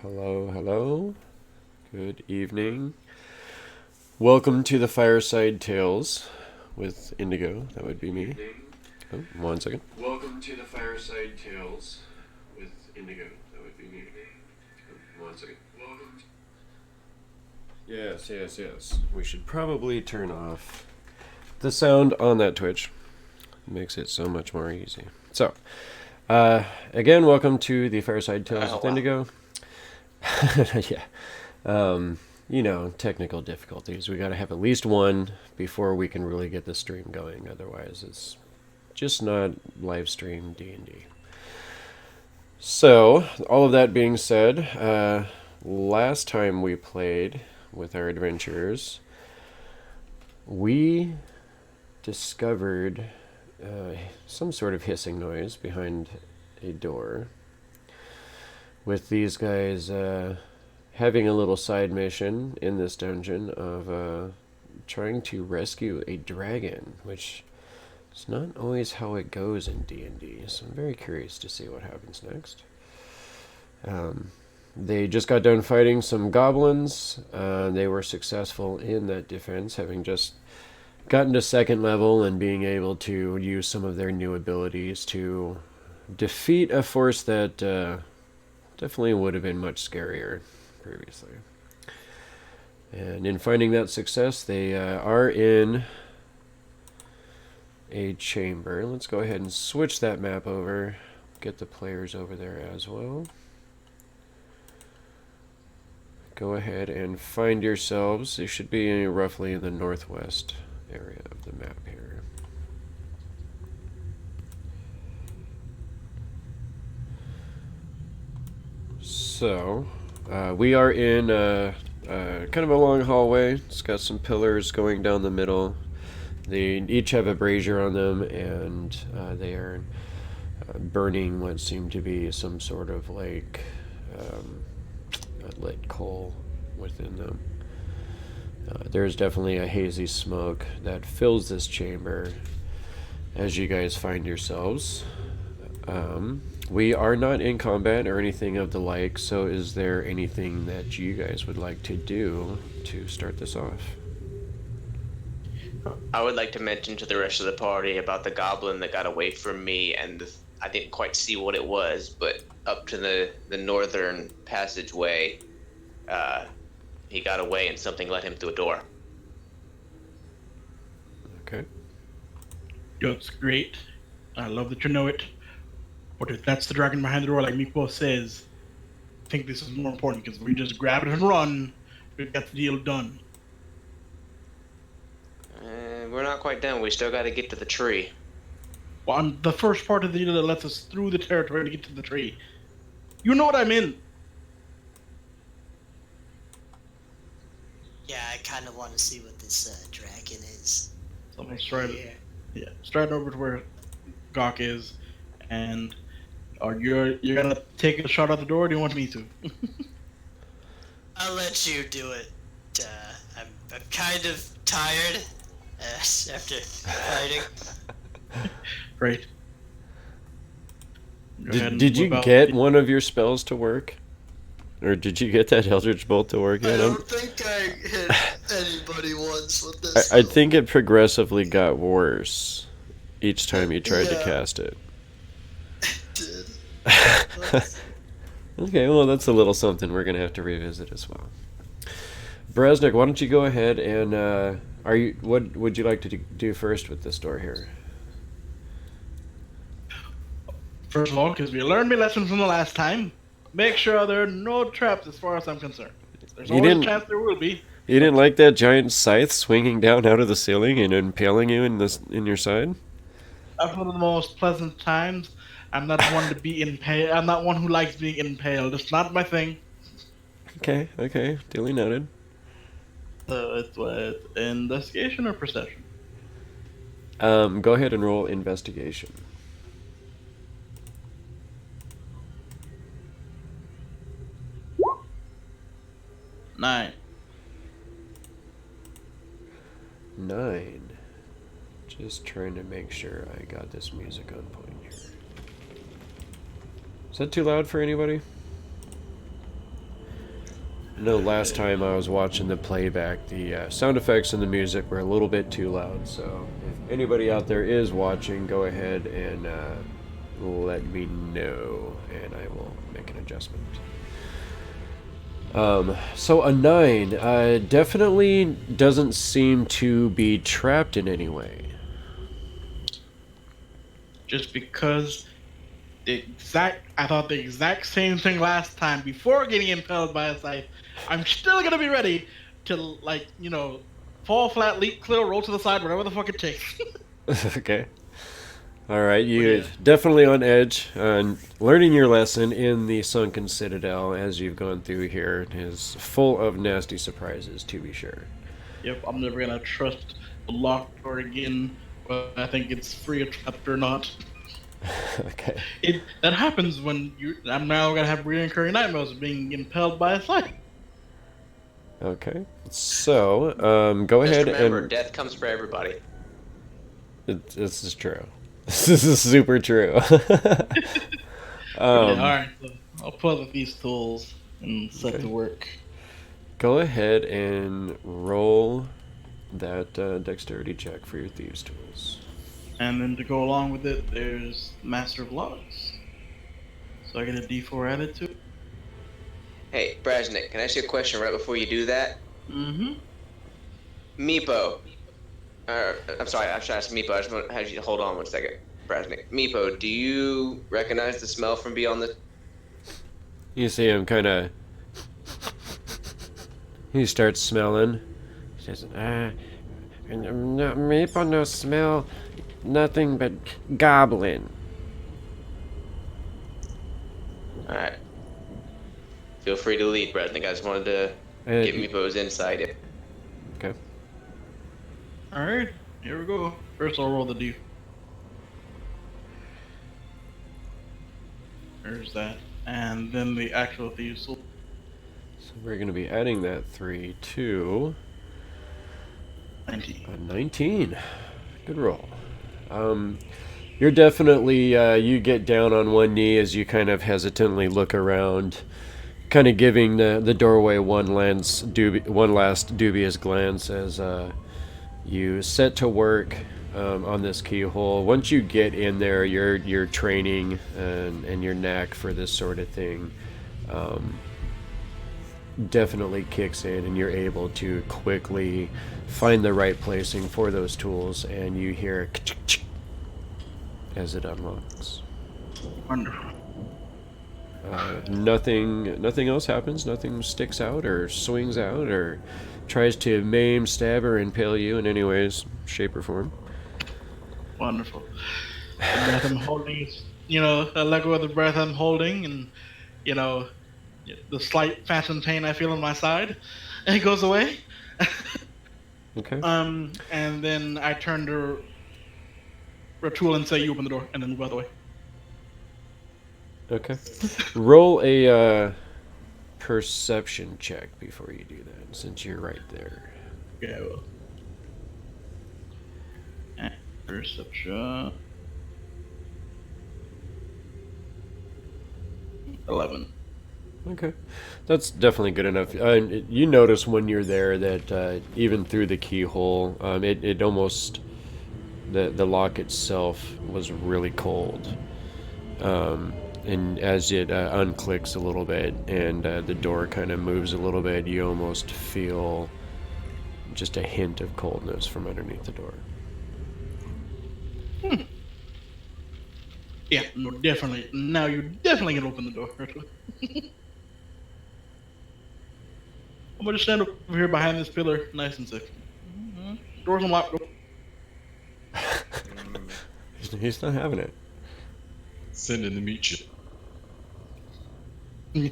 Hello, hello. Good evening. Welcome to the Fireside Tales with Indigo. That would be me. Oh, 1 second. Welcome to the Fireside Tales with Indigo. That would be me. Oh, 1 second. Welcome. Yes. We should probably turn off the sound on that Twitch. It makes it so much more easy. So, again, welcome to the Fireside Tales with Indigo. Yeah. Technical difficulties. We got to have at least one before we can really get the stream going. Otherwise, it's just not live stream D&D. So, all of that being said, last time we played with our adventurers, we discovered some sort of hissing noise behind a door, with these guys having a little side mission in this dungeon of trying to rescue a dragon, which is not always how it goes in D&D, so I'm very curious to see what happens next. They just got done fighting some goblins. They were successful in that defense, having just gotten to second level and being able to use some of their new abilities to defeat a force that definitely would have been much scarier previously. And in finding that success, they are in a chamber. Let's go ahead and switch that map over. Get the players over there as well. Go ahead and find yourselves. You should be roughly in the northwest area of the map here. So, we are in kind of a long hallway. It's got some pillars going down the middle. They each have a brazier on them, and they are burning what seem to be some sort of like lit coal within them. There's definitely a hazy smoke that fills this chamber as you guys find yourselves. We are not in combat or anything of the like, so is there anything that you guys would like to do to start this off? I would like to mention to the rest of the party about the goblin that got away from me, and I didn't quite see what it was, but up to the northern passageway, he got away and something led him through a door. Okay. That's great. I love that you know it. But if that's the dragon behind the door, like Meatball says, I think this is more important, because if we just grab it and run, we've got the deal done. We're not quite done. We still got to get to the tree. Well, on the first part of the deal that lets us through the territory to get to the tree. You know what I mean? Yeah, I kind of want to see what this dragon is. So I'm straight over to where Gok is, and you're gonna take a shot at the door, or do you want me to? I'll let you do it. I'm kind of tired after fighting. Great. Did you get one of your spells to work? Or did you get that Eldritch Bolt to work yet? I don't think I hit anybody once with this. I think it progressively got worse each time you tried to cast it. It did. Okay, well, that's a little something we're going to have to revisit as well. Brasnic, why don't you go ahead and what would you like to do first with this door here? First of all, because we learned my lesson from the last time, make sure there are no traps as far as I'm concerned. There's always a chance there will be. You didn't like that giant scythe swinging down out of the ceiling and impaling you in your side? That's one of the most pleasant times. I'm not one to be impaled. I'm not one who likes being impaled. It's not my thing. Okay, duly noted. So it's what, investigation or perception? Go ahead and roll investigation. 9. 9. Just trying to make sure I got this music on point here. Is that too loud for anybody? I know last time I was watching the playback, the sound effects and the music were a little bit too loud, so if anybody out there is watching, go ahead and let me know, and I will make an adjustment. So a 9 definitely doesn't seem to be trapped in any way. Just because I thought the exact same thing last time before getting impelled by a scythe. I'm still gonna be ready to, fall flat, leap, clear, roll to the side, whatever the fuck it takes. Okay. Alright, you're definitely on edge. Learning your lesson in the Sunken Citadel as you've gone through here is full of nasty surprises, to be sure. Yep, I'm never gonna trust the locked door again, whether I think it's free or trapped or not. Okay. That happens when I'm now gonna have recurring nightmares of being impelled by a scythe. Okay. So, go Just ahead remember, and... death comes for everybody. This is true. This is super true. Alright, so I'll pull up these tools and set to work. Go ahead and roll that dexterity check for your thieves' tools. And then to go along with it, there's Master of Locks. So I get a D4 added to it. Hey, Brasnic, can I ask you a question right before you do that? Mm-hmm. Meepo. I'm sorry, I should ask Meepo. I just want to have you hold on one second. Brasnic. Meepo, do you recognize the smell from beyond the... You see him kind of... He starts smelling. He says, no, Maple no smell nothing but goblin. Alright. Feel free to lead, Brasnic. I just wanted to give Meepo's insight. Okay. Alright, here we go. First I'll roll the D. There's that. And then the actual thieves. So we're going to be adding that 3 to... 19. 19. Good roll. You're definitely, you get down on one knee as you kind of hesitantly look around, kind of giving the doorway one last dubious glance as you set to work on this keyhole. Once you get in there, your training and your knack for this sort of thing definitely kicks in, and you're able to quickly find the right placing for those tools, and you hear as it unlocks. Wonderful. Nothing else happens. Nothing sticks out or swings out or tries to maim, stab, or impale you in any ways, shape, or form. Wonderful. The breath I'm holding is, I let go of the breath I'm holding, and, the slight phantom pain I feel in my side, and it goes away. Okay. And then I turn to Ratul and say, "You open the door," and then move out of the way. Okay. Roll a perception check before you do that, since you're right there. Yeah, well. Perception. 11. Okay. That's definitely good enough. You notice when you're there that even through the keyhole, it almost... The lock itself was really cold. And as it unclicks a little bit and the door kind of moves a little bit, you almost feel just a hint of coldness from underneath the door. Yeah, no, definitely. Now you definitely can open the door. I'm gonna stand over here behind this pillar, nice and safe. Door's unlocked. He's not having it. Send in the meat you.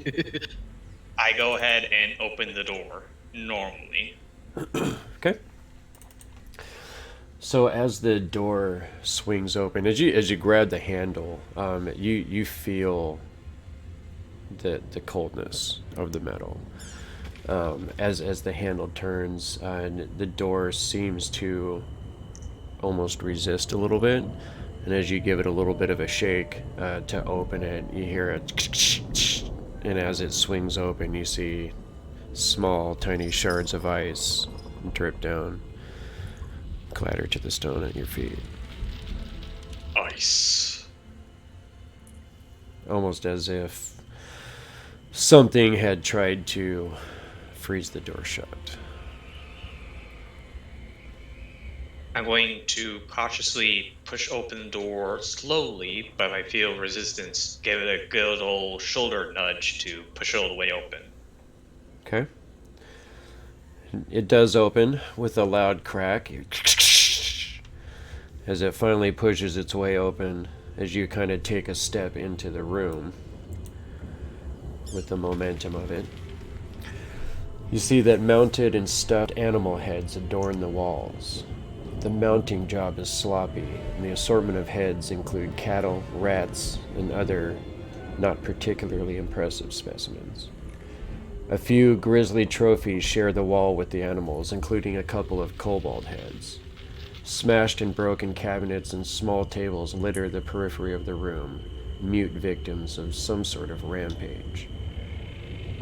I go ahead and open the door normally. Okay. So as the door swings open, as you grab the handle, you feel the coldness of the metal. As the handle turns, the door seems to almost resist a little bit, and as you give it a little bit of a shake to open it, you hear it, and as it swings open, you see Small, tiny shards of ice drip down, clatter to the stone at your feet. Ice. Almost as if something had tried to freeze the door shut. I'm going to cautiously push open the door slowly, but if I feel resistance, give it a good old shoulder nudge to push it all the way open. Okay. It does open with a loud crack as it finally pushes its way open as you kind of take a step into the room with the momentum of it. You see that mounted and stuffed animal heads adorn the walls. The mounting job is sloppy, and the assortment of heads include cattle, rats, and other not particularly impressive specimens. A few grisly trophies share the wall with the animals, including a couple of kobold heads. Smashed and broken cabinets and small tables litter the periphery of the room, mute victims of some sort of rampage.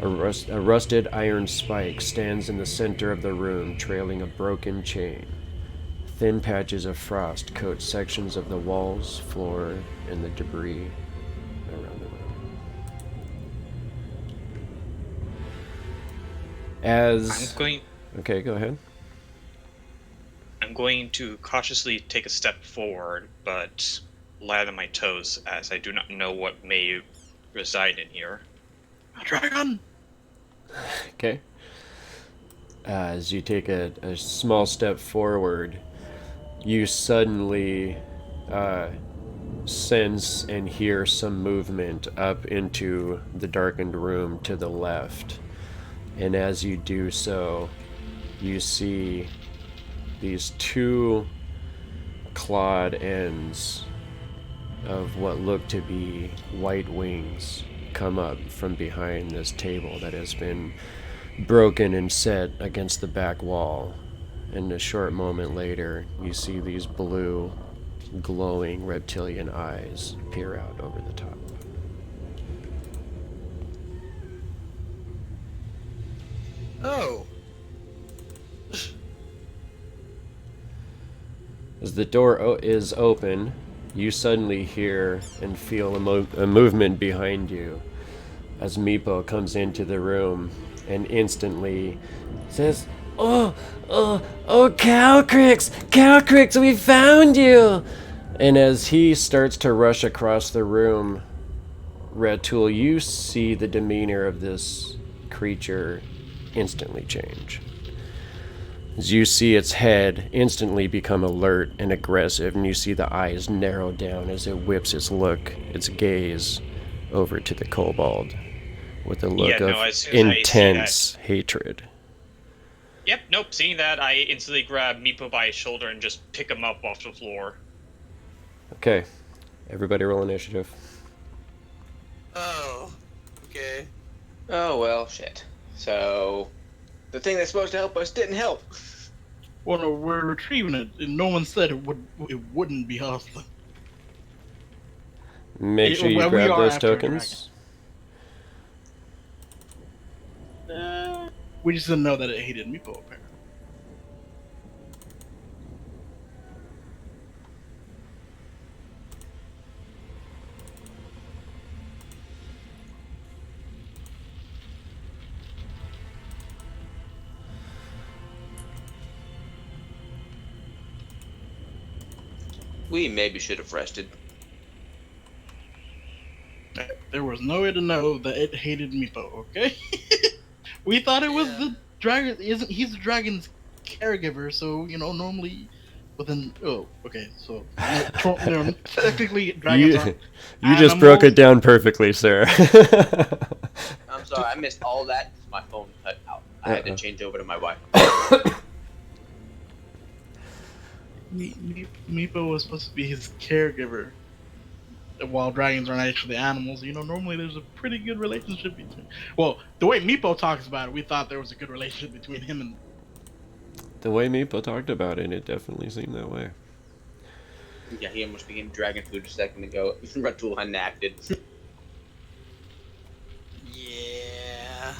A rusted iron spike stands in the center of the room, trailing a broken chain. Thin patches of frost coat sections of the walls, floor, and the debris around the room. Okay, go ahead. I'm going to cautiously take a step forward, but land on my toes, as I do not know what may reside in here. A dragon! Okay. As you take a small step forward, you suddenly sense and hear some movement up into the darkened room to the left. And as you do so, you see these two clawed ends of what look to be white wings come up from behind this table that has been broken and set against the back wall. And a short moment later, you see these blue, glowing reptilian eyes peer out over the top. Oh. As the door is open, you suddenly hear and feel a movement behind you as Meepo comes into the room and instantly says, Oh, Calcryx, we found you! And as he starts to rush across the room, Ratul, you see the demeanor of this creature instantly change. As you see its head instantly become alert and aggressive, and you see the eyes narrow down as it whips its gaze over to the kobold with a look of intense hatred. Yep, nope, seeing that, I instantly grab Meepo by his shoulder and just pick him up off the floor. Okay, everybody roll initiative. Oh. Okay. Oh, well, shit. So, the thing that's supposed to help us didn't help. Well, no, we're retrieving it, and no one said it wouldn't be hostile. Make sure you grab those tokens. We just didn't know that it hated Meepo, apparently. We maybe should have rested. There was no way to know that it hated Meepo, okay? We thought it was the dragon. He's the dragon's caregiver, so normally within. Oh, okay. So technically, dragons aren't. You just broke it down perfectly, sir. I'm sorry, I missed all that because my phone cut out. I had to change over to my Wi-Fi. Meepo was supposed to be his caregiver. While dragons aren't actually animals, normally there's a pretty good relationship between. Well, the way Meepo talks about it, we thought there was a good relationship between him and. The way Meepo talked about it, it definitely seemed that way. Yeah, he almost became dragon food a second ago. Ratul enacted. Yeah.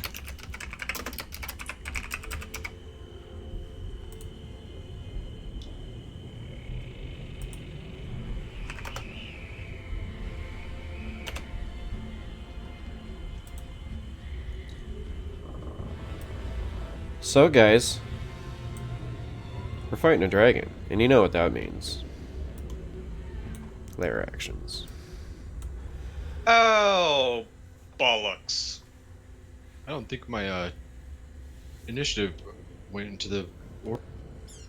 So, guys, we're fighting a dragon, and you know what that means. Lair actions. Oh, bollocks. I don't think my initiative went into the order.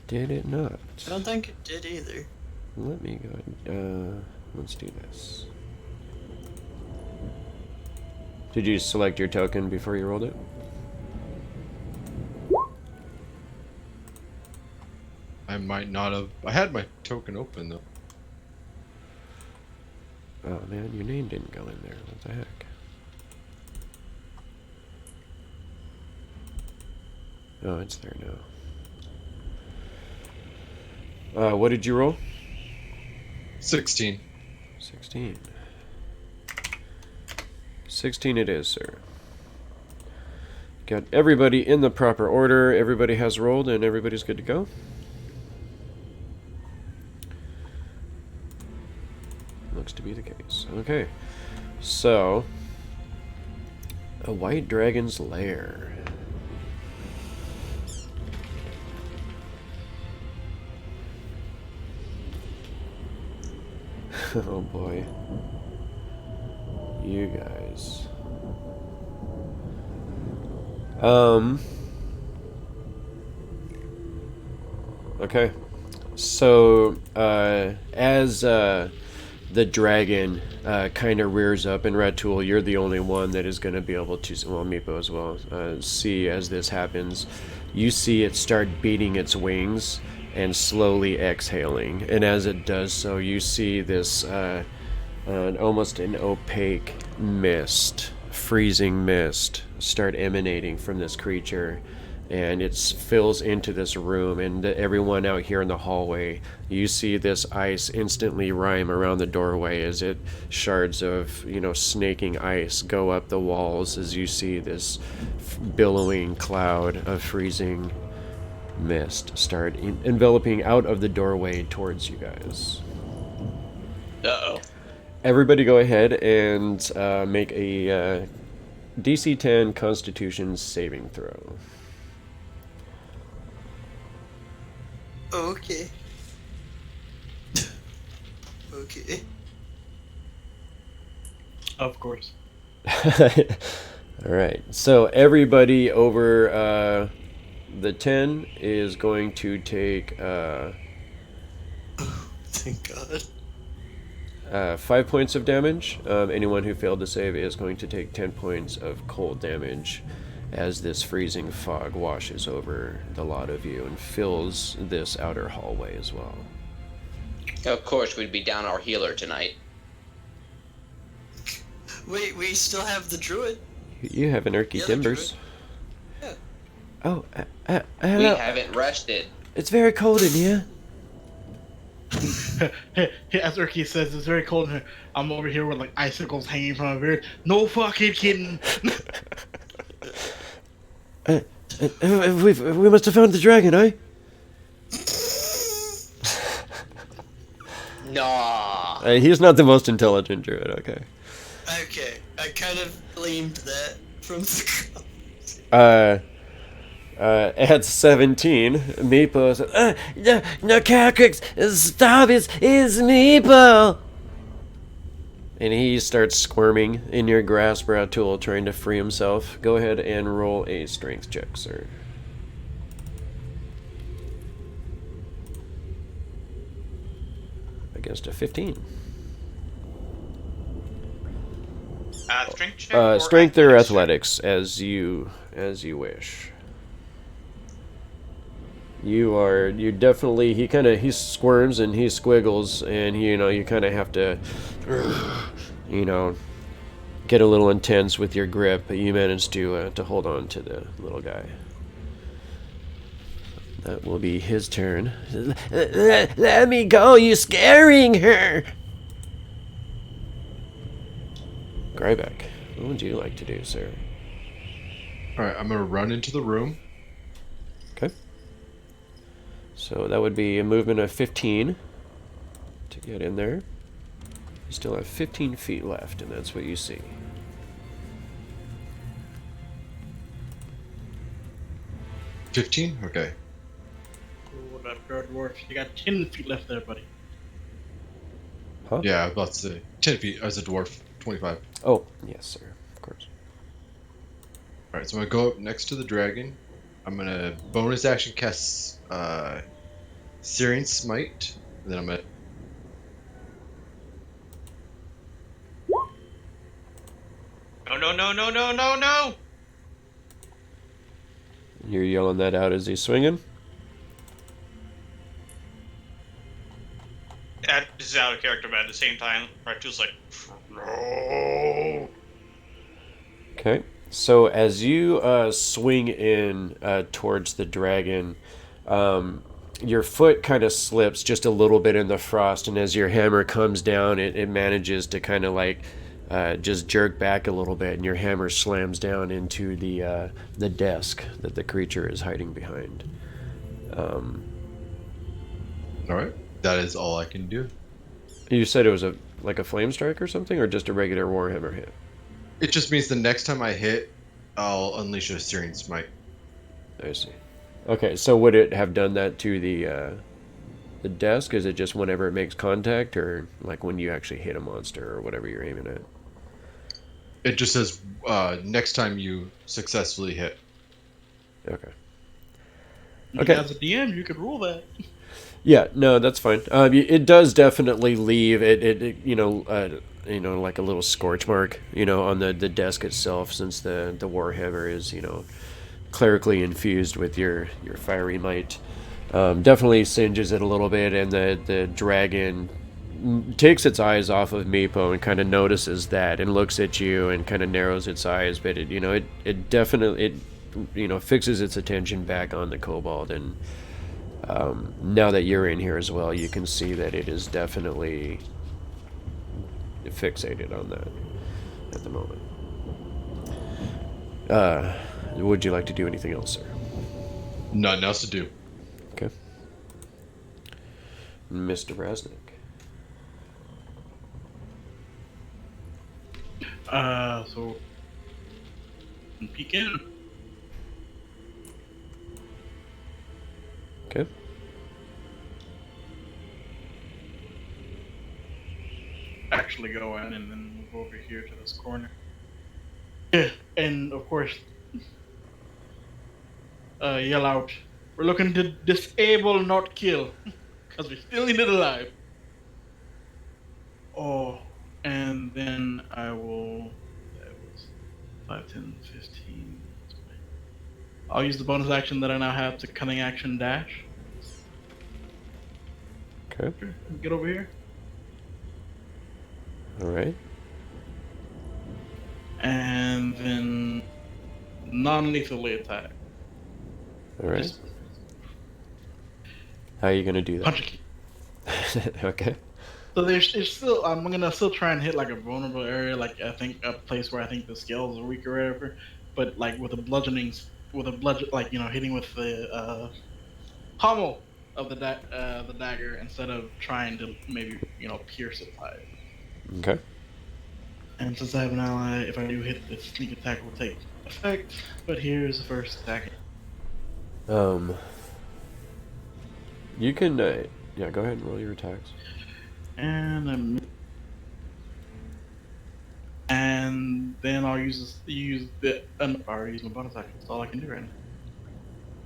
Did it not? I don't think it did either. Let me go ahead. Let's do this. Did you select your token before you rolled it? I might not have. I had my token open though. Oh man, your name didn't go in there. What the heck? Oh, it's there now. What did you roll? 16. 16. 16 it is, sir. Got everybody in the proper order. Everybody has rolled and everybody's good to go. Looks to be the case. Okay. So, a white dragon's lair. Oh boy. You guys. Okay. So, as the dragon kind of rears up, and Ratul, you're the only one that is going to be able to, well, Meepo as well, see as this happens. You see it start beating its wings and slowly exhaling. And as it does so, you see this almost an opaque mist, freezing mist, start emanating from this creature. And it fills into this room, and everyone out here in the hallway, you see this ice instantly rime around the doorway as it shards of, snaking ice go up the walls as you see this billowing cloud of freezing mist start enveloping out of the doorway towards you guys. Uh-oh. Everybody go ahead and make a DC 10 Constitution saving throw. Okay. Okay. Of course. All right. So everybody over the 10 is going to take Thank God. 5 points of damage. Anyone who failed to save is going to take 10 points of cold damage as this freezing fog washes over the lot of you and fills this outer hallway as well. Of course, we'd be down our healer tonight. Wait, we still have the druid? You have an Urky Yeah, Timbers. Yeah. Oh, We hello. haven't rested. It's very cold in here. As Urky says, it's very cold in here. I'm over here with like icicles hanging from my beard. No fucking kidding. We must have found the dragon, eh? Nah. He's not the most intelligent druid, okay. Okay, I kind of blamed that from the At 17, Meepo says, no, Calcryx, stop, it's Meepo! And he starts squirming in your grasp, Ratul, trying to free himself. Go ahead and roll a strength check, sir. Against a 15. Strength check? Or Strength or athletics check? athletics, as you wish. You definitely, he squirms and he squiggles, and you kind of have to, get a little intense with your grip, but you manage to hold on to the little guy. That will be his turn. Let me go, you're scaring her! Grybek, what would you like to do, sir? Alright, I'm gonna run into the room. Okay. So that would be a movement of 15 to get in there. You still have 15 feet left, and that's what you see. 15? Okay. Oh, that third dwarf. You got 10 feet left there, buddy. Huh? Yeah, I was about to say 10 feet as a dwarf, 25. Oh, yes, sir. Of course. Alright, so I'm gonna go up next to the dragon. I'm gonna bonus action cast Searing Smite. And then I'm gonna. No. You're yelling that out as he's swinging? That is out of character, but at the same time, Ractu's like, no. Okay. So as you swing in towards the dragon, your foot kind of slips just a little bit in the frost, and as your hammer comes down, it manages to kind of like just jerk back a little bit, and your hammer slams down into the desk that the creature is hiding behind. Alright, that is all I can do. You said it was like a flame strike or something, or just a regular warhammer hit? It just means the next time I hit, I'll unleash a Searing Smite. I see. Okay, so would it have done that to the desk? Is it just whenever it makes contact, or like when you actually hit a monster or whatever you're aiming at? It just says next time you successfully hit. Okay. Okay. As a DM, you could rule that. Yeah, no, that's fine. It does definitely leave it like a little scorch mark, on the desk itself, since the warhammer is, clerically infused with your fiery might. Definitely singes it a little bit, and the dragon takes its eyes off of Meepo and kind of notices that and looks at you and kind of narrows its eyes, but it definitely fixes its attention back on the kobold. And now that you're in here as well, you can see that it is definitely fixated on that at the moment. Would you like to do anything else, sir? Nothing else to do. Okay. Mr. Brasnic. So peek in. Okay. Actually go in and then move over here to this corner. Yeah, and of course, yell out, "We're looking to disable, not kill, because we still need it alive." Oh, and then I will. That was 5, 10, 15. I'll use the bonus action that I now have to cunning action dash. Okay. Get over here. All right. And then non-lethally attack. All right. How are you gonna do that? Punch a Okay. So there's still, I'm gonna still try and hit like a vulnerable area, like I think a place where I think the scales are weak or whatever, but like with a bludgeon, like hitting with the pommel of the dagger instead of trying to maybe pierce it by it. Okay. And since I have an ally, if I do hit, the sneak attack will take effect. But here's the first attack. You can yeah, go ahead and roll your attacks. And then I'll use I already used my bonus action. That's all I can do right now.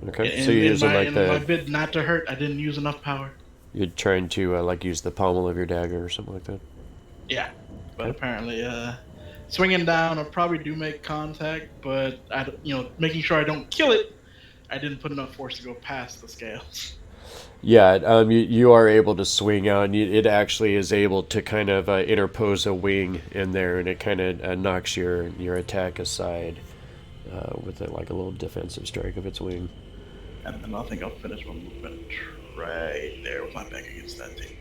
Okay. So you're using like my bid not to hurt. I didn't use enough power. you're trying to like use the pommel of your dagger or something like that. Yeah, but apparently, swinging down, I probably do make contact, but making sure I don't kill it, I didn't put enough force to go past the scales. Yeah, you are able to swing out, and it actually is able to kind of interpose a wing in there, and it kind of knocks your attack aside with like a little defensive strike of its wing. And then I think I'll finish my movement right there with my back against that thing.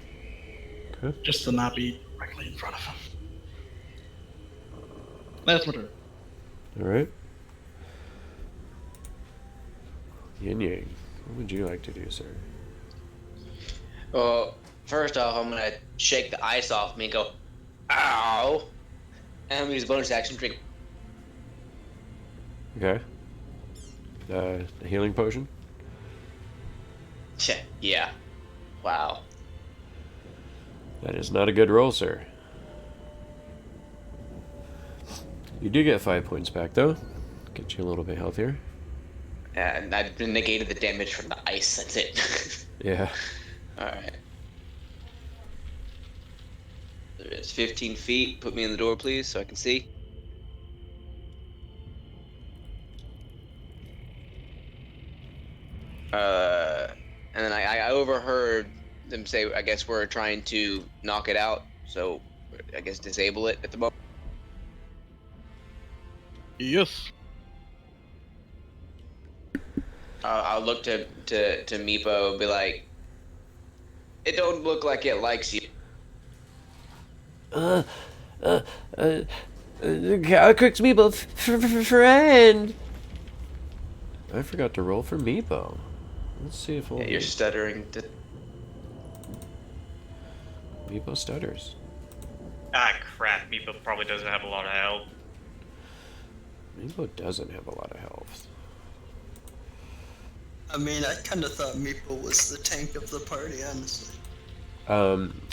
Okay. Just to not be directly in front of him. That's my turn. All right. Yin Yang, what would you like to do, sir? Well, first off, I'm gonna shake the ice off me and go, "Ow!" And I'm gonna use bonus action drink. Okay. A healing potion? Yeah. Wow. That is not a good roll, sir. You do get 5 points back, though. Get you a little bit healthier. And I've negated the damage from the ice. That's it. Yeah. All right. It's 15 feet. Put me in the door, please, so I can see. And then I overheard them say, I guess we're trying to knock it out, so I guess disable it at the moment. Yes. I'll look to Meepo and be like, it don't look like it likes you. Calcryx Meepo, friend. I forgot to roll for Meepo. Let's see if Yeah, you're stuttering. Meepo stutters. Ah, crap. Meepo probably doesn't have a lot of health. Meepo doesn't have a lot of health. I mean, I kind of thought Meeple was the tank of the party, honestly.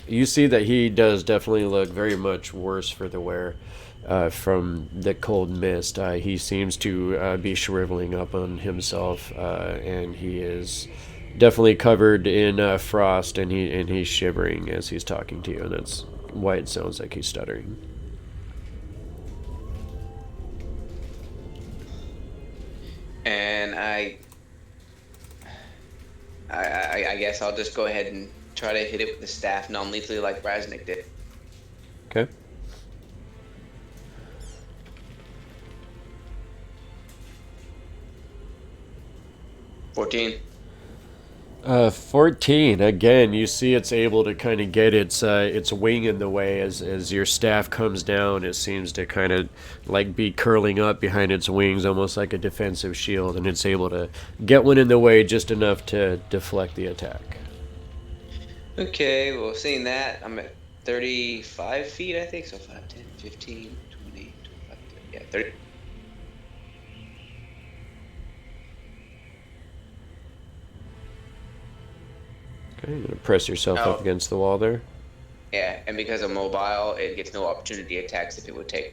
You see that he does definitely look very much worse for the wear from the cold mist. He seems to be shriveling up on himself, and he is definitely covered in frost, and he's shivering as he's talking to you, and that's why it sounds like he's stuttering. And I guess I'll just go ahead and try to hit it with the staff non-lethally like Brasnic did. Okay. $14. 14. Again, you see it's able to kind of get its wing in the way as your staff comes down. It seems to kind of like be curling up behind its wings, almost like a defensive shield, and it's able to get one in the way just enough to deflect the attack. Okay, well, seeing that, I'm at 35 feet, I think. So 5, 10, 15, 20, 25, 30, yeah, 30. Okay, you're gonna press yourself up against the wall there. Yeah, and because I'm mobile, it gets no opportunity attacks if it would take.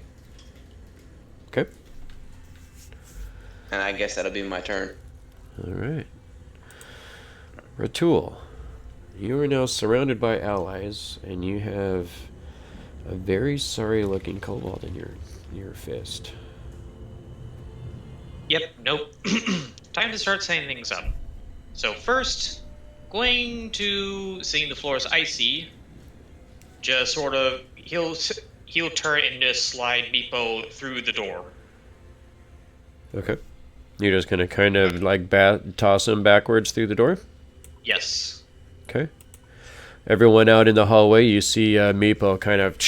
Okay. And I guess that'll be my turn. All right. Ratul, you are now surrounded by allies, and you have a very sorry-looking kobold in your fist. Yep, nope. Time to start setting things up. So first, going to seeing the floor is icy. Just sort of he'll turn and just slide Meepo through the door. Okay. You're just gonna kind of like toss him backwards through the door? Yes. Okay. Everyone out in the hallway, you see Meepo kind of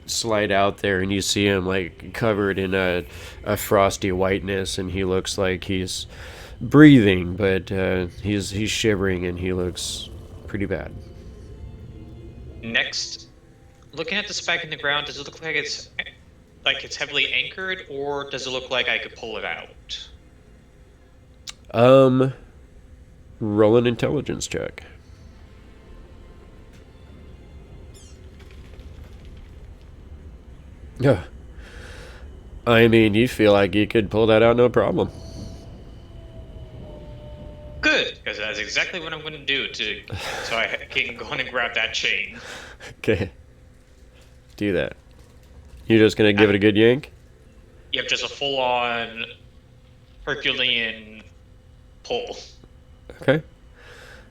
slide out there, and you see him like covered in a frosty whiteness, and he looks like he's breathing, but he's shivering, and he looks pretty bad. Next, looking at the spike in the ground, does it look like it's heavily anchored, or does it look like I could pull it out? Roll an intelligence check. Yeah. I mean, you feel like you could pull that out no problem. Good, because that's exactly what I'm going to do so I can go on and grab that chain. Okay. Do that. You're just gonna give it a good yank? Yep, just a full-on Herculean pull. Okay.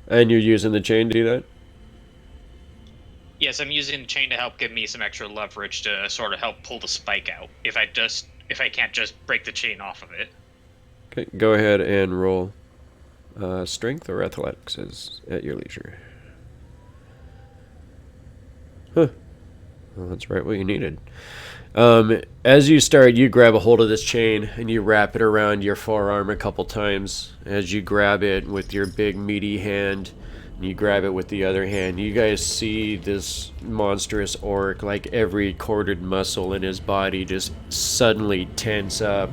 And you're using the chain to do that? Yes, I'm using the chain to help give me some extra leverage to sort of help pull the spike out. If I can't just break the chain off of it. Okay, go ahead and roll strength or athletics is at your leisure. Huh. Well, that's right what you needed. As you start, you grab a hold of this chain and you wrap it around your forearm a couple times. As you grab it with your big meaty hand, and you grab it with the other hand, you guys see this monstrous orc, like every corded muscle in his body just suddenly tense up.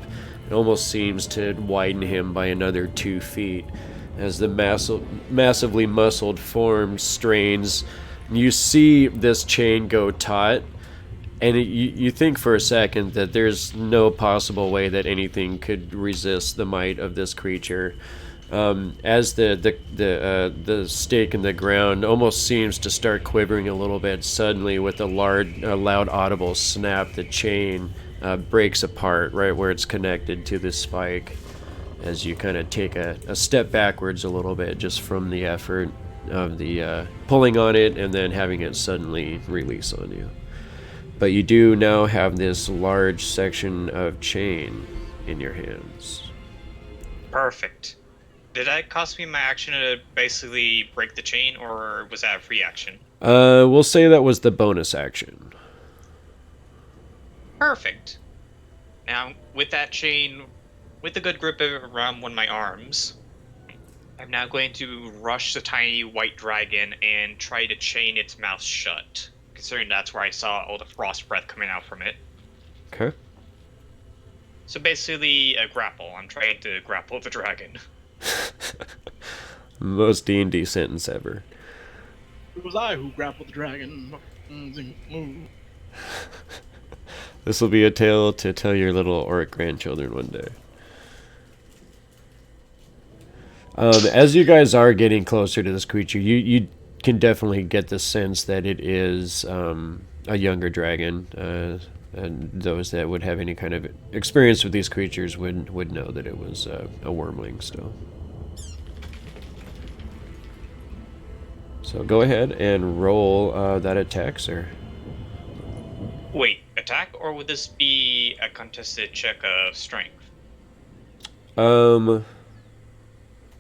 It almost seems to widen him by another 2 feet. as the massively muscled form strains. You see this chain go taut, and you think for a second that there's no possible way that anything could resist the might of this creature. As the stake in the ground almost seems to start quivering a little bit, suddenly with a loud audible snap, the chain breaks apart right where it's connected to the spike, as you kind of take a step backwards a little bit just from the effort of the pulling on it and then having it suddenly release on you. But you do now have this large section of chain in your hands. Perfect. Did that cost me my action to basically break the chain, or was that a free action? We'll say that was the bonus action. Perfect. Now, with that chain, with a good grip around one of my arms, I'm now going to rush the tiny white dragon and try to chain its mouth shut, considering that's where I saw all the frost breath coming out from it. Okay. So basically a grapple. I'm trying to grapple the dragon. Most D&D sentence ever. It was I who grappled the dragon. This will be a tale to tell your little orc grandchildren one day. As you guys are getting closer to this creature, you can definitely get the sense that it is a younger dragon. And those that would have any kind of experience with these creatures would know that it was a wormling still. So go ahead and roll that attack, sir. Wait, attack, or would this be a contested check of strength?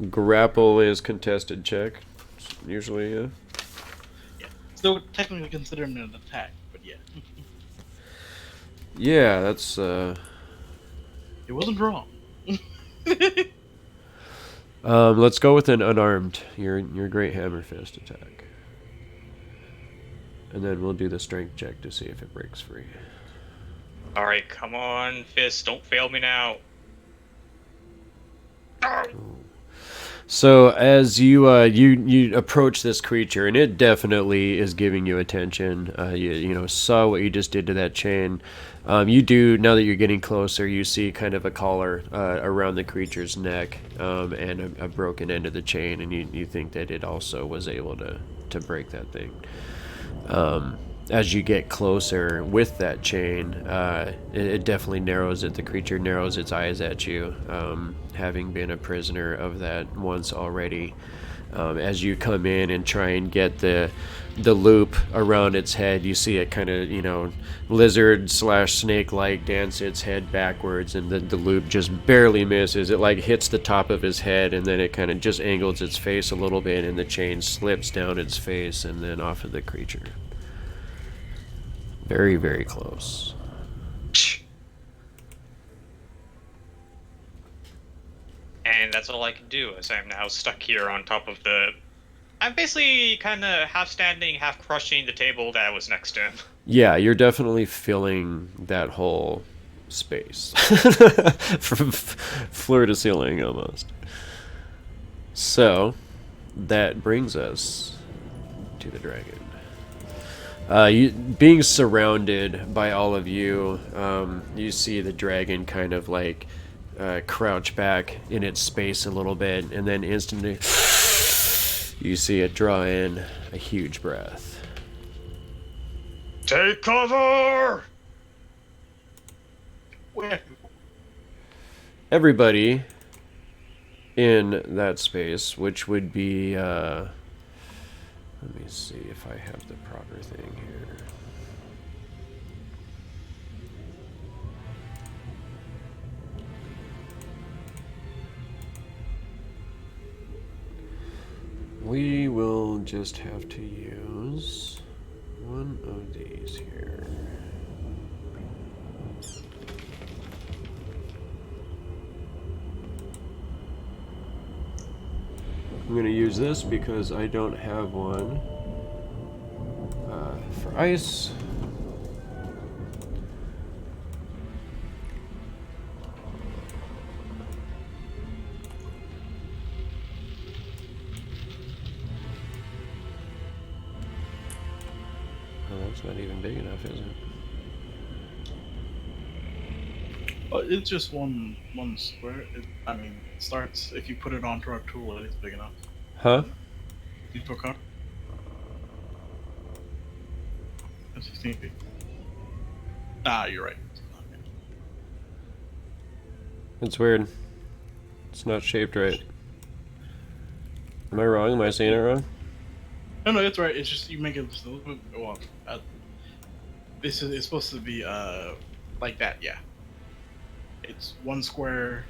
Grapple is contested check, usually, yeah. Yeah. Still technically considered an attack, but yeah. Yeah, that's It wasn't wrong. let's go with an unarmed, your great hammer fist attack. And then we'll do the strength check to see if it breaks free. Alright, come on, fist, don't fail me now. So as you approach this creature, and it definitely is giving you attention. You saw what you just did to that chain. You do, now that you're getting closer, you see kind of a collar around the creature's neck, and a broken end of the chain, and you think that it also was able to break that thing. As you get closer with that chain, it definitely narrows it. The creature narrows its eyes at you, having been a prisoner of that once already. As you come in and try and get the loop around its head, you see it kind of, lizard/snake-like dance its head backwards, and the loop just barely misses. It like hits the top of his head, and then it kind of just angles its face a little bit, and the chain slips down its face and then off of the creature. Very, very close. And that's all I can do, as I'm now stuck here on top of the... I'm basically kind of half standing, half crushing the table that was next to him. Yeah, you're definitely filling that whole space. From floor to ceiling, almost. So, that brings us to the dragon. Being surrounded by all of you, you see the dragon kind of like crouch back in its space a little bit, and then instantly you see it draw in a huge breath. Take cover! Where? Everybody in that space, which would be, let me see if I have the proper thing here. We will just have to use one of these here. I'm going to use this because I don't have one for ice. that's not even big enough, is it? It's just one square. It starts if you put it onto our tool. It's big enough. Huh? You took out. That's 16 feet. Ah, you're right. It's weird. It's not shaped right. Am I wrong? Am I saying it wrong? No, it's right. It's just you make it just a little bit. Well, it's supposed to be like that. Yeah. It's one square.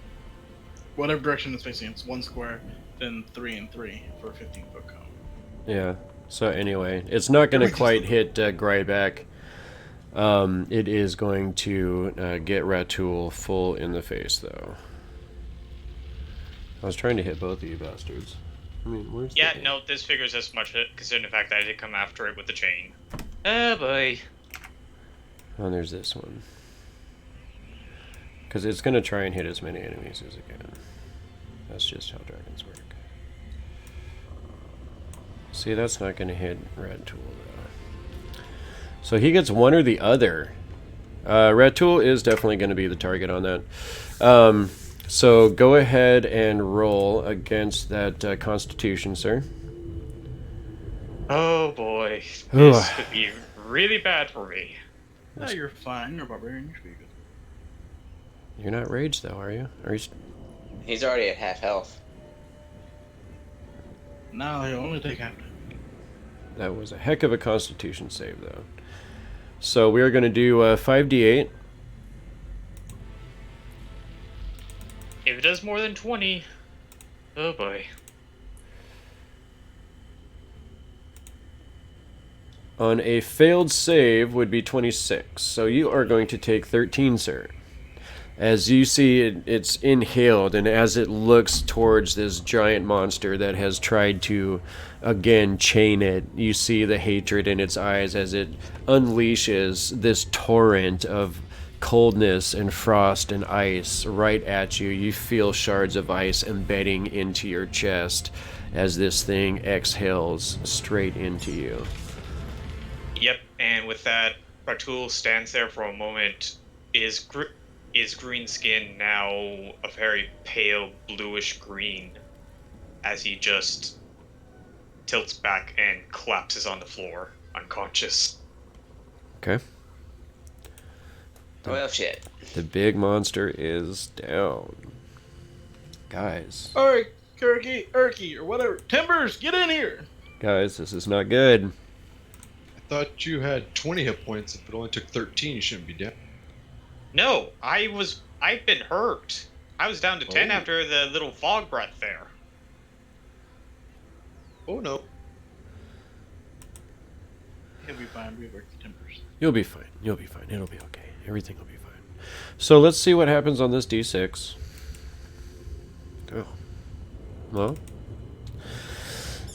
Whatever direction it's facing, it's one square, then 3 and 3 for a 15-foot cone. Yeah. So anyway, it's not going to quite hit Grybek. It is going to get Ratul full in the face, though. I was trying to hit both of you bastards. I mean, where's Yeah, the... no, this figures as much, considering the fact that I did come after it with the chain. Oh boy. Oh, there's this one. Because it's going to try and hit as many enemies as it can. That's just how dragons work. See, that's not going to hit Ratul, though. So he gets one or the other. Ratul is definitely going to be the target on that. So go ahead and roll against that Constitution, sir. Oh boy. This could be really bad for me. No, you're fine. You're a barbarian. You should be good. You're not raged, though, are you? Are you... He's already at half health. No, he'll only take half. That was a heck of a Constitution save, though. So we are going to do 5d8. If it does more than 20, oh boy. On a failed save would be 26. So you are going to take 13, sir. As you see, it's inhaled, and as it looks towards this giant monster that has tried to, again, chain it, you see the hatred in its eyes as it unleashes this torrent of coldness and frost and ice right at you. You feel shards of ice embedding into your chest as this thing exhales straight into you. Yep, and with that, Ratul stands there for a moment. Is green skin now a very pale bluish green as he just tilts back and collapses on the floor, unconscious. Okay. Well, shit. The big monster is down. Guys. Alright, Erky, or whatever. Timbers, get in here! Guys, this is not good. I thought you had 20 hit points. If it only took 13, you shouldn't be dead. No, I've been hurt. I was down to 10 after the little fog breath there. Oh no. He'll be fine. We work the timbers. You'll be fine. You'll be fine. It'll be okay. Everything will be fine. So let's see what happens on this d6. Oh. Well.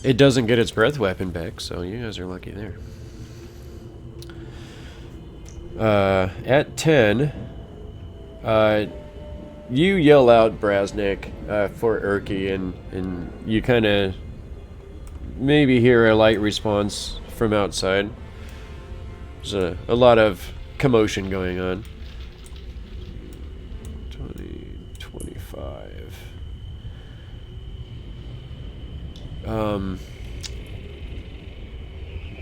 It doesn't get its breath weapon back, so you guys are lucky there. At 10, you yell out Brasnic for Erky, and you kind of maybe hear a light response from outside. There's a lot of commotion going on. 20, 25.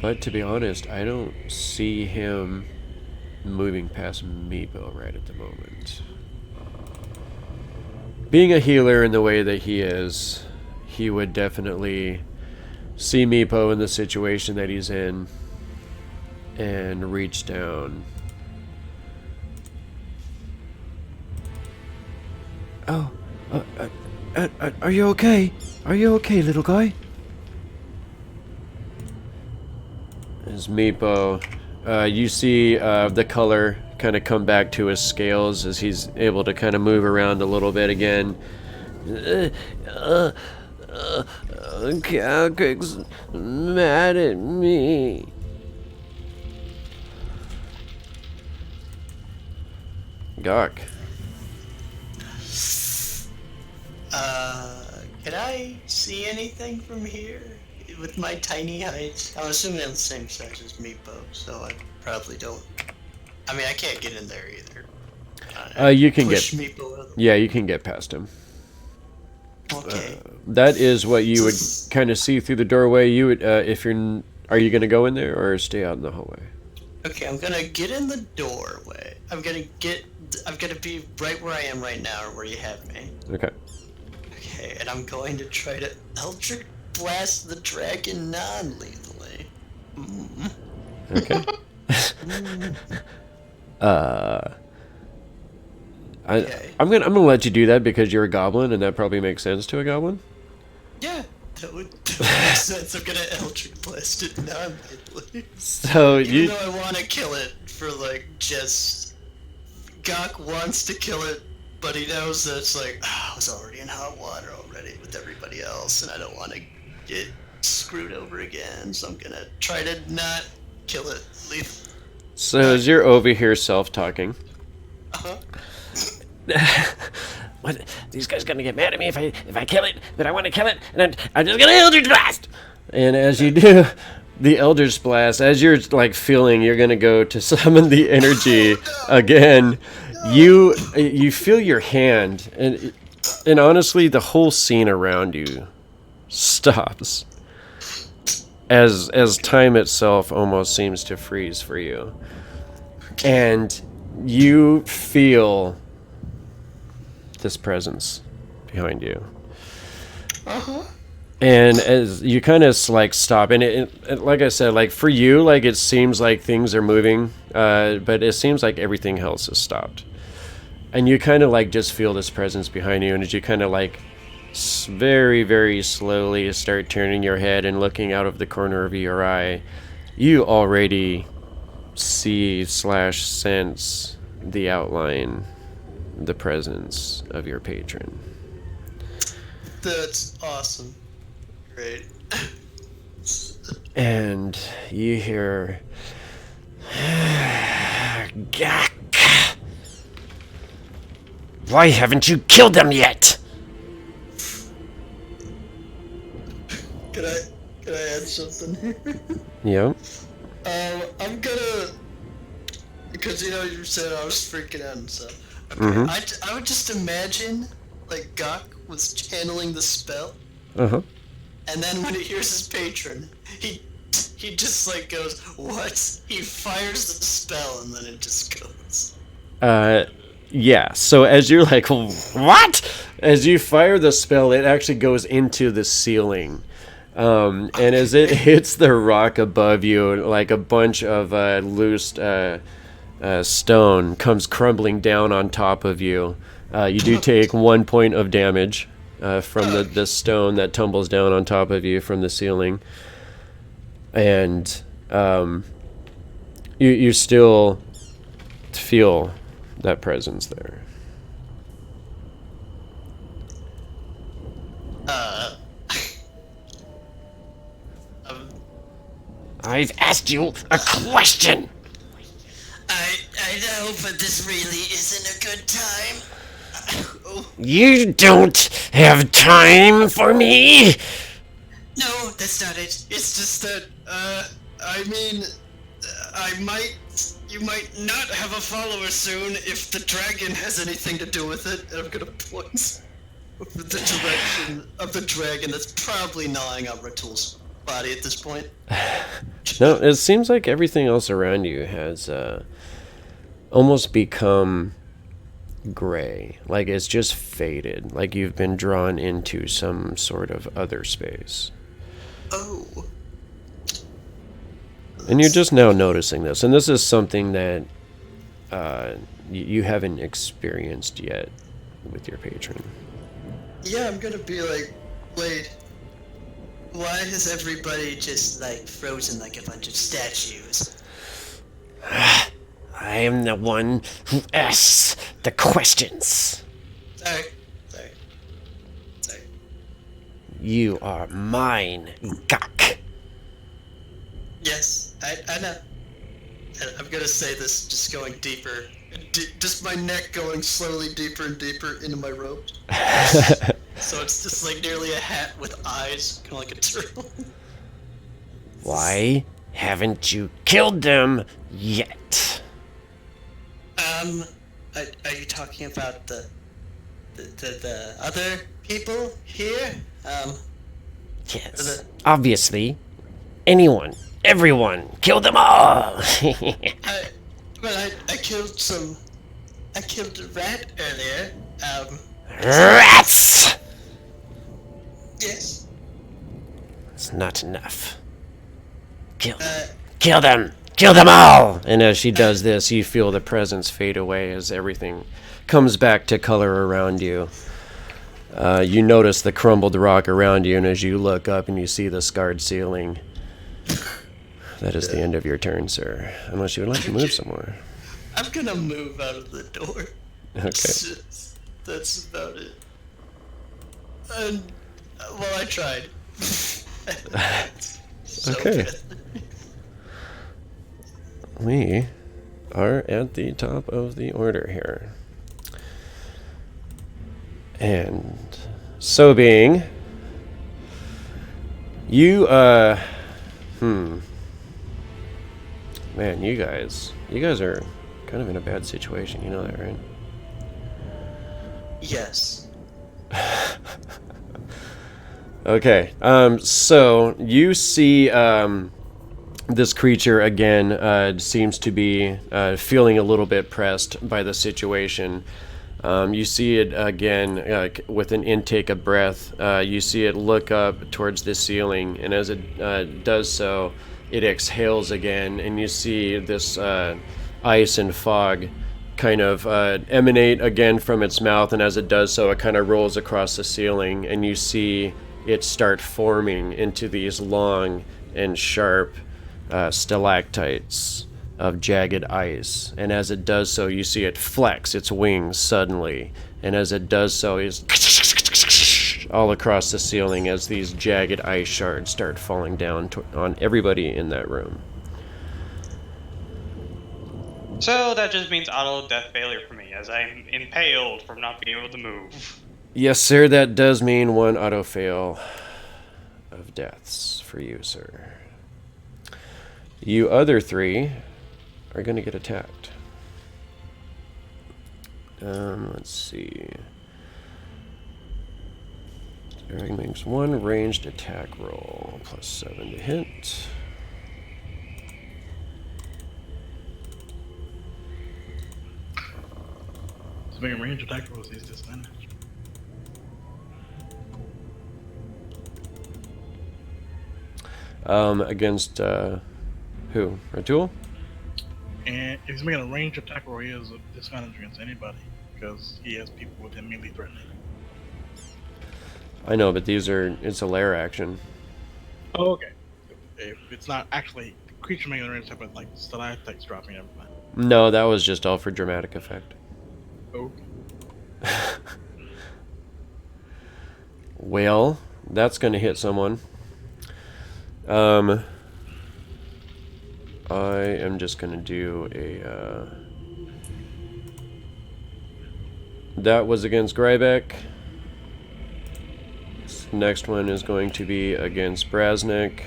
But to be honest, I don't see him moving past Meepo right at the moment. Being a healer in the way that he is, he would definitely see Meepo in the situation that he's in and reach down. Oh, are you okay? Are you okay, little guy? As Meepo, you see the color kind of come back to his scales as he's able to kind of move around a little bit again. Calcryx mad at me. Gok. Can I see anything from here? with my tiny height, I'm assuming I'm the same size as Meepo, so I probably don't. I mean, I can't get in there either. You can push get. Meepo out. Yeah, you can get past him. Okay. That is what you would kind of see through the doorway. You would, if you're. Are you gonna go in there or stay out in the hallway? Okay, I'm gonna get in the doorway. I'm gonna be right where I am right now, or where you have me. Okay. Okay, and I'm going to try to Eldritch Blast the dragon non-lethally. Okay. Okay. I'm gonna let you do that because you're a goblin, and that probably makes sense to a goblin. Yeah, that would make sense. I'm gonna Eldritch Blast it non-lethally. So Even though I want to kill it for, like, just... Gok wants to kill it, but he knows that it's like, I was already in hot water already with everybody else, and I don't want to get screwed over again, so I'm gonna try to not kill it. So as you're over here self-talking, Uh-huh. what? These guys gonna get mad at me if I kill it, but I want to kill it, and I'm just gonna Eldritch Blast. And as you do the Eldritch Blast, as you're like feeling, you're gonna go to summon the energy again. You feel your hand, and honestly, the whole scene around you stops as time itself almost seems to freeze for you, and you feel this presence behind you. Uh-huh. And as you kind of like stop, and it like I said, like for you, like it seems like things are moving, but it seems like everything else has stopped. And you kind of like just feel this presence behind you, and as you kind of like very, very slowly start turning your head and looking out of the corner of your eye, you already see/sense the outline, the presence of your patron. That's awesome. Great. And you hear, Gok, why haven't you killed them yet? Can I add something here? Yep. I'm gonna, because you said I was freaking out and stuff. Okay, Mhm. I would just imagine like Gok was channeling the spell, Uh-huh. and then when he hears his patron, he just like goes, "What?" He fires the spell, and then it just goes. Yeah, so as you're like, what? As you fire the spell, it actually goes into the ceiling. And as it hits the rock above you, like a bunch of loose stone comes crumbling down on top of you. You do take 1 point of damage from the stone that tumbles down on top of you from the ceiling. And you still feel that presence there. I've asked you a question. I know, but this really isn't a good time. You don't have time for me. No, that's not it. It's just that, you might not have a follower soon if the dragon has anything to do with it, and I'm gonna point the direction of the dragon that's probably gnawing on Ratul's body at this point. No, it seems like everything else around you has almost become gray. Like it's just faded. Like you've been drawn into some sort of other space. Oh. And you're just now noticing this. And this is something that you haven't experienced yet with your patron. Yeah, I'm gonna be like, wait, why is everybody just like frozen like a bunch of statues? I am the one who asks the questions. Sorry. You are mine, Gok. Yes, I know. And I'm gonna say this just going deeper. Just my neck going slowly deeper and deeper into my robe. So it's just like nearly a hat with eyes, kind of like a turtle. Why haven't you killed them yet? Are you talking about the other people here? Yes, obviously. Anyone, everyone, kill them all! I killed some. I killed a rat earlier. Rats! Yes. It's not enough. Kill them. Kill them! Kill them all! And as she does this, you feel the presence fade away as everything comes back to color around you. You notice the crumbled rock around you, and as you look up and you see the scarred ceiling, that is the end of your turn, sir. Unless you would like to move somewhere. I'm gonna move out of the door. Okay. That's about it. And, well, I tried. So Okay. good. We are at the top of the order here. And so being, you, man, you guys are kind of in a bad situation, you know that, right? Yes. Okay, so you see, this creature again seems to be feeling a little bit pressed by the situation. You see it again with an intake of breath. You see it look up towards the ceiling, and as it does so, it exhales again, and you see this ice and fog kind of emanate again from its mouth, and as it does so, it kind of rolls across the ceiling, and you see it start forming into these long and sharp stalactites of jagged ice. And as it does so, you see it flex its wings suddenly, and as it does so, is all across the ceiling as these jagged ice shards start falling down on everybody in that room. So that just means auto death failure for me, as I'm impaled from not being able to move. Yes, sir, that does mean one auto fail of deaths for you, sir. You other three are going to get attacked. Let's see. Dragon makes one ranged attack roll, +7 to hit. So making range attack rolls is disadvantage. Against who? Ratul? And if he's making a range attack roll, he has a disadvantage against anybody because he has people within melee threatening. I know, but it's a lair action. Oh, okay. If it's not actually the creature making a range attack, but like stalactites dropping everybody. No, that was just all for dramatic effect. Okay. Well, that's going to hit someone. I am just going to do a... that was against Grybek. This next one is going to be against Brasnic.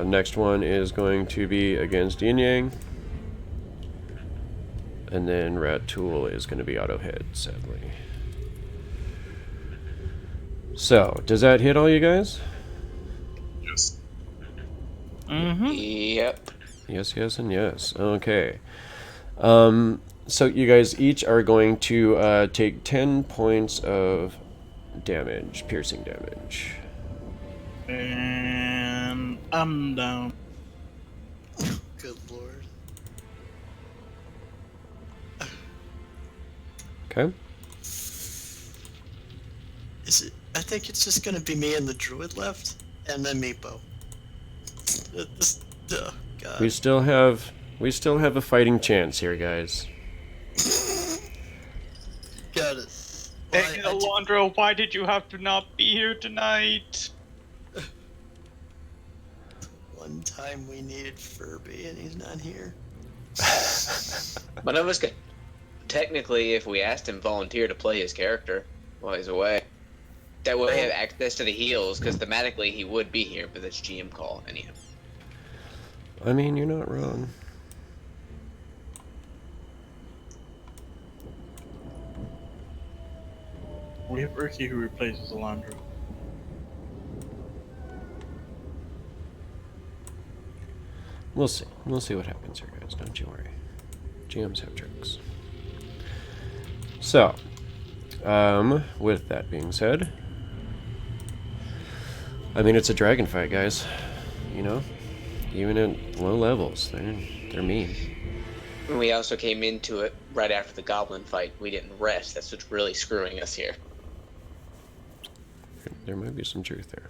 Next one is going to be against Yin Yang. And then Ratul is going to be auto hit, sadly. So, does that hit all you guys? Yes. Mm-hmm. Yep. Yes, yes, and yes. Okay. So you guys each are going to take 10 points of damage, piercing damage. And I'm down. Good lord. Okay. Is it? I think it's just gonna be me and the druid left, and then Meepo. Oh, God. We still have a fighting chance here, guys. Got it. Dang it, Alardro, why did you have to not be here tonight? One time we needed Furby, and he's not here. But I was technically, if we asked him volunteer to play his character. while he's away. That way, I have access to the heals because thematically he would be here, but that's GM call anyhow. I mean, you're not wrong. We have Urki who replaces Alandro. We'll see. We'll see what happens here, guys. Don't you worry. GMs have tricks. So, with that being said, I mean, it's a dragon fight, guys. You know, even at low levels, they're mean. And we also came into it right after the goblin fight. We didn't rest. That's what's really screwing us here. There might be some truth there.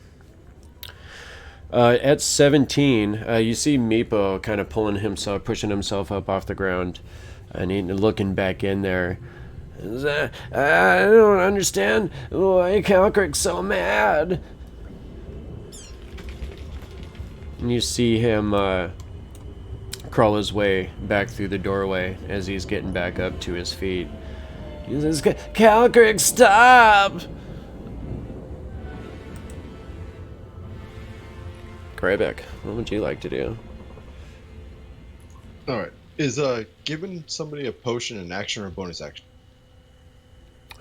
At 17, you see Meepo kind of pushing himself up off the ground, and looking back in there. I don't understand why Calcryx so mad. And you see him crawl his way back through the doorway as he's getting back up to his feet. He says, "Calcryx, stop!" Grybek, what would you like to do? All right. Is giving somebody a potion an action or a bonus action?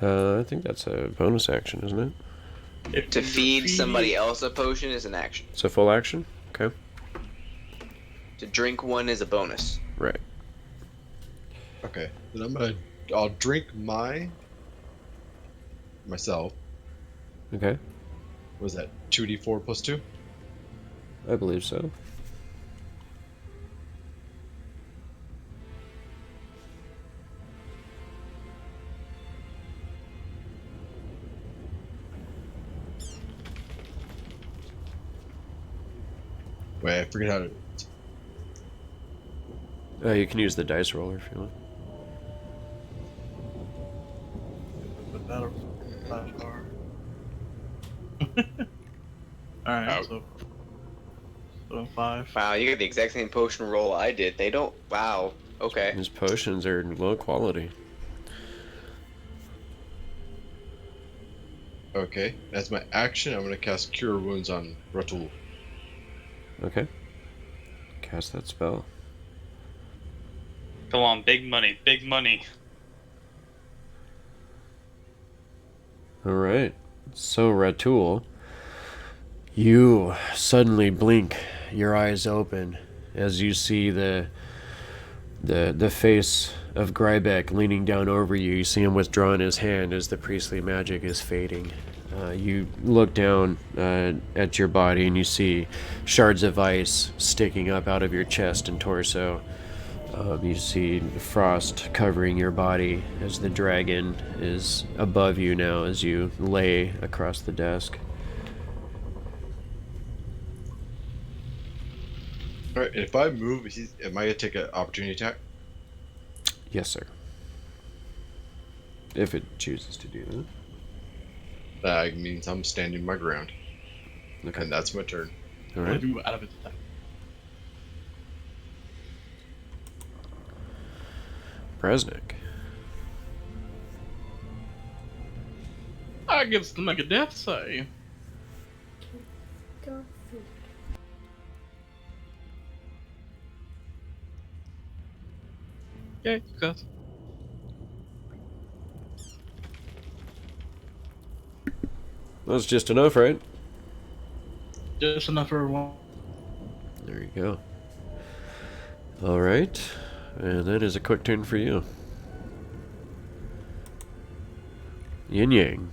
I think that's a bonus action, isn't it? If To you feed somebody else a potion is an action. It's a full action? Okay. To drink one is a bonus. Right. Okay. Then I'll drink myself. Okay. Was that 2d4 plus 2? I believe so. Wait, I forget how to. You can use the dice roller if you want. But that'll flash bar. Alright, so 5. Wow, you get the exact same potion roll I did. They don't. Wow. Okay. His potions are low quality. Okay. As my action, I'm going to cast Cure Wounds on Ratul. Okay. Cast that spell. Come on, big money, big money. Alright. So, Ratul, you suddenly blink, your eyes open, as you see the face of Grybek leaning down over you. You see him withdrawing his hand as the priestly magic is fading. You look down at your body and you see shards of ice sticking up out of your chest and torso. You see frost covering your body as the dragon is above you now as you lay across the desk. Alright, if I move, am I going to take an opportunity attack? Yes, sir. If it chooses to do that. That means I'm standing my ground. Okay. And that's my turn. All right. Move out of its attack. Brasnic. I gets to make a death save. Go food. Okay, success. That's just enough, right? Just enough for one. There you go. All right. And that is a quick turn for you. Yin Yang.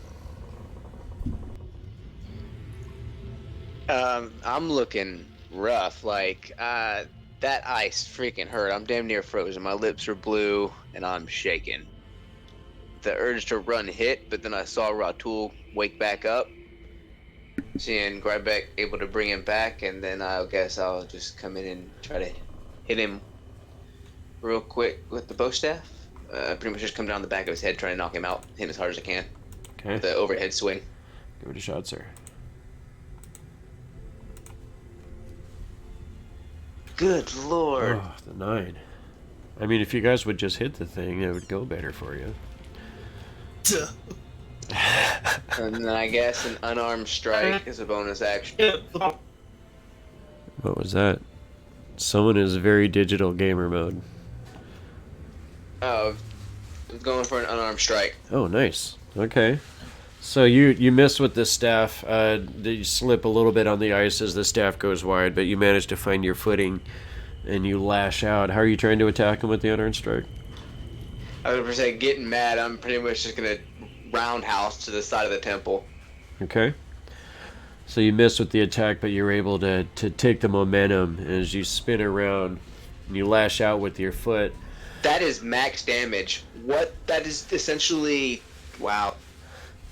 I'm looking rough. Like, that ice freaking hurt. I'm damn near frozen. My lips are blue, and I'm shaking. The urge to run hit, but then I saw Ratul wake back up. Seeing Grybek able to bring him back, and then I guess I'll just come in and try to hit him real quick with the bow staff. Pretty much just come down the back of his head, trying to knock him out, hit him as hard as I can. Okay. With the overhead swing. Give it a shot, sir. Good lord. Oh, the 9. I mean, if you guys would just hit the thing, it would go better for you. Duh. And then I guess an unarmed strike is a bonus action. What was that? Someone is very digital gamer mode. Oh, I'm going for an unarmed strike. Oh, nice. Okay. So you miss with the staff. You slip a little bit on the ice as the staff goes wide, but you manage to find your footing, and you lash out. How are you trying to attack him with the unarmed strike? I would say getting mad. I'm pretty much just gonna roundhouse to the side of the temple. Okay. So you miss with the attack, but you're able to take the momentum as you spin around, and you lash out with your foot. That is max damage. What? That is essentially... Wow.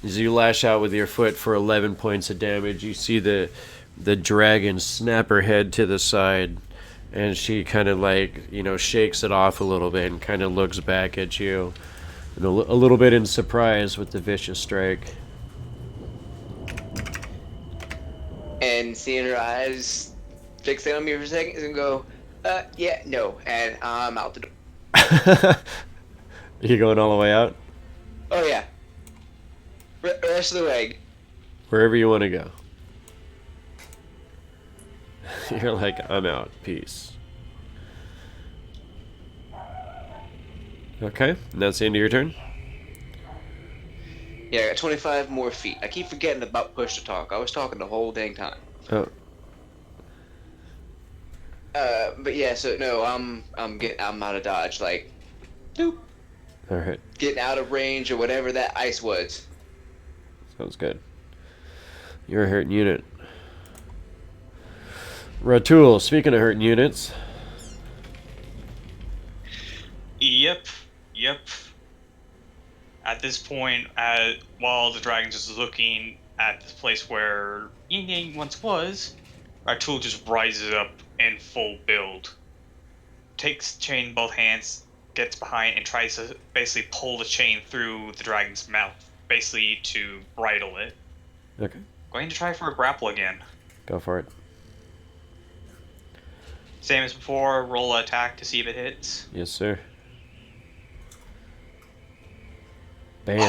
As you lash out with your foot for 11 points of damage, you see the dragon snap her head to the side, and she kind of like, shakes it off a little bit and kind of looks back at you, and a little bit in surprise with the vicious strike. And seeing her eyes fixate on me for a second and go, yeah, no, and I'm out the door. You going all the way out? Oh, yeah. Rest of the way. Wherever you want to go. You're like, I'm out. Peace. Okay, and that's the end of your turn? Yeah, I got 25 more feet. I keep forgetting about push to talk. I was talking the whole dang time. Oh. But yeah, so no, I'm out of dodge. Like, doop. All right. Getting out of range or whatever that ice was. Sounds good. You're a hurting unit. Ratul, speaking of hurting units. Yep. At this point, while the dragon's just looking at this place where Yin Yang once was, Ratul just rises up in full build. Takes the chain in both hands, gets behind, and tries to basically pull the chain through the dragon's mouth, basically to bridle it. Okay. Going to try for a grapple again. Go for it. Same as before, roll an attack to see if it hits. Yes, sir. Bam.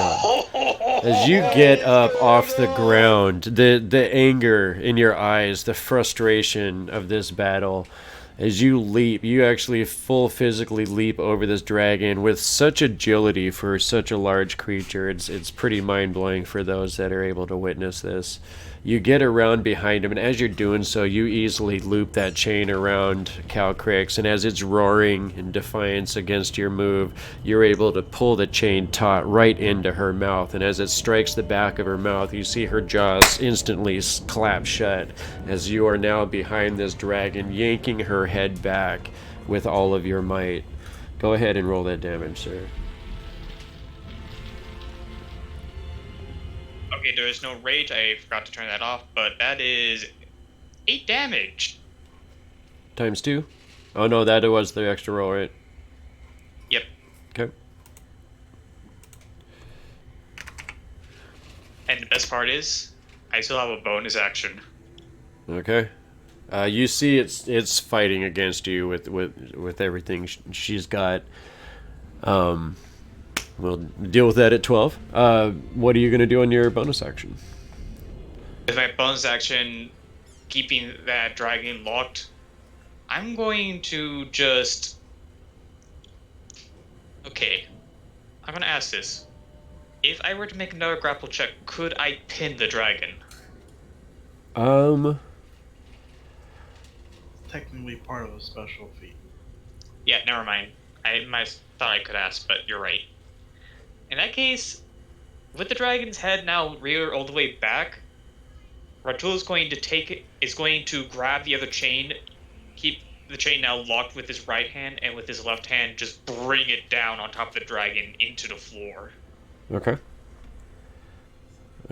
As you get up off the ground, the anger in your eyes, the frustration of this battle, as you leap, you actually full physically leap over this dragon with such agility for such a large creature. It's pretty mind-blowing for those that are able to witness this. You get around behind him, and as you're doing so, you easily loop that chain around Calcryx, and as it's roaring in defiance against your move, you're able to pull the chain taut right into her mouth, and as it strikes the back of her mouth, you see her jaws instantly clap shut, as you are now behind this dragon, yanking her head back with all of your might. Go ahead and roll that damage, sir. Okay, there is no rage. I forgot to turn that off, but that is 8 damage. Times 2? Oh no, that was the extra roll, right? Yep. Okay. And the best part is, I still have a bonus action. Okay. You see it's fighting against you with everything she's got. We'll deal with that at 12. What are you going to do on your bonus action? With my bonus action, keeping that dragon locked, I'm going to just... Okay, I'm going to ask this. If I were to make another grapple check, could I pin the dragon? Technically part of the special feat. Yeah, never mind. I thought I could ask, but you're right. In that case, with the dragon's head now reared all the way back, Ratul is going to grab the other chain, keep the chain now locked with his right hand, and with his left hand just bring it down on top of the dragon into the floor. Okay.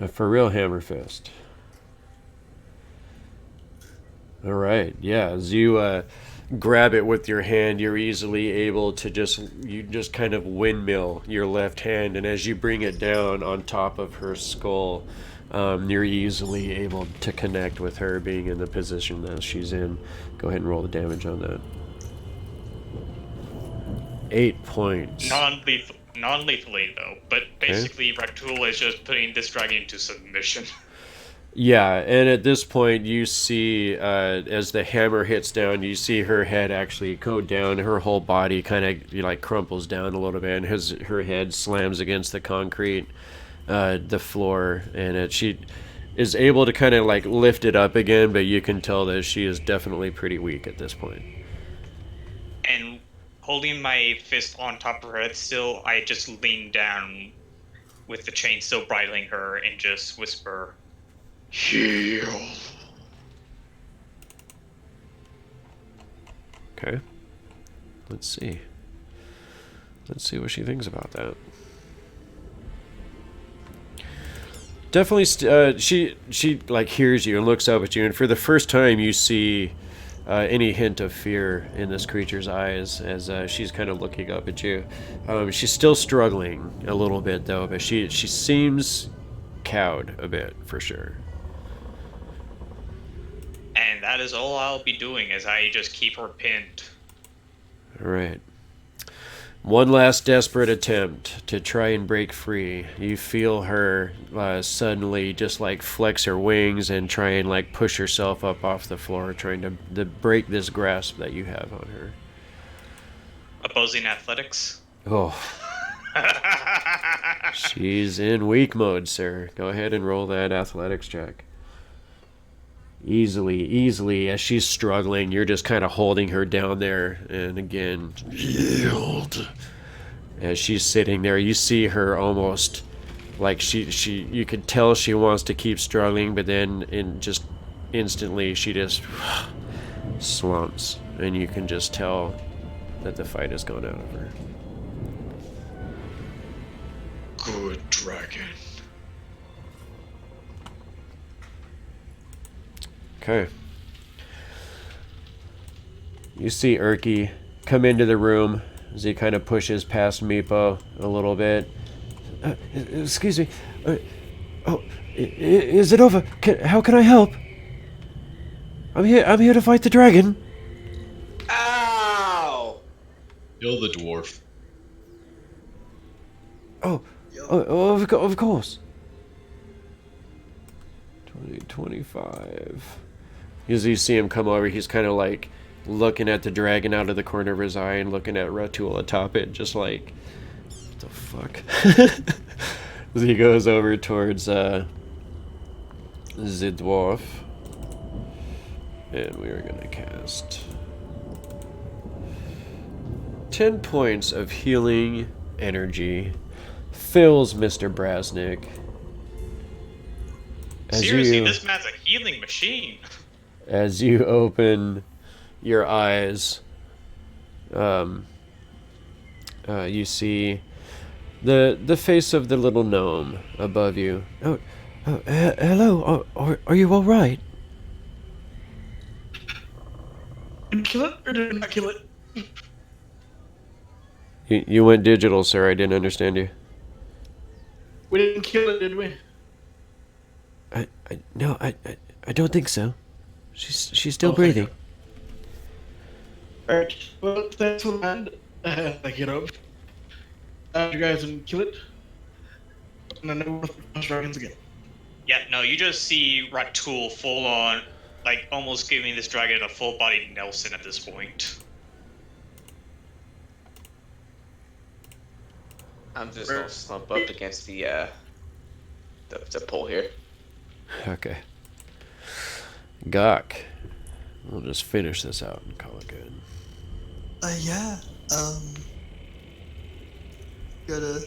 For real hammer fist. All right. Yeah, as you grab it with your hand, you're easily able to just kind of windmill your left hand, and as you bring it down on top of her skull, you're easily able to connect with her being in the position that she's in. Go ahead and roll the damage on that. 8 points. non-lethally though. But basically, Raktul is just putting this dragon into submission. Yeah, and at this point, you see, as the hammer hits down, you see her head actually go down. Her whole body kind of like crumples down a little bit, and her head slams against the concrete, the floor, and she is able to kind of like lift it up again, but you can tell that she is definitely pretty weak at this point. And holding my fist on top of her head still, I just lean down with the chain still bridling her and just whisper, "Heal." Okay. Let's see. Let's see what she thinks about that. Definitely, she like hears you and looks up at you, and for the first time, you see any hint of fear in this creature's eyes as she's kind of looking up at you. She's still struggling a little bit though, but she seems cowed a bit for sure. And that is all I'll be doing as I just keep her pinned. All right. One last desperate attempt to try and break free. You feel her suddenly just like flex her wings and try and like push herself up off the floor, trying to break this grasp that you have on her. Opposing athletics? Oh. She's in weak mode, sir. Go ahead and roll that athletics check. Easily, as she's struggling, you're just kind of holding her down there, and again, yield. As she's sitting there, you see her almost like you can tell she wants to keep struggling, but then just instantly she just slumps, and you can just tell that the fight has gone out of her. Good dragon. Okay. You see Erky come into the room as he kind of pushes past Meepo a little bit. Excuse me. Is it over? How can I help? I'm here to fight the dragon. Ow! Kill the dwarf. Of course. 25. As you see him come over, he's kind of like looking at the dragon out of the corner of his eye and looking at Ratul atop it, just like, what the fuck? As he goes over towards the dwarf. And we are going to cast 10 points of healing energy. Fills Mr. Brasnic. Seriously, this man's a healing machine. As you open your eyes, you see the face of the little gnome above you. Hello. Are you all right? Did you kill it or did I not kill it? You went digital, sir. I didn't understand you. We didn't kill it, did we? No, I don't think so. She's still breathing. Alright, well, thanks for the land. I get up. You guys didn't kill it. And I never want to punch dragons again. Yeah, no, you just see Ratul full on, like almost giving this dragon a full body Nelson at this point. I'm just gonna slump up against the pole here. Okay. Gok. We'll just finish this out and call it good. Yeah. Gotta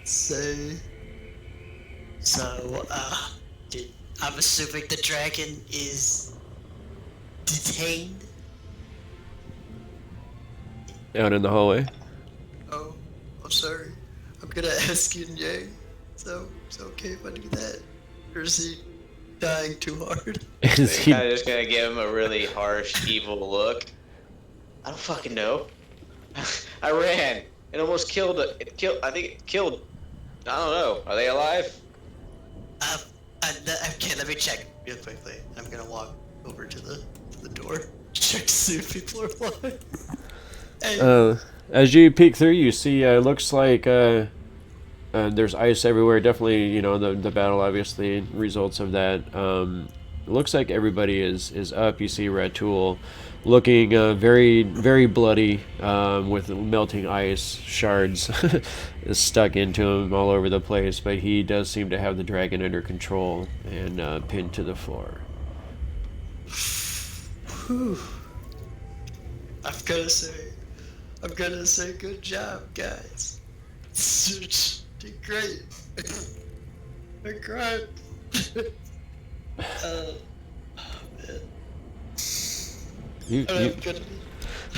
say. So, I'm assuming the dragon is detained. Out in the hallway. Oh, I'm sorry. I'm gonna ask Yin Yang. So, it's okay if I do that? Or is he dying too hard? Is he? I'm just gonna give him a really harsh, evil look. I don't fucking know. I ran and almost killed. I think it killed. I don't know. Are they alive? Okay, let me check real quickly. I'm gonna walk over to the door, check to see if people are alive. Hey, As you peek through, you see looks like there's ice everywhere. Definitely, the battle obviously results of that. Looks like everybody is up. You see Ratul looking very very bloody with melting ice shards stuck into him all over the place, but he does seem to have the dragon under control and pinned to the floor. whew. I'm gonna say, good job, guys. Did great. I cried. Man. You, I'm gonna,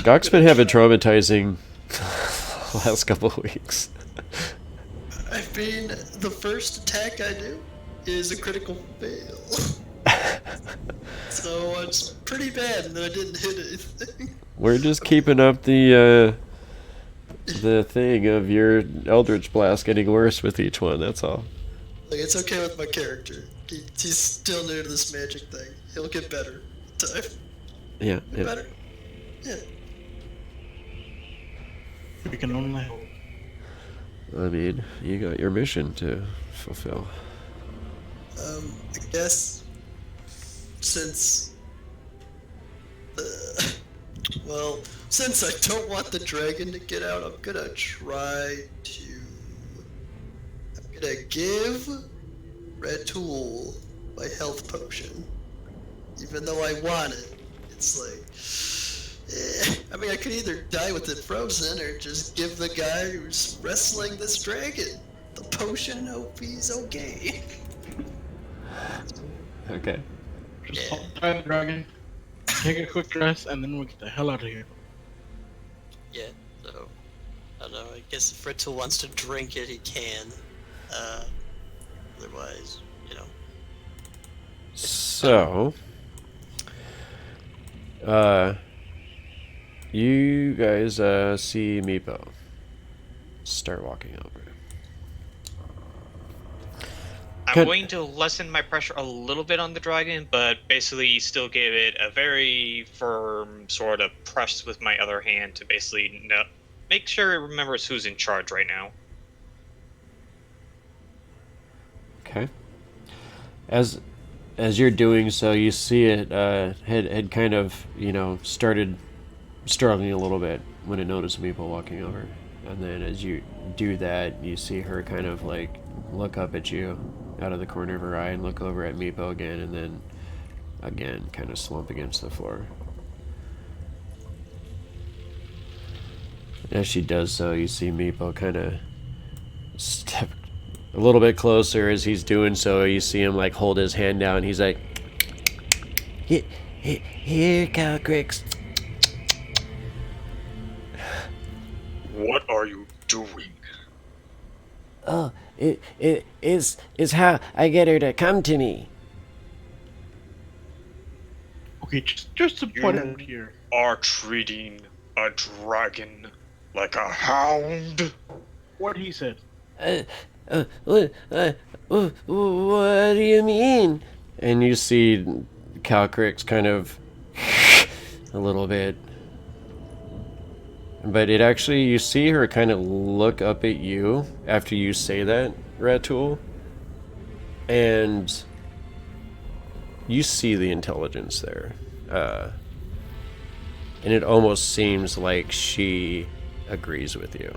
Gok's been having traumatizing last couple of weeks. I mean, the first attack I do is a critical fail. So it's pretty bad that I didn't hit anything. We're just keeping up the thing of your Eldritch Blast getting worse with each one, that's all. Like, it's okay with my character. He's still new to this magic thing. He'll get better with time. Yeah, Get yeah. better. Yeah. We can only hope. I mean, you got your mission to fulfill. I guess since since I don't want the dragon to get out, I'm gonna give Ratul my health potion. Even though I want it, it's like, I mean, I could either die with it frozen or just give the guy who's wrestling this dragon the potion. Hope he's okay. Okay. Just Yeah. hold tight, dragon. Take a quick rest, and then we'll get the hell out of here. Yeah, so, I don't know, I guess if Ratul wants to drink it, he can. Otherwise, So, you guys see Meepo start walking over. I'm Good. going to lessen my pressure a little bit on the dragon, but basically still give it a very firm sort of press with my other hand to basically make sure it remembers who's in charge right now. Okay. As you're doing so, you see it had kind of started struggling a little bit when it noticed people walking over, and then as you do that, you see her kind of like look up at you out of the corner of her eye and look over at Meepo again, and then again kind of slump against the floor. As she does so, you see Meepo kind of step a little bit closer. As he's doing so, you see him like hold his hand down. He's like, here, Calcryx. What are you doing? Oh, it is how I get her to come to me. Okay, just to point out here. Are treating a dragon like a hound? What he said. What do you mean? And you see Calcryx kind of a little bit. But it actually, you see her kind of look up at you after you say that, Ratul. And you see the intelligence there. And it almost seems like she agrees with you.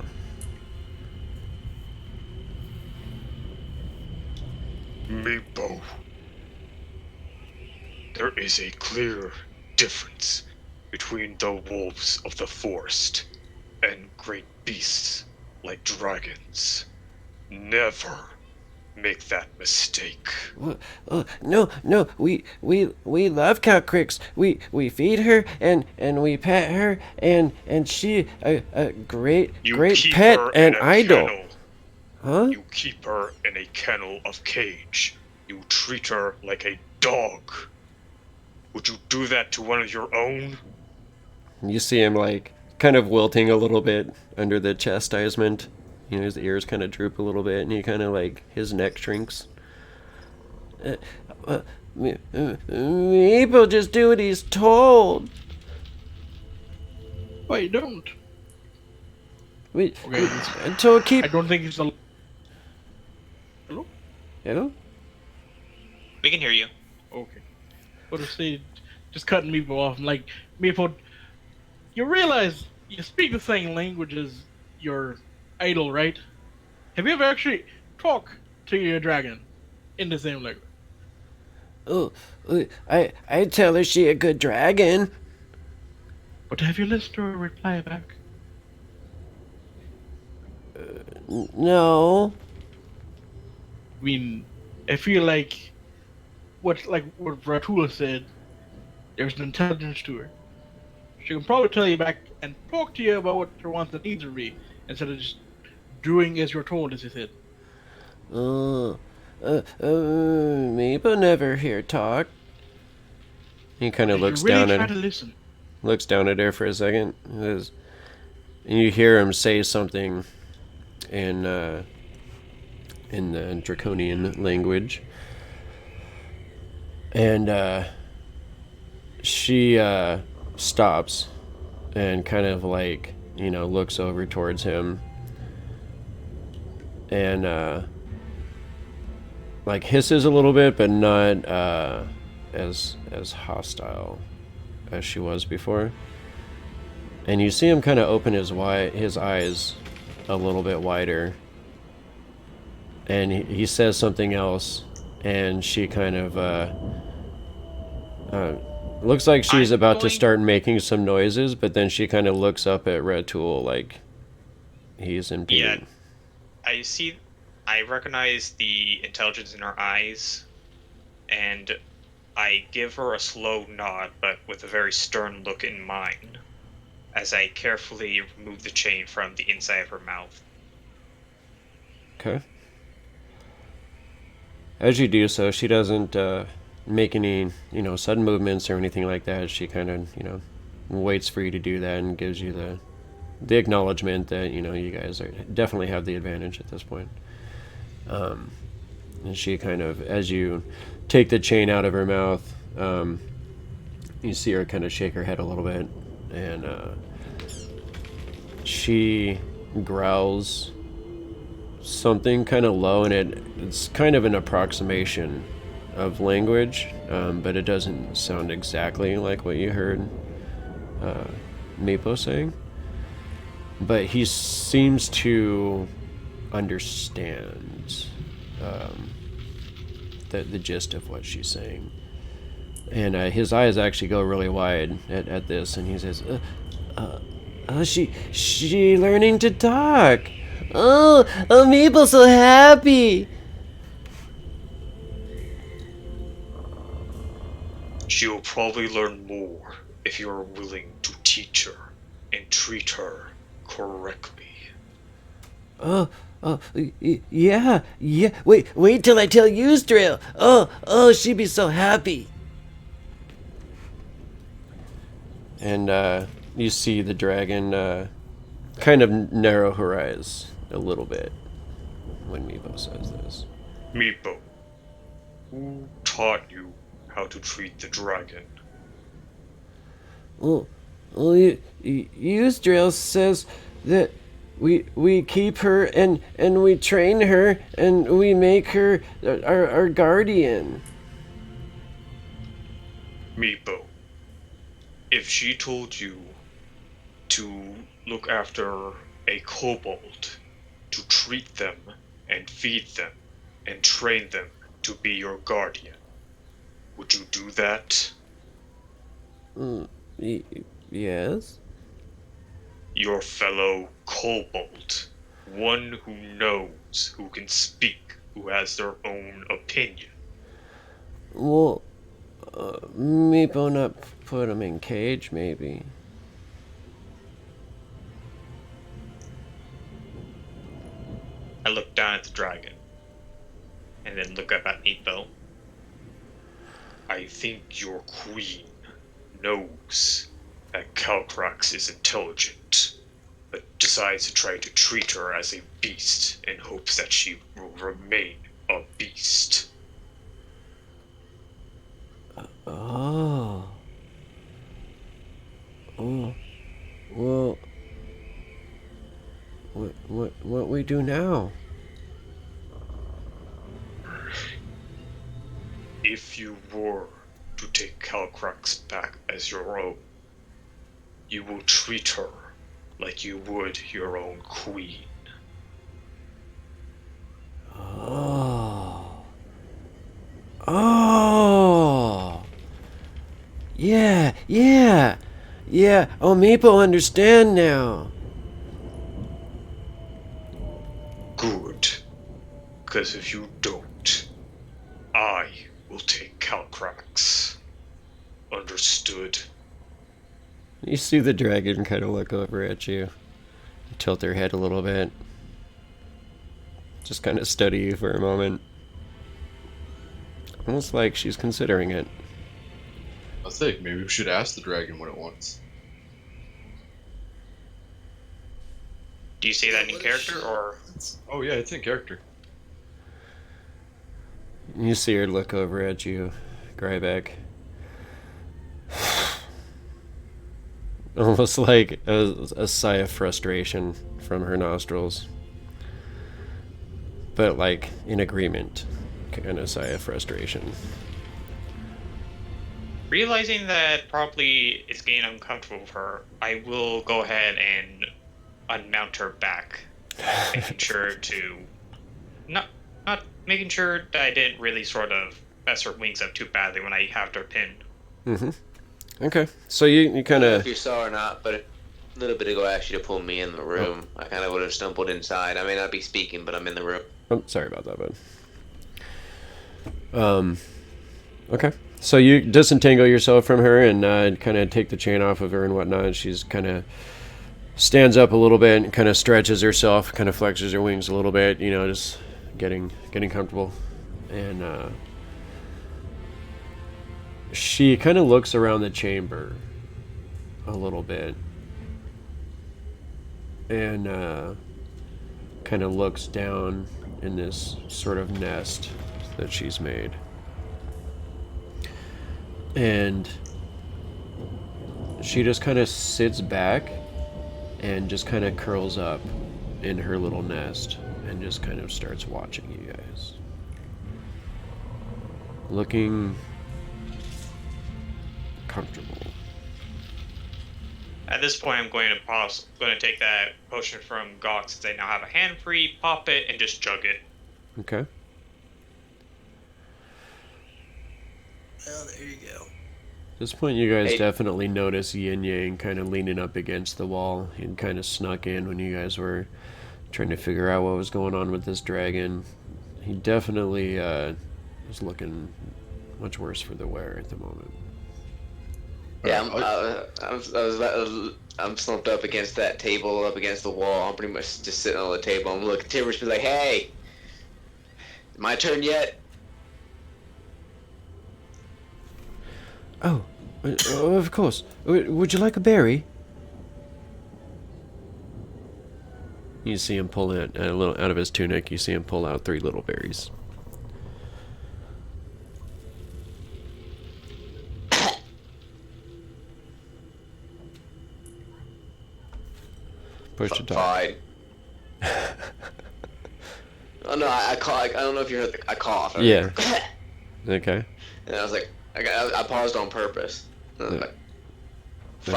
Meepo. There is a clear difference between the wolves of the forest and great beasts like dragons. Never make that mistake. No, we love Calcryx. We feed her and we pet her and she a great You great keep pet her and in a idol. kennel. Huh? You keep her in a kennel of cage. You treat her like a dog. Would you do that to one of your own? You see him like kind of wilting a little bit under the chastisement. His ears kind of droop a little bit, and he kind of like his neck shrinks. People just do what he's told. Wait, don't. We Okay, it's- until I keep. don't think it's a. Hello? Hello? We can hear you. Okay. What if say just cutting Meepo off? I'm like, Meepo, you realize you speak the same language as your idol, right? Have you ever actually talked to your dragon in the same language? Oh, I tell her she a good dragon. But have you listened to her reply back? No. I mean, I feel like what Ratula said, there's an intelligence to her. She can probably tell you back and talk to you about what her wants and needs to be instead of just doing as you're told, as he said. Meepo never hear talk. He kind of Did you looks really down try at to listen? her for a second. And you hear him say something in the draconian language, and she stops and kind of like looks over towards him and like hisses a little bit, but not as hostile as she was before. And you see him kind of open his eyes a little bit wider, and he says something else, and she kind of looks like she's about to start making some noises, but then she kind of looks up at Red Tool like he's in pain. Yeah, I recognize the intelligence in her eyes, and I give her a slow nod, but with a very stern look in mine, as I carefully remove the chain from the inside of her mouth. Okay. As you do so, she doesn't make any, sudden movements or anything like that. She kind of, waits for you to do that and gives you the acknowledgement that, you guys definitely have the advantage at this point. And she kind of, as you take the chain out of her mouth, you see her kind of shake her head a little bit, and she growls something kind of low, and it's kind of an approximation of language, but it doesn't sound exactly like what you heard Meepo saying. But he seems to understand the gist of what she's saying. And his eyes actually go really wide at this, and he says, she learning to talk. Oh, Meeple's so happy. She'll probably learn more if you're willing to teach her and treat her correctly. Yeah. Wait till I tell Yusdrael. She'd be so happy. And you see the dragon kind of narrow her eyes a little bit when Meepo says this. Meepo, who taught you how to treat the dragon? Well, Yusdrael says that we keep her and we train her and we make her our guardian. Meepo, if she told you to look after a kobold, to treat them and feed them and train them to be your guardian, would you do that? Yes? Your fellow kobold, one who knows, who can speak, who has their own opinion. Well, Meepo not put him in cage, maybe. I look down at the dragon, and then look up at Meepo. I think your queen knows that Calcryx is intelligent, but decides to try to treat her as a beast in hopes that she will remain a beast. Oh. Well, we do now? If you were to take Calcryx back as your own, you will treat her like you would your own queen. Oh. Oh. Yeah. Oh, Meepo understand now. Good. Because if you don't, I will take Calcryx. Understood? You see the dragon kind of look over at you, tilt her head a little bit, just kind of study you for a moment. Almost like she's considering it. I think maybe we should ask the dragon what it wants. Do you say that in What if character, she- or Oh yeah, it's in character. You see her look over at you, Grybek. Almost like a sigh of frustration from her nostrils. But like in agreement, kind of sigh of frustration. realizing that probably is getting uncomfortable for her, I will go ahead and unmount her back, making sure to not making sure that I didn't really sort of mess her wings up too badly when I have her pinned. Mm-hmm. Okay, so you kind I don't know of... if you saw or not, but a little bit ago I asked you to pull me in the room. I kind of would have stumbled inside. I may not be speaking, but I'm in the room. Oh, sorry about that, bud. Okay. So you disentangle yourself from her and kind of take the chain off of her and whatnot. She's kind of stands up a little bit and kind of stretches herself, kind of flexes her wings a little bit, you know, just getting comfortable. And she kind of looks around the chamber a little bit and kind of looks down in this sort of nest that she's made. And she just kind of sits back and just kind of curls up in her little nest and just kind of starts watching you guys. Looking comfortable. At this point, I'm going to take that potion from Gok since I now have a hand free, pop it, and just chug it. Okay. Well, there you go. At this point, you guys Hey. definitely notice Yin Yang kind of leaning up against the wall. He'd kind of snuck in when you guys were trying to figure out what was going on with this dragon. He definitely was looking much worse for the wear at the moment. Yeah, I'm slumped up against that table, up against the wall. I'm pretty much just sitting on the table. I'm looking at Timbers, be like, "Hey, my turn yet?" Oh, of course. Would you like a berry? You see him pull it a little out of his tunic. You see him pull out 3 little berries. Push to talk. Fine. Oh no, I don't know if you heard I cough. I was Yeah. like, Okay. and I was like, I paused on purpose. And I was Yeah. like,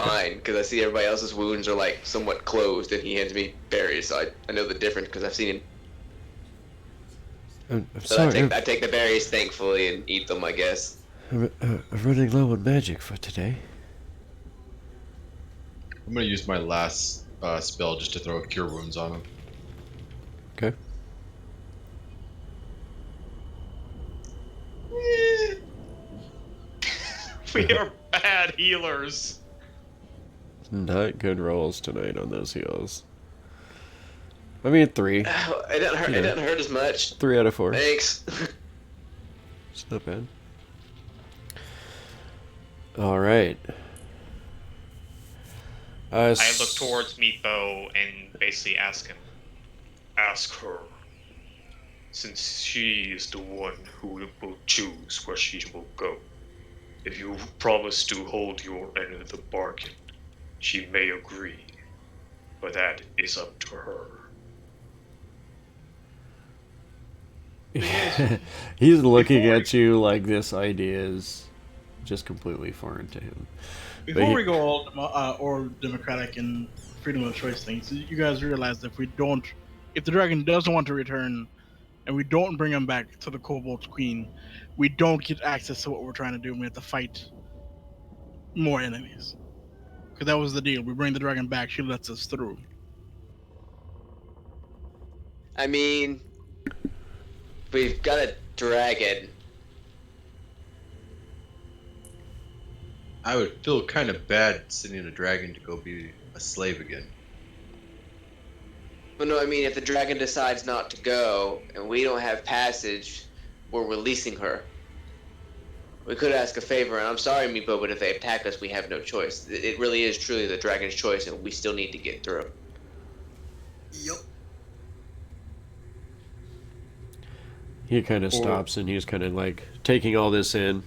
fine, because I see everybody else's wounds are like somewhat closed, and he hands me berries, so I know the difference because I've seen him. I'm So sorry. I take the berries thankfully and eat them, I guess. I'm running low on magic for today. I'm gonna use my last spell just to throw a cure wounds on him. Okay. We are bad healers. Not good rolls tonight on those heals. I mean, 3. It doesn't hurt. Yeah. It doesn't hurt as much. 3 out of 4. Thanks. It's not bad. All right. I look towards Meepo and basically ask him. Ask her. Since she is the one who will choose where she will go. If you promise to hold your end of the bargain, she may agree. But that is up to her. He's looking at you like this idea is just completely foreign to him. Before we go all democratic and freedom of choice things, you guys realize if the dragon doesn't want to return, and we don't bring him back to the Kobold's Queen, we don't get access to what we're trying to do. And we have to fight more enemies. Because that was the deal. We bring the dragon back, she lets us through. I mean, we've got a dragon. I would feel kind of bad sending a dragon to go be a slave again. But no, I mean, if the dragon decides not to go and we don't have passage, we're releasing her. We could ask a favor, and I'm sorry, Meepo, but if they attack us, we have no choice. It really is truly the dragon's choice, and we still need to get through. Yup. He kind of stops and he's kind of like taking all this in,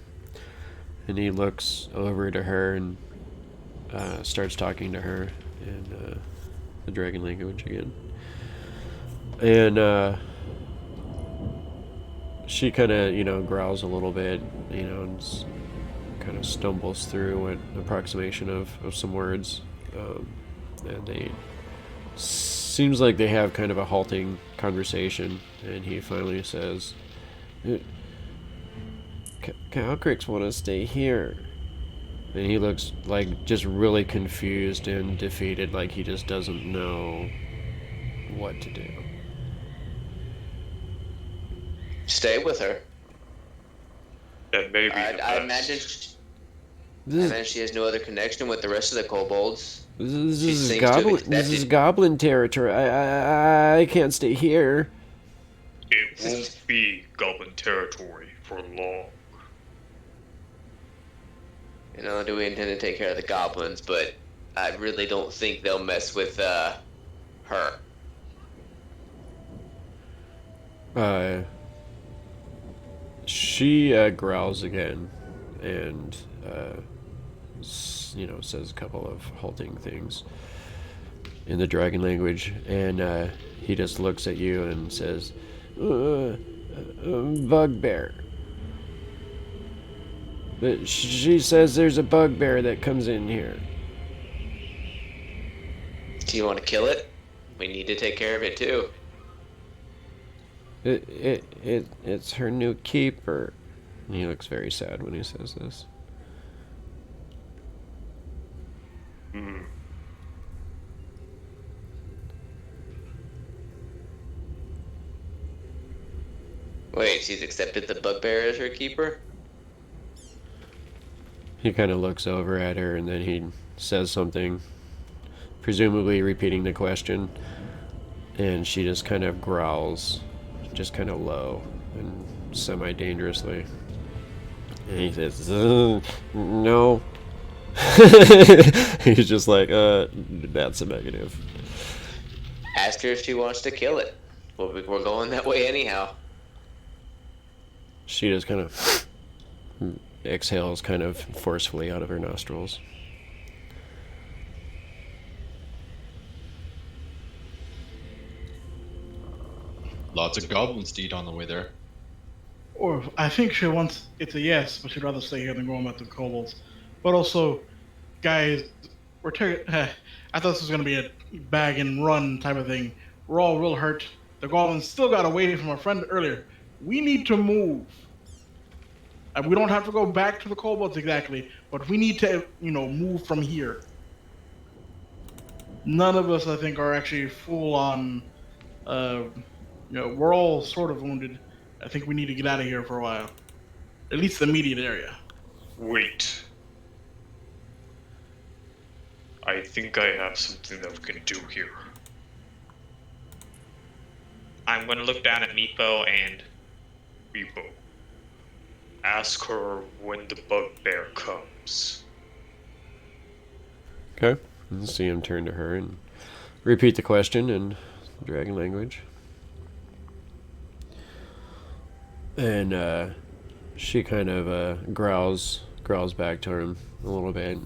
and he looks over to her and starts talking to her in the dragon language again. And she kind of, growls a little bit, and kind of stumbles through an approximation of some words. And they seems like they have kind of a halting conversation, and he finally says, Calcryx want to stay here. And he looks like just really confused and defeated, like he just doesn't know what to do. Stay with her. That may be I imagine she has no other connection with the rest of the kobolds. This is goblin territory. I can't stay here. It won't be goblin territory for long. Do we intend to take care of the goblins? But I really don't think they'll mess with her. She growls again, and says a couple of halting things in the dragon language, and he just looks at you and says, "Bugbear." But she says there's a bugbear that comes in here. Do you want to kill it? We need to take care of it too. It's her new keeper. And he looks very sad when he says this. Wait, she's accepted the bugbear as her keeper? He kind of looks over at her, and then he says something, presumably repeating the question, and she just kind of growls, just kind of low and semi-dangerously. And he says, no. He's just like, that's a negative. Ask her if she wants to kill it. We're going that way anyhow. She just kind of exhales kind of forcefully out of her nostrils. Lots of goblins to eat on the way there. Or I think she wants it's a yes, but she'd rather stay here than going back to the kobolds. But also, guys, I thought this was gonna be a bag and run type of thing. We're all real hurt. The goblins still got away from our friend earlier. We need to move. We don't have to go back to the kobolds exactly, but we need to, move from here. None of us, I think, are actually full on. We're all sort of wounded. I think we need to get out of here for a while. At least the immediate area. Wait. I think I have something that we can do here. I'm going to look down at Meepo and Meepo. Ask her when the bugbear comes. Okay. And see him turn to her and repeat the question in dragon language. And she kind of growls back to him a little bit.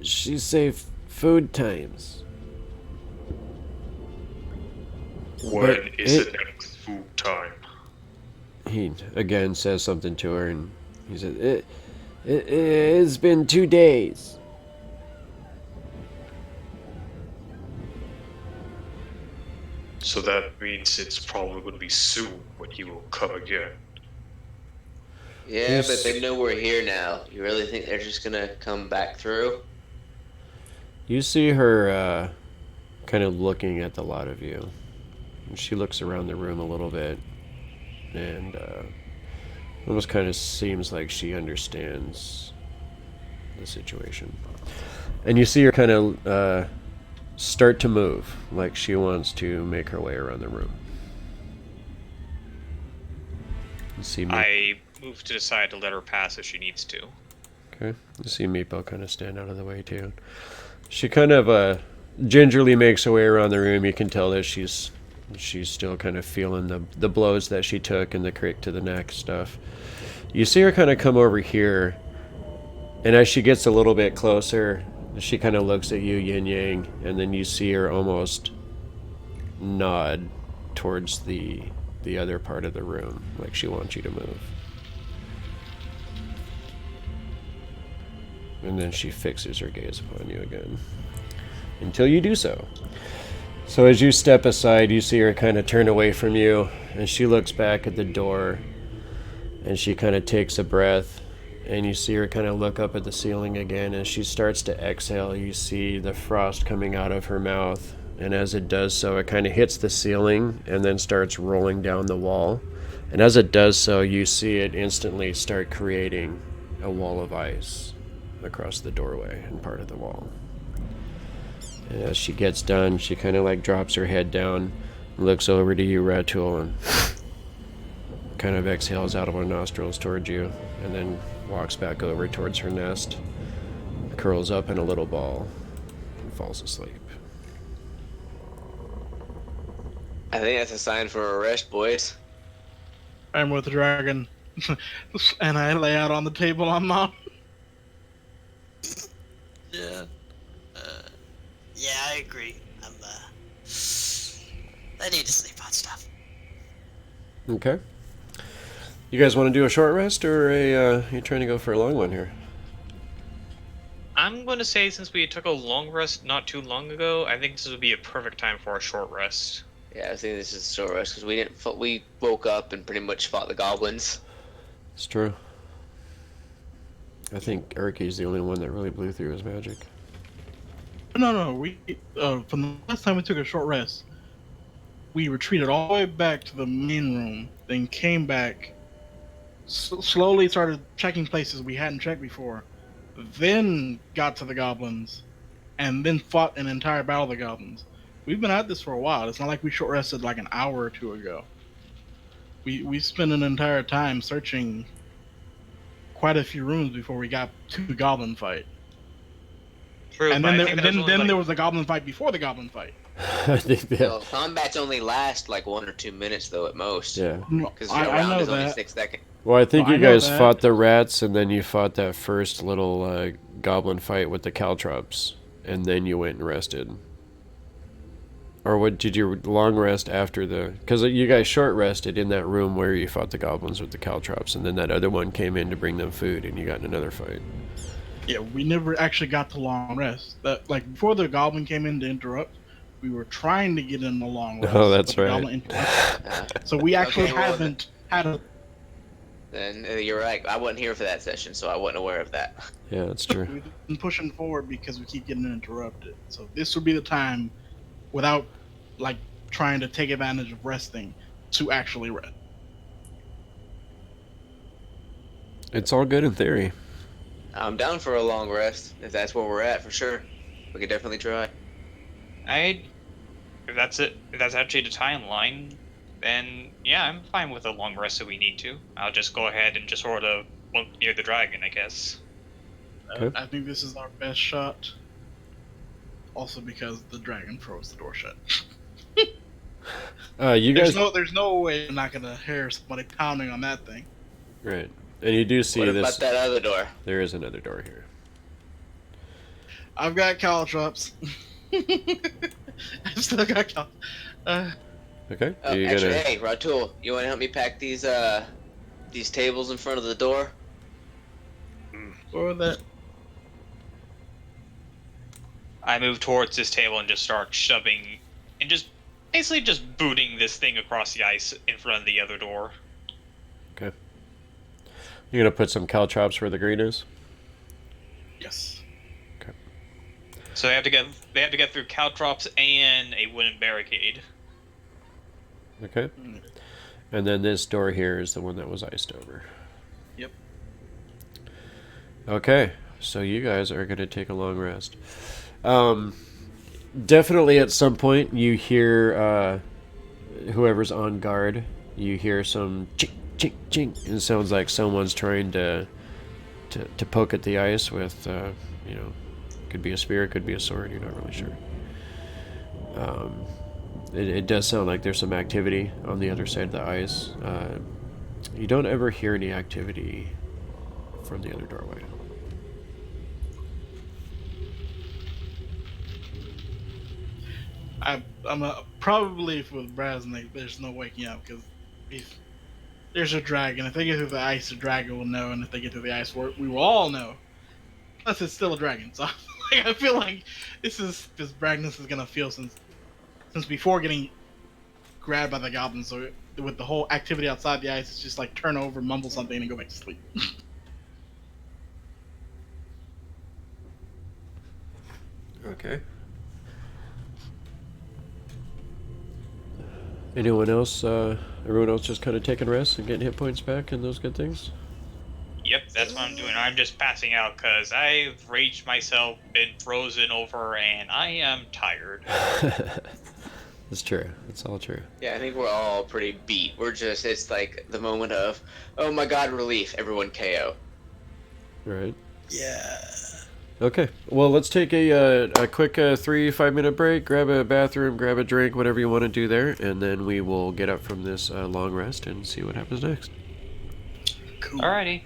She say food times. When is the next food time? He again says something to her, and he says, It's been 2 days. So that means it's probably going to be soon when he will come again. Yeah, but they know we're here now. You really think they're just gonna come back through? You see her kind of looking at the lot of you. And she looks around the room a little bit, and almost kind of seems like she understands the situation. And you see her kind of start to move, like she wants to make her way around the room. You see me. I move to the side to let her pass if she needs to. Okay. You see Meepo kind of stand out of the way too. She kind of gingerly makes her way around the room. You can tell that she's still kind of feeling the blows that she took and the crick to the neck stuff. You see her kind of come over here, and as she gets a little bit closer, she kind of looks at you, Yin Yang, and then you see her almost nod towards the other part of the room, like she wants you to move. And then she fixes her gaze upon you again, until you do so. So as you step aside, you see her kind of turn away from you, and she looks back at the door, and she kind of takes a breath, and you see her kind of look up at the ceiling again. As she starts to exhale, you see the frost coming out of her mouth, and as it does so, it kind of hits the ceiling and then starts rolling down the wall. And as it does so, you see it instantly start creating a wall of ice across the doorway and part of the wall. And as she gets done, she kind of like drops her head down, looks over to you, Ratul, and kind of exhales out of her nostrils towards you, and then walks back over towards her nest, curls up in a little ball, and falls asleep. I think that's a sign for a rest, boys. I'm with the dragon, and I lay out on the table on mom. Yeah. Yeah, I agree. I need to sleep on stuff. Okay. You guys want to do a short rest, or you trying to go for a long one here? I'm going to say, since we took a long rest not too long ago, I think this would be a perfect time for a short rest. Yeah, I think this is a short rest because we woke up and pretty much fought the goblins. It's true. I think Erky's the only one that really blew through his magic. No, we from the last time we took a short rest, we retreated all the way back to the main room, then came back, slowly started checking places we hadn't checked before, then got to the goblins, and then fought an entire battle of the goblins. We've been at this for a while. It's not like we short rested like an hour or two ago. We spent an entire time searching quite a few rooms before we got to the goblin fight. True, And but then I think there was a goblin fight before the goblin fight. I think that. So combats only last like 1 or 2 minutes though at most. Yeah. Because I round know is only that. 6 seconds. Well, I think Well, you I know guys that. fought the rats, and then you fought that first little goblin fight with the caltrops, and then you went and rested. Or what? Did you long rest after the? Because you guys short rested in that room where you fought the goblins with the caltrops, and then that other one came in to bring them food, and you got in another fight. Yeah, we never actually got to long rest. Before the goblin came in to interrupt, we were trying to get in the long rest. Oh, that's but the right. goblin interrupted. So we actually Okay, well, haven't had a. Then you're right. I wasn't here for that session, so I wasn't aware of that. Yeah, that's true. We've been pushing forward because we keep getting interrupted. So this would be the time, without trying to take advantage of resting, to actually rest. It's all good in theory. I'm down for a long rest if that's where we're at for sure. We could definitely try. If that's it, if that's actually the timeline, then yeah, I'm fine with a long rest if we need to. I'll just go ahead and just sort of look near the dragon, I guess. Okay. I think this is our best shot. Also because the dragon froze the door shut. You guys, There's no way I'm not gonna hear somebody pounding on that thing. right? And you do see What this. about that other door? There is another door here. I've got caltrops. I've still got Okay. Are you Actually, gonna? hey, Ratul, you want to help me pack these tables in front of the door? Or that. I move towards this table and just start shoving and just basically just booting this thing across the ice in front of the other door. Okay. You're gonna put some caltrops where the green is. Yes. So they have to get through caltrops and a wooden barricade. Okay. And then this door here is the one that was iced over. Yep. Okay. So you guys are gonna take a long rest. Definitely at some point you hear whoever's on guard. You hear some chink chink chink. It sounds like someone's trying to poke at the ice with could be a spear, could be a sword. You're not really sure. It does sound like there's some activity on the other side of the ice. You don't ever hear any activity from the other doorway. I'm probably with Brasnic. There's no waking up because there's a dragon. If they get through the ice, the dragon will know, and if they get through the ice, we will all know. Plus, it's still a dragon. So I feel like this Bragnus is gonna feel since before getting grabbed by the goblins. So with the whole activity outside the ice, it's just like turn over, mumble something, and go back to sleep. Okay. Anyone else? Everyone else just kind of taking rest and getting hit points back and those good things? Yep, that's what I'm doing. I'm just passing out because I've raged myself, been frozen over, and I am tired. It's true. It's all true. Yeah, I think we're all pretty beat. It's like the moment of, oh my god, relief. Everyone KO. Right. Yeah. Okay. Well, let's take a quick 3-5 minute break. Grab a bathroom, grab a drink, whatever you want to do there, and then we will get up from this long rest and see what happens next. Cool. Alrighty.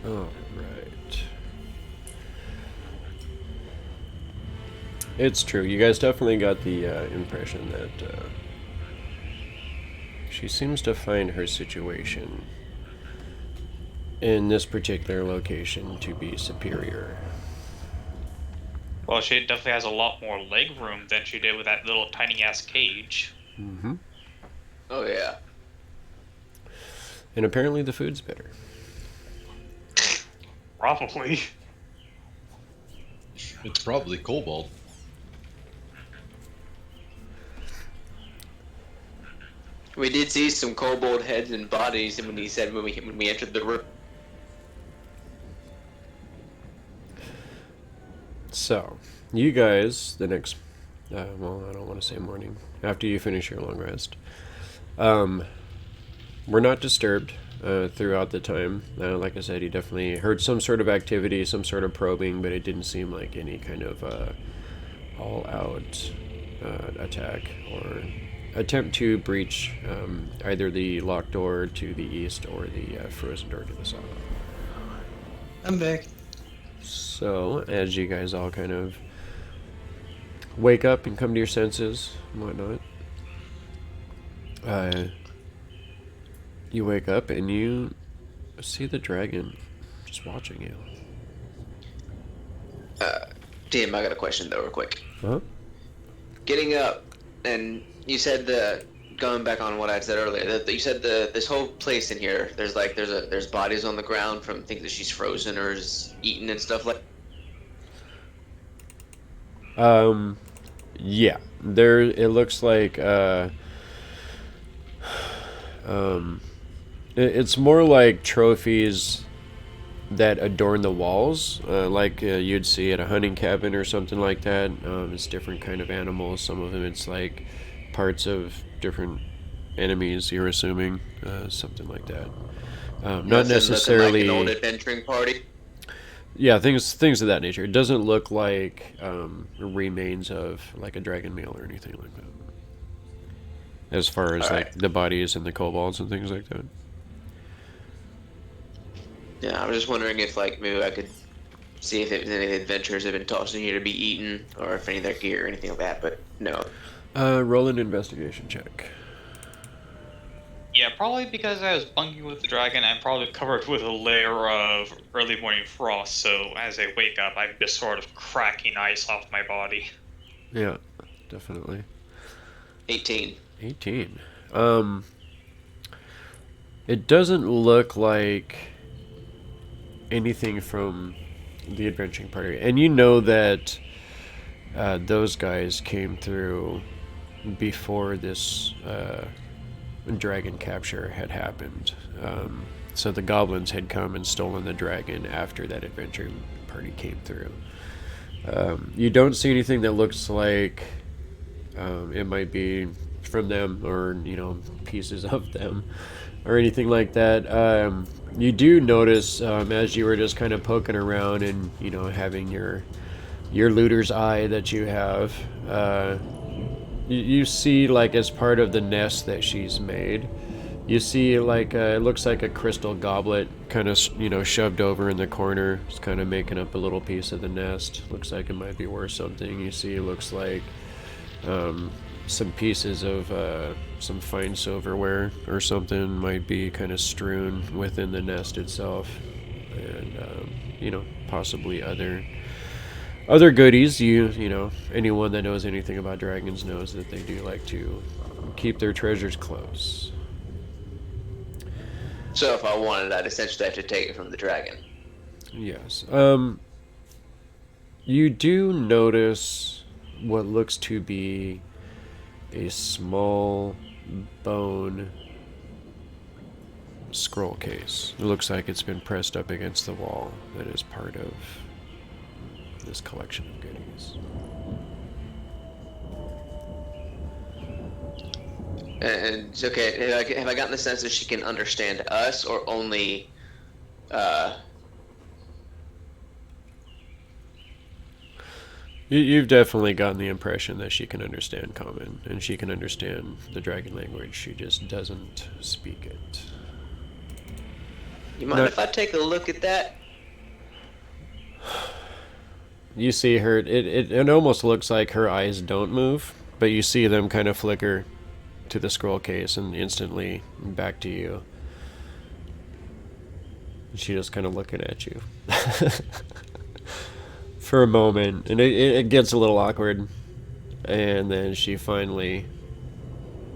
All right. It's true. You guys definitely got the impression that she seems to find her situation in this particular location to be superior. Well, she definitely has a lot more leg room than she did with that little tiny ass cage. Mm-hmm. Oh yeah. And apparently the food's better. Probably. It's probably kobold. We did see some kobold heads and bodies when he said when we entered the room. So, you guys, the next, well, I don't want to say morning, after you finish your long rest, were not disturbed throughout the time. Like I said, you definitely heard some sort of activity, some sort of probing, but it didn't seem like any kind of all-out attack or attempt to breach either the locked door to the east or the frozen door to the south. I'm back. So, as you guys all kind of wake up and come to your senses and whatnot, you wake up and you see the dragon just watching you. DM, I got a question though, real quick. Huh? Getting up, and you said going back on what I said earlier, that you said this whole place in here, there's bodies on the ground from things that she's frozen or is eaten and stuff like. Yeah. There, it looks like, it's more like trophies that adorn the walls, like you'd see at a hunting cabin or something like that. It's different kind of animals. Some of them it's like parts of different enemies, you're assuming, something like that. Not necessarily like an old adventuring party. Yeah, things of that nature. It doesn't look like remains of like a dragon meal or anything like that. As far as like the bodies and the kobolds and things like that. Yeah, I was just wondering if like maybe I could see if any adventurers have been tossed in here to be eaten, or if any of their gear or anything like that. But no. Roll an investigation check. Yeah, probably because I was bunking with the dragon, I'm probably covered with a layer of early morning frost, so as I wake up, I'm just sort of cracking ice off my body. Yeah, definitely. 18. 18. It doesn't look like anything from the adventuring party, and you know that those guys came through before this dragon capture had happened. So the goblins had come and stolen the dragon after that adventuring party came through. You don't see anything that looks like it might be from them, or pieces of them or anything like that. You do notice as you were just kind of poking around and having your looter's eye that you have, you see like as part of the nest that she's made, you see like it looks like a crystal goblet kind of shoved over in the corner. It's kind of making up a little piece of the nest. Looks like it might be worth something. You see it looks like some pieces of some fine silverware or something might be kind of strewn within the nest itself, and possibly other goodies. Anyone that knows anything about dragons knows that they do like to keep their treasures close. So if I wanted, I'd essentially have to take it from the dragon. Yes. You do notice what looks to be a small bone scroll case. It looks like it's been pressed up against the wall. That is part of this collection of goodies. And it's okay. Have I gotten the sense that she can understand us, or only? You've definitely gotten the impression that she can understand common, and she can understand the dragon language. She just doesn't speak it. You mind if I take a look at that? You see her, it almost looks like her eyes don't move, but you see them kind of flicker to the scroll case and instantly back to you. She just kind of looking at you for a moment, and it gets a little awkward, and then she finally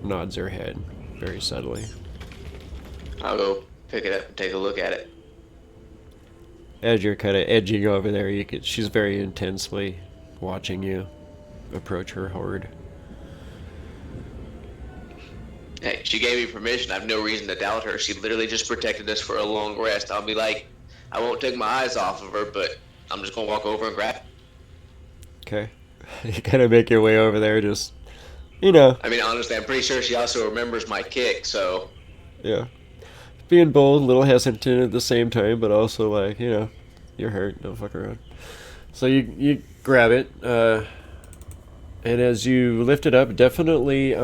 nods her head very subtly. I'll go pick it up and take a look at it. As you're kind of edging over there, she's very intensely watching you approach her hoard. Hey, she gave me permission. I have no reason to doubt her. She literally just protected us for a long rest. I'll be like, I won't take my eyes off of her, but I'm just gonna walk over and grab it. Okay. You kind of make your way over there, just, you know. I mean, honestly, I'm pretty sure she also remembers my kick, so... Yeah. Being bold, a little hesitant at the same time, but also like, you know, you're hurt, don't fuck around. So you grab it, and as you lift it up, definitely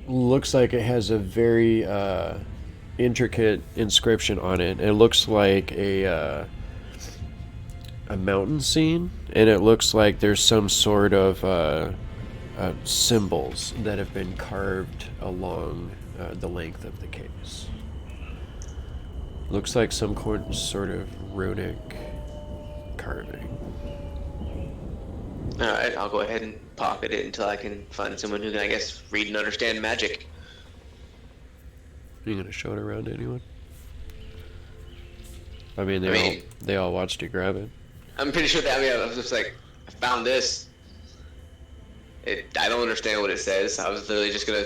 looks like it has a very intricate inscription on it. It looks like a mountain scene, and it looks like there's some sort of symbols that have been carved along the length of the case. Looks like some sort of runic carving. Alright, I'll go ahead and pocket it until I can find someone who can, I guess, read and understand magic. Are you gonna show it around to anyone? I mean, they all watched you grab it. I'm pretty sure that, I was just like, I found this. I don't understand what it says. I was literally just gonna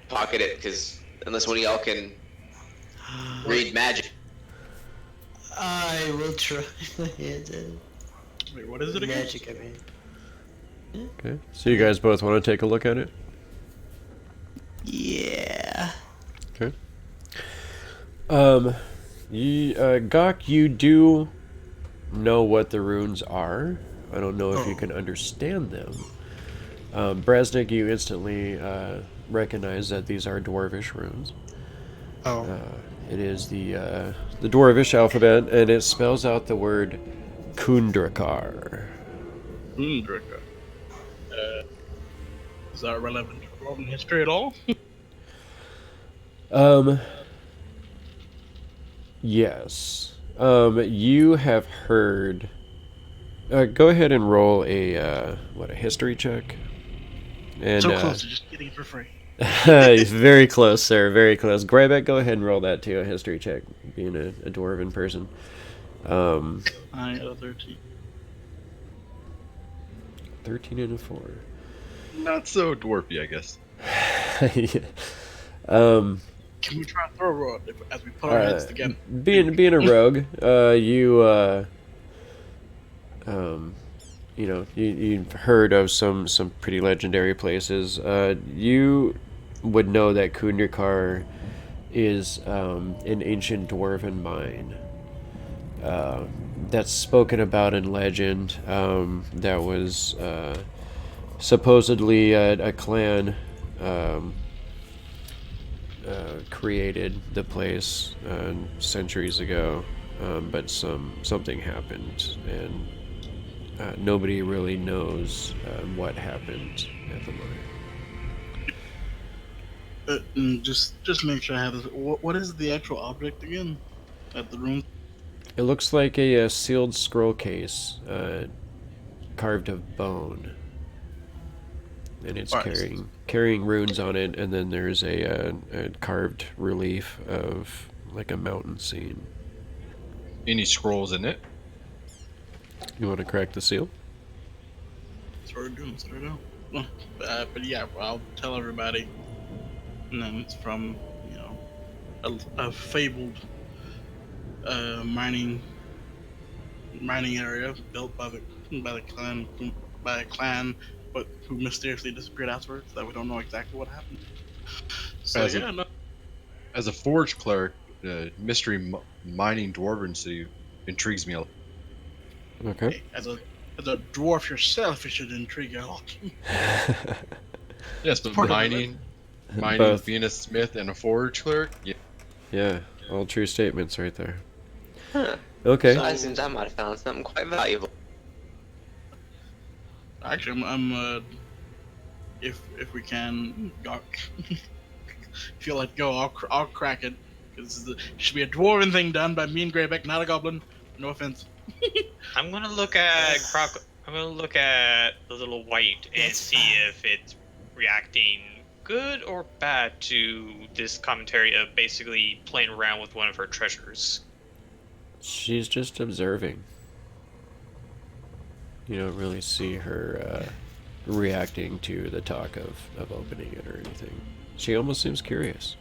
pocket it, because unless one of y'all can read magic. I will try. Wait, what is it again? Magic, I mean. Okay. So you guys both want to take a look at it? Yeah. Okay. Gok, you do know what the runes are. I don't know if you can understand them. Brasnic, you instantly recognize that these are dwarvish runes. Oh. It is the dwarvish alphabet, and it spells out the word Kundrakar. Kundrakar. Is that relevant to Roman history at all? Yes. You have heard... go ahead and roll a history check. And, so close to just getting it for free. very close, sir. Very close. Grybek, go ahead and roll that too, a history check, being a dwarven person. I got a 13. 13 and a 4. Not so dwarfy, I guess. Yeah. Can we try and throw a rod as we put our heads together? Being a rogue, you've heard of some pretty legendary places. You would know that Kundrakar is an ancient dwarven mine that's spoken about in legend. That was supposedly a clan created the place centuries ago, but something happened, and nobody really knows what happened at the mine. Just make sure I have this. What is the actual object again? At the room? It looks like a sealed scroll case, carved of bone, and it's carrying runes on it. And then there's a carved relief of like a mountain scene. Any scrolls in it? You want to crack the seal? That's what we're doing. That's what we're doing. Well, but yeah, I'll tell everybody. And then it's from a fabled mining area built by a clan, but who mysteriously disappeared afterwards. That we don't know exactly what happened. So As a forge cleric, mystery mining dwarven city intrigues me a lot. Okay. Hey, as a dwarf yourself, it should intrigue you a lot. Yes, but Part of mining, Both. being a smith and a forge cleric, yeah. Yeah, all true statements right there. Huh. Okay. So it seems I might have found something quite valuable. Actually, if we can, if you let go, I'll crack it. Because it should be a dwarven thing done by me and Grybek, not a goblin. No offense. I'm gonna look at I'm gonna look at the little white and That's see fine. if it's reacting good or bad to this commentary of basically playing around with one of her treasures. She's just observing. You don't really see her reacting to the talk of opening it or anything. She almost seems curious.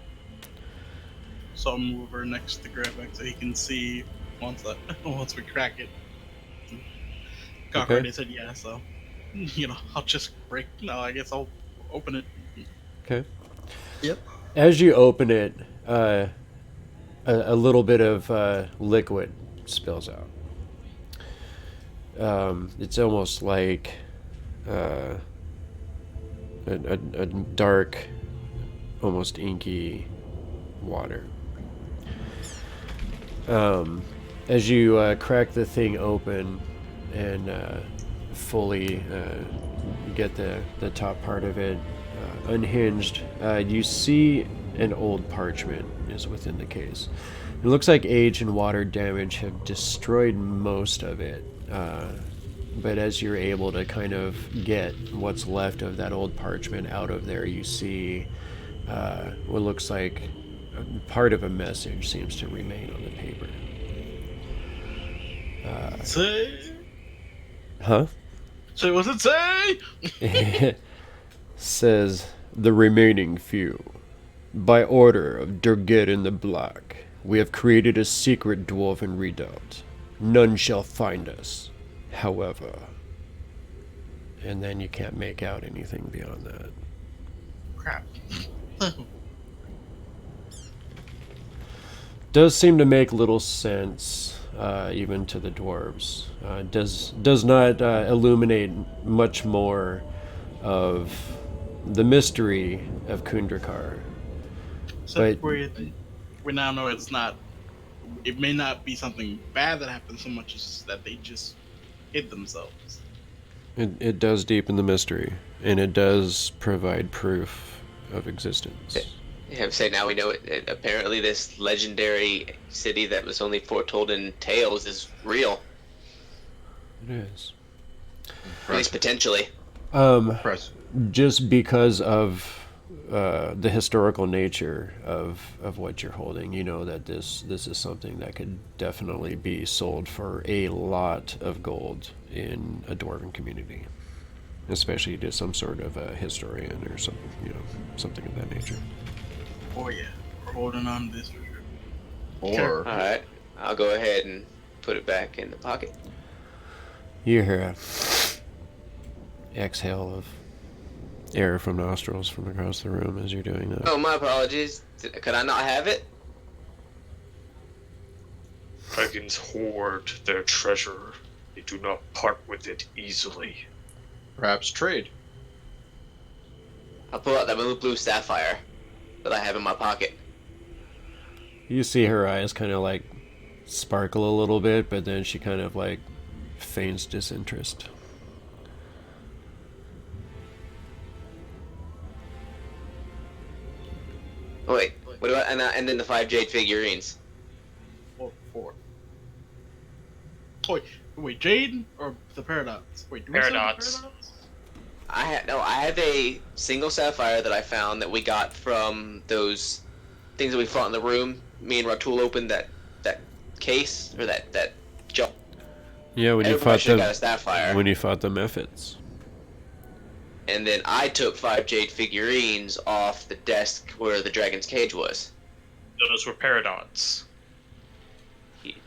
So I'll move her next to Grybek so he can see once we crack it. Gok Okay. already said yeah, so I'll just break. No, I guess I'll open it. Okay. Yep. As you open it, a little bit of liquid spills out. It's almost like a dark, almost inky water. As you crack the thing open and fully get the top part of it unhinged, you see an old parchment is within the case. It looks like age and water damage have destroyed most of it, but as you're able to kind of get what's left of that old parchment out of there, you see what looks like part of a message seems to remain on the paper. Say, Huh? so what's it say? Says, the remaining few. By order of Durgit in the Black, we have created a secret dwarven redoubt. None shall find us, however. And then you can't make out anything beyond that. Crap. Does seem to make little sense, even to the dwarves. Does not illuminate much more of the mystery of Kundrakar. So But- we now know it's not. It may not be something bad that happened so much as that they just hid themselves. It does deepen the mystery, and it does provide proof of existence. Yeah, say now we know it. Apparently, this legendary city that was only foretold in tales is real, It is. at least potentially. Press. Just because of the historical nature of what you're holding, you know that this is something that could definitely be sold for a lot of gold in a dwarven community, especially to some sort of a historian or something, something of that nature. Oh yeah, we're holding on to this. Or All right, I'll go ahead and put it back in the pocket. You hear a exhale of air from nostrils from across the room as you're doing that. Oh, my apologies. Could I not have it? Dragons hoard their treasure. They do not part with it easily. perhaps trade. I'll pull out that blue sapphire that I have in my pocket. You see her eyes kind of like sparkle a little bit, but then she kind of like feigns disinterest. Oh, wait, what about and then the 5 jade figurines? Four. Wait, Jade or the Paradox? Wait, do we sell the Paradox. Paradox? I have a single sapphire that I found that we got from those things that we fought in the room. Me and Ratul opened that case or that jump. Yeah, when you Everybody fought should have got a the sapphire. Mephits. And then I took 5 jade figurines off the desk where the dragon's cage was. Those were Paradox.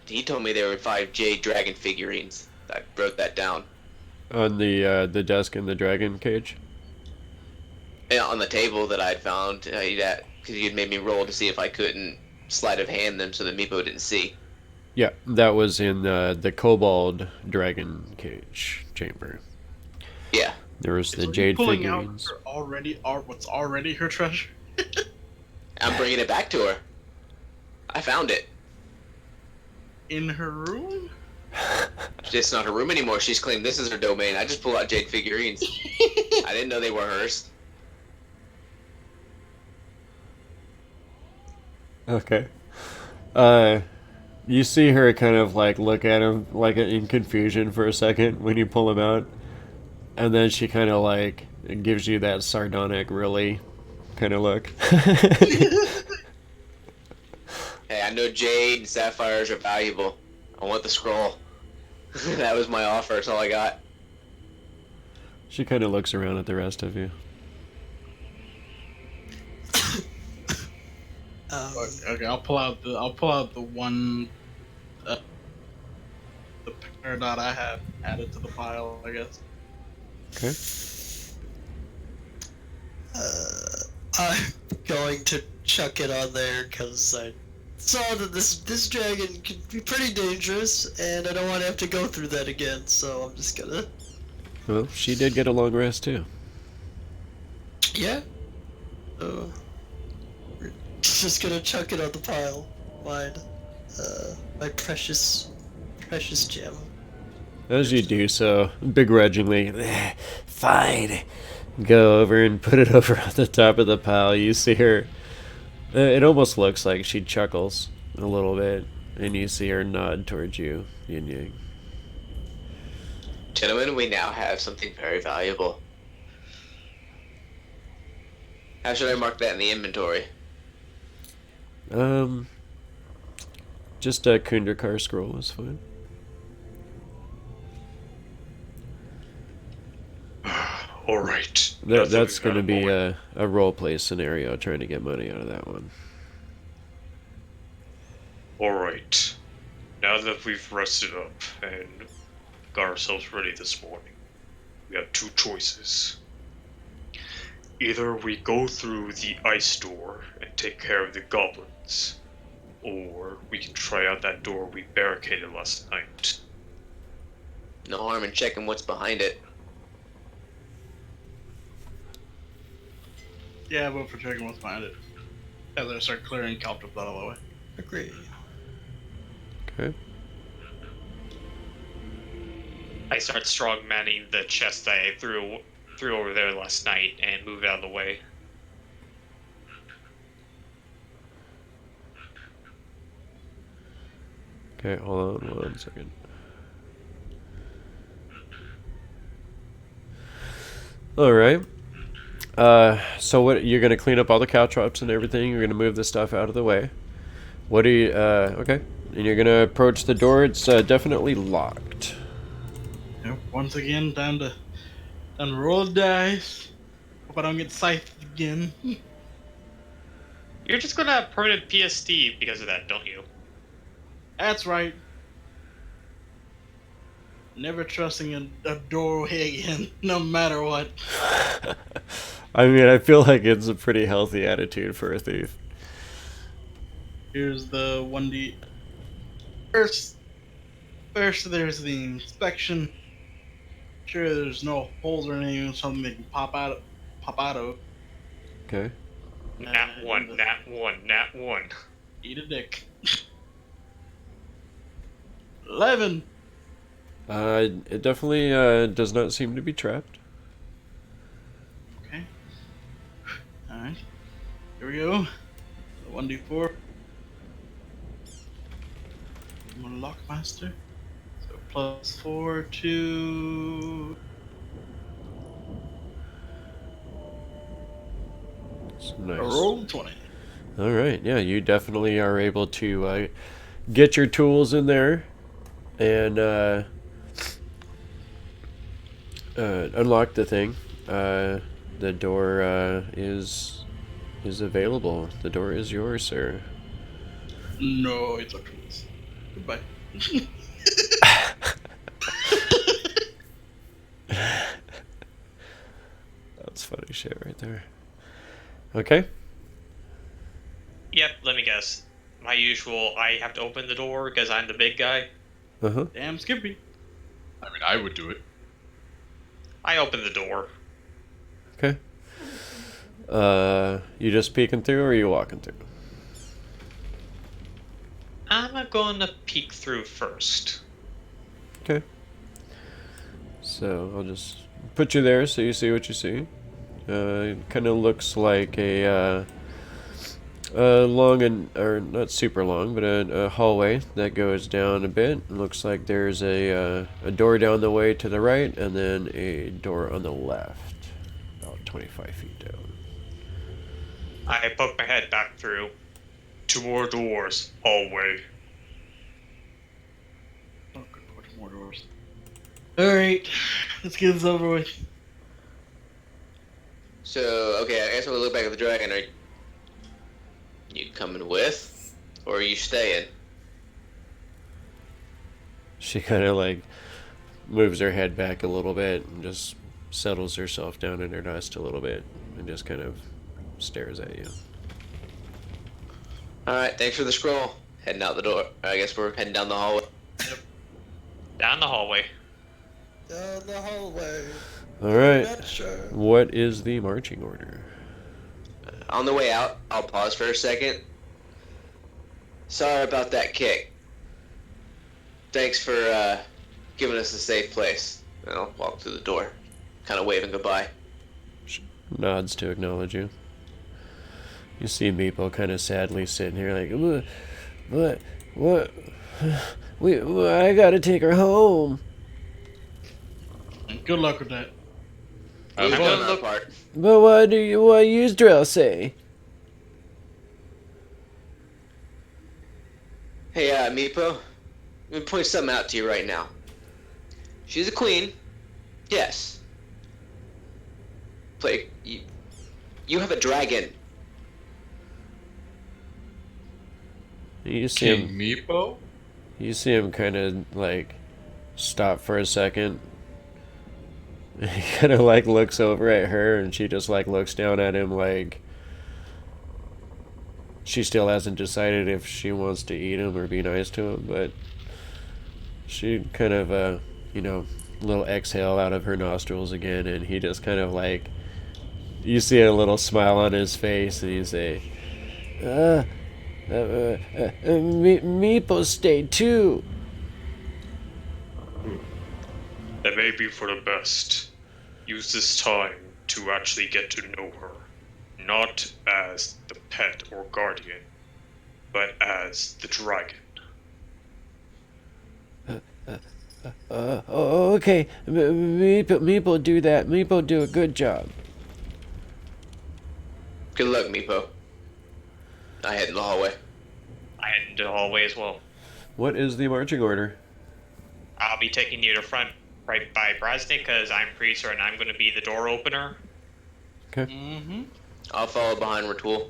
He told me there were 5 jade dragon figurines. I wrote that down. On the desk in the dragon cage. And on the table that I had found, because you'd made me roll to see if I couldn't sleight of hand them so that Meepo didn't see. Yeah, that was in the kobold dragon cage chamber. Yeah. There was the So are you jade pulling out figurines. what's already her treasure? I'm bringing it back to her. I found it. In her room? It's not her room anymore. She's claimed this is her domain. I just pull out jade figurines. I didn't know they were hers. Okay. You see her kind of like look at him like in confusion for a second when you pull him out, and then she kind of like gives you that sardonic, really kind of look. Hey, I know jade and sapphires are valuable. I want the scroll. That was my offer. That's all I got. She kind of looks around at the rest of you. Okay, I'll pull out the one, the paradigm I have added to the pile, I guess. Okay. I'm going to chuck it on there because I saw that this dragon can be pretty dangerous, and I don't want to have to go through that again. So I'm just gonna. Well, she did get a long rest too. Yeah. We're just gonna chuck it on the pile. Mine. My precious gem. As you do so, begrudgingly, fine, go over and put it over on the top of the pile. You see her, it almost looks like she chuckles a little bit, and you see her nod towards you, Yin Yang. Gentlemen, we now have something very valuable. How should I mark that in the inventory? Just a Kundarkar scroll is fine. All right. That's going to be a roleplay scenario, trying to get money out of that one. All right. Now that we've rested up and got ourselves ready this morning, we have two choices. Either we go through the ice door and take care of the goblins, or we can try out that door we barricaded last night. No harm in checking what's behind it. Yeah, vote for checking what's behind it. As I start clearing Calcryx out of the way. Agree. Okay. I start strong manning the chest I threw over there last night and move it out of the way. Okay, hold on 1 second. All right. So what, you're gonna clean up all the caltrops and everything. You're gonna move the stuff out of the way. What do you? Okay. And you're gonna approach the door. It's definitely locked. Yep, once again, time to roll the dice. Hope I don't get scythed again. You're just gonna have permanent PSD because of that, don't you? That's right. Never trusting a doorway again, no matter what. I mean, I feel like it's a pretty healthy attitude for a thief. Here's the 1D. First there's the inspection. Sure, there's no holes or anything, something they can pop out of. Okay. Nat 1, nat 1, nat 1. Eat a dick. 11. It definitely does not seem to be trapped. Okay. Alright. Here we go. 1d4. I'm a lockmaster. So +4 to. It's nice. A roll 20. All right. Yeah, you definitely are able to get your tools in there and unlock the thing. The door is available. The door is yours, sir. No, it's okay. Goodbye. That's funny shit right there. Okay. Yep, let me guess. My usual, I have to open the door because I'm the big guy. Uh-huh. Damn Skippy. I mean, I would do it. I open the door. Okay. You just peeking through or are you walking through? I'm gonna peek through first. Okay. So I'll just put you there so you see what you see. It kind of looks like a long or not super long, but a hallway that goes down a bit. It looks like there's a door down the way to the right, and then a door on the left, about 25 feet down. I poke my head back through. 2 more doors, hallway. Oh, good lord, more doors. Alright, let's get this over with. So, okay, I guess we'll look back at the dragon. Are you coming with? Or are you staying? She kind of like moves her head back a little bit and just settles herself down in her dust a little bit and just kind of stares at you. Alright, thanks for the scroll. Heading out the door. I guess we're heading down the hallway. Down the hallway. Down the hallway. All right. Not sure. What is the marching order? On the way out, I'll pause for a second. Sorry about that kick. Thanks for giving us a safe place. And I'll walk through the door, kind of waving goodbye. Nods to acknowledge you. You see Meepo kind of sadly sitting here like, what? I gotta take her home. Good luck with that. I'm I'm doing gonna our look- part. But what Yusdrel say? Hey, Meepo, let me point something out to you right now. She's a queen, yes. You have a dragon. You see King him. Meepo? You see him kind of like stop for a second. He kind of like looks over at her, and she just like looks down at him like she still hasn't decided if she wants to eat him or be nice to him, but she kind of little exhale out of her nostrils again, and he just kind of like, you see a little smile on his face, and you say, Meepo stay too. That may be for the best. Use this time to actually get to know her. Not as the pet or guardian, but as the dragon. Okay, Meepo do that. Meepo do a good job. Good luck, Meepo. I head in the hallway. I head into the hallway as well. What is the marching order? I'll be taking you to front right by Brasnic because I'm pretty certain I'm going to be the door opener. Okay. Mm-hmm. I'll follow behind Ratul.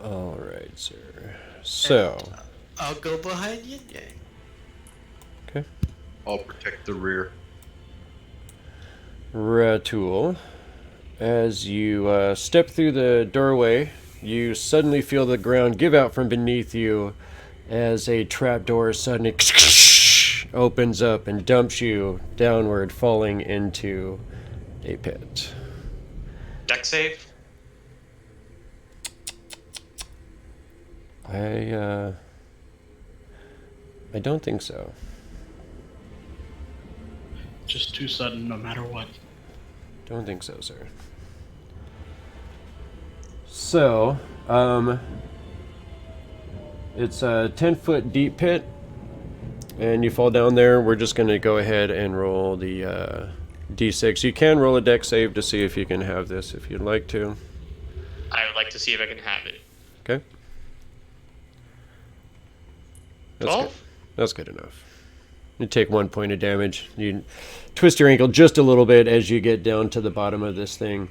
All right, sir. So, I'll go behind Yin Yang. okay. I'll protect the rear. Ratul, as you step through the doorway, you suddenly feel the ground give out from beneath you as a trapdoor suddenly opens up and dumps you downward, falling into a pit. Deck save. I don't think so. Just too sudden, no matter what. Don't think so, sir. So, it's a 10-foot deep pit, and you fall down there. We're just going to go ahead and roll the D6. You can roll a deck save to see if you can have this if you'd like to. I would like to see if I can have it. Okay. That's 12? good. That's good enough. You take 1 point of damage. You twist your ankle just a little bit as you get down to the bottom of this thing.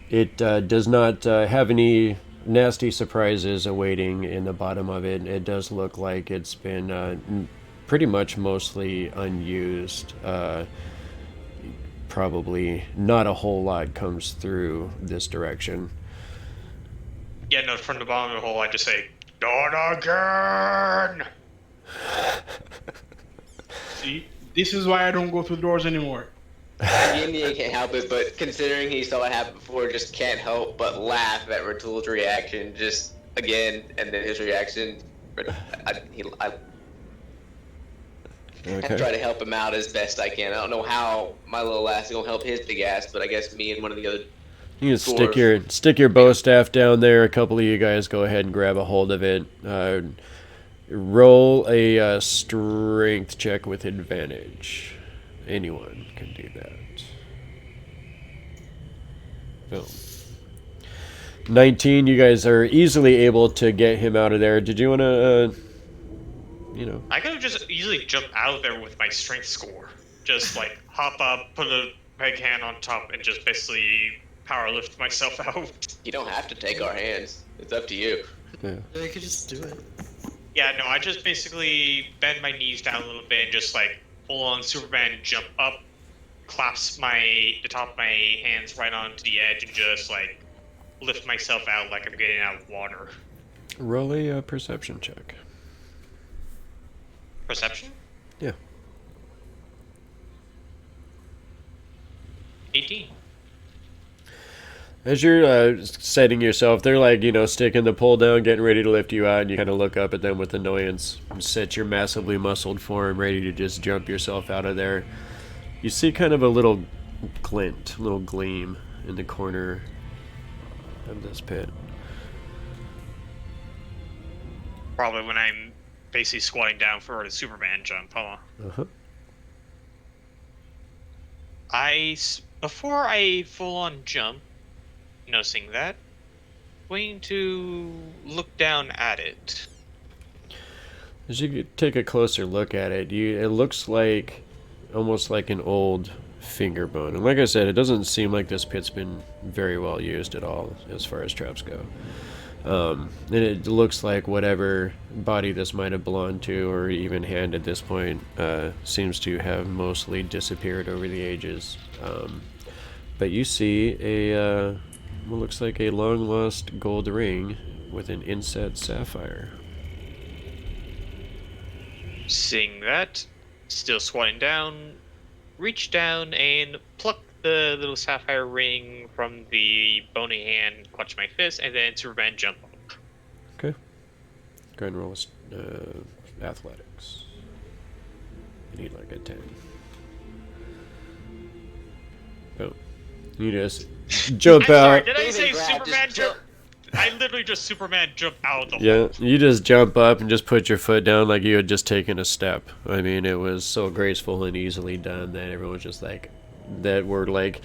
It does not have any nasty surprises awaiting in the bottom of it. It does look like it's been pretty much mostly unused. Probably not a whole lot comes through this direction. Yeah, no, from the bottom of the hole, I just say, "Not again!" See, this is why I don't go through doors anymore. Yin Yang can't help it, but considering he saw what happened before, just can't help but laugh at Ratul's reaction. Just again, and then his reaction. I Okay. try to help him out as best I can. I don't know how my little ass is gonna help his big ass, but I guess me and one of the other. You can Dwarf. stick your bow staff down there. A couple of you guys go ahead and grab a hold of it. Roll a strength check with advantage. Anyone can do that. Boom. 19. You guys are easily able to get him out of there. Did you want to, I could have just easily jumped out of there with my strength score. Just like hop up, put a peg hand on top, and just basically power lift myself out. You don't have to take our hands. It's up to you. Yeah. You could just do it. Yeah, no, I just basically bend my knees down a little bit and just like full on Superman jump up, clasp the top of my hands right onto the edge, and just like lift myself out like I'm getting out of water. Roll a perception check. Perception? Yeah. 18. As you're setting yourself, they're like, sticking the pole down, getting ready to lift you out, and you kind of look up at them with annoyance. Set your massively muscled form, ready to just jump yourself out of there. You see kind of a little glint, a little gleam in the corner of this pit. Probably when I'm basically squatting down for a Superman jump, huh? Uh-huh. Before I full on jump, noticing that, going to look down at it. As you take a closer look at it, it looks like almost like an old finger bone. And like I said, it doesn't seem like this pit's been very well used at all as far as traps go. And it looks like whatever body this might have belonged to, or even hand at this point, seems to have mostly disappeared over the ages. But you see what looks like a long-lost gold ring with an inset sapphire. Seeing that, still squatting down, reach down and pluck the little sapphire ring from the bony hand, clutch my fist, and then Superman jump up. Okay. Go ahead and roll athletics. You need like a 10. Oh. You just jump I'm out. sorry, did I David say Brad, Superman just jump? I literally just Superman jump out the Yeah, hole. you just jump up and just put your foot down like you had just taken a step. I mean, it was so graceful and easily done that everyone was just like, they're like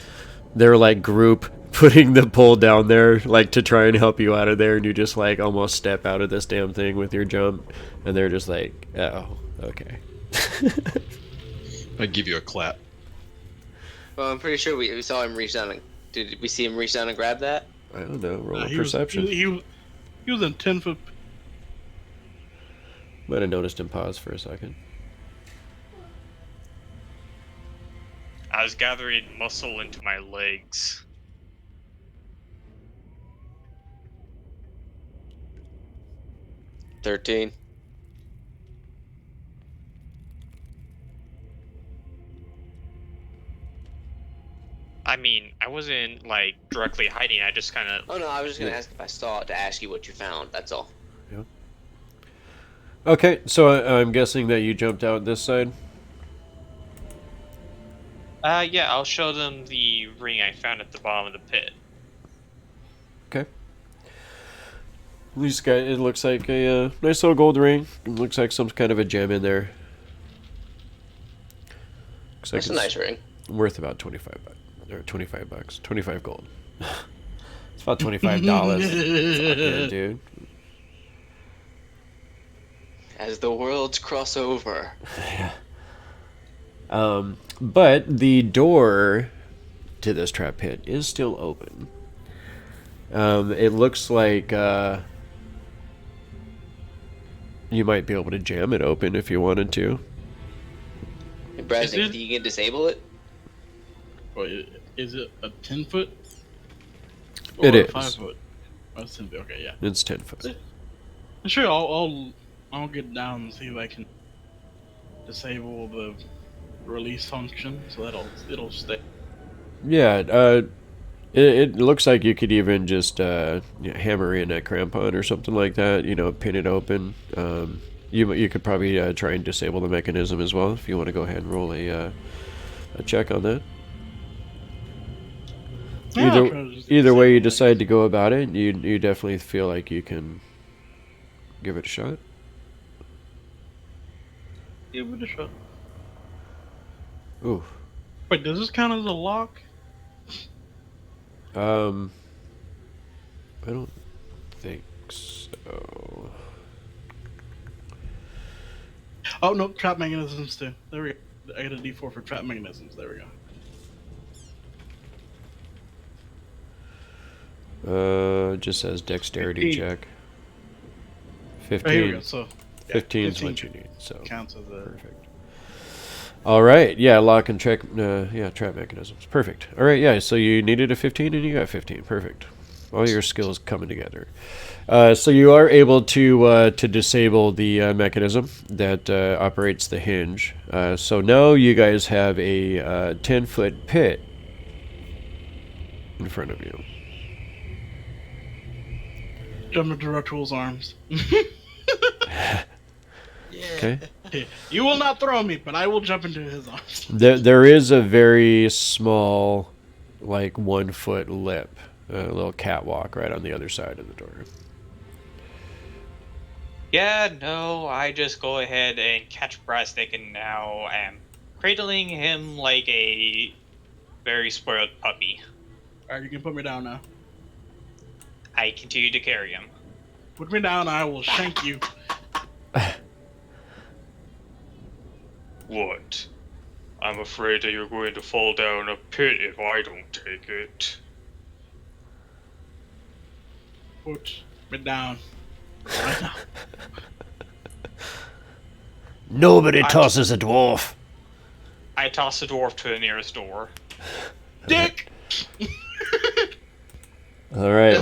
group putting the pole down there like to try and help you out of there, and you just like almost step out of this damn thing with your jump, and they're just like, oh, okay. I give you a clap. Well, I'm pretty sure we saw him reach down. Did we see him reach down and grab that? I don't know. Roll a He was- perception. He was in 10-foot. Might have noticed him pause for a second. I was gathering muscle into my legs. $13. I mean, I wasn't like directly hiding. I just kind of. Oh no, I was just gonna ask if I saw it to ask you what you found. That's all. Okay, so I'm guessing that you jumped out this side. Yeah, I'll show them the ring I found at the bottom of the pit. Okay. These guys, it looks like a nice little gold ring. It looks like some kind of a gem in there. Looks like That's a nice ring. worth about $25 or $25, 25 gold. It's about $25. Yeah, dude. As the worlds cross over. But the door to this trap pit is still open. It looks like you might be able to jam it open if you wanted to. Hey, Brasnic, Is it- do you can disable it? Is it a 10-foot? It Or is. a 5-foot? Oh, it's 10 foot. Okay, yeah. It's 10 foot. Sure, I'll get down and see if I can disable the release function, so it'll stay. Yeah, It looks like you could even just hammer in a crampon or something like that. Pin it open. You could probably try and disable the mechanism as well if you want to go ahead and roll a check on that. Either way you decide to go about it, you definitely feel like you can give it a shot. Give it a shot. Ooh. Wait, does this count as a lock? I don't think so. Oh no, trap mechanisms too. There we go. I got a D4 for trap mechanisms. There we go. Just says dexterity 15. check. 15. Oh, here we go. So, 15 is what you need. So counts as a perfect. All right, yeah, lock and check, trap mechanisms. Perfect. All right, yeah, so you needed a 15 and you got 15. Perfect. All your skills coming together. So you are able to disable the mechanism that operates the hinge. So now you guys have a 10-foot pit in front of you. jump into Ratual's arms. Yeah. Okay. You will not throw me, but I will jump into his arms. There is a very small, like 1 foot lip, a little catwalk right on the other side of the door. Yeah, no, I just go ahead and catch Brasnic and now am cradling him like a very spoiled puppy. Alright, you can put me down now. I continue to carry him. Put me down, I will shank you. What? I'm afraid that you're going to fall down a pit if I don't take it. Put me down. Right now. Nobody tosses a dwarf. I toss the dwarf to the nearest door. Dick! All right,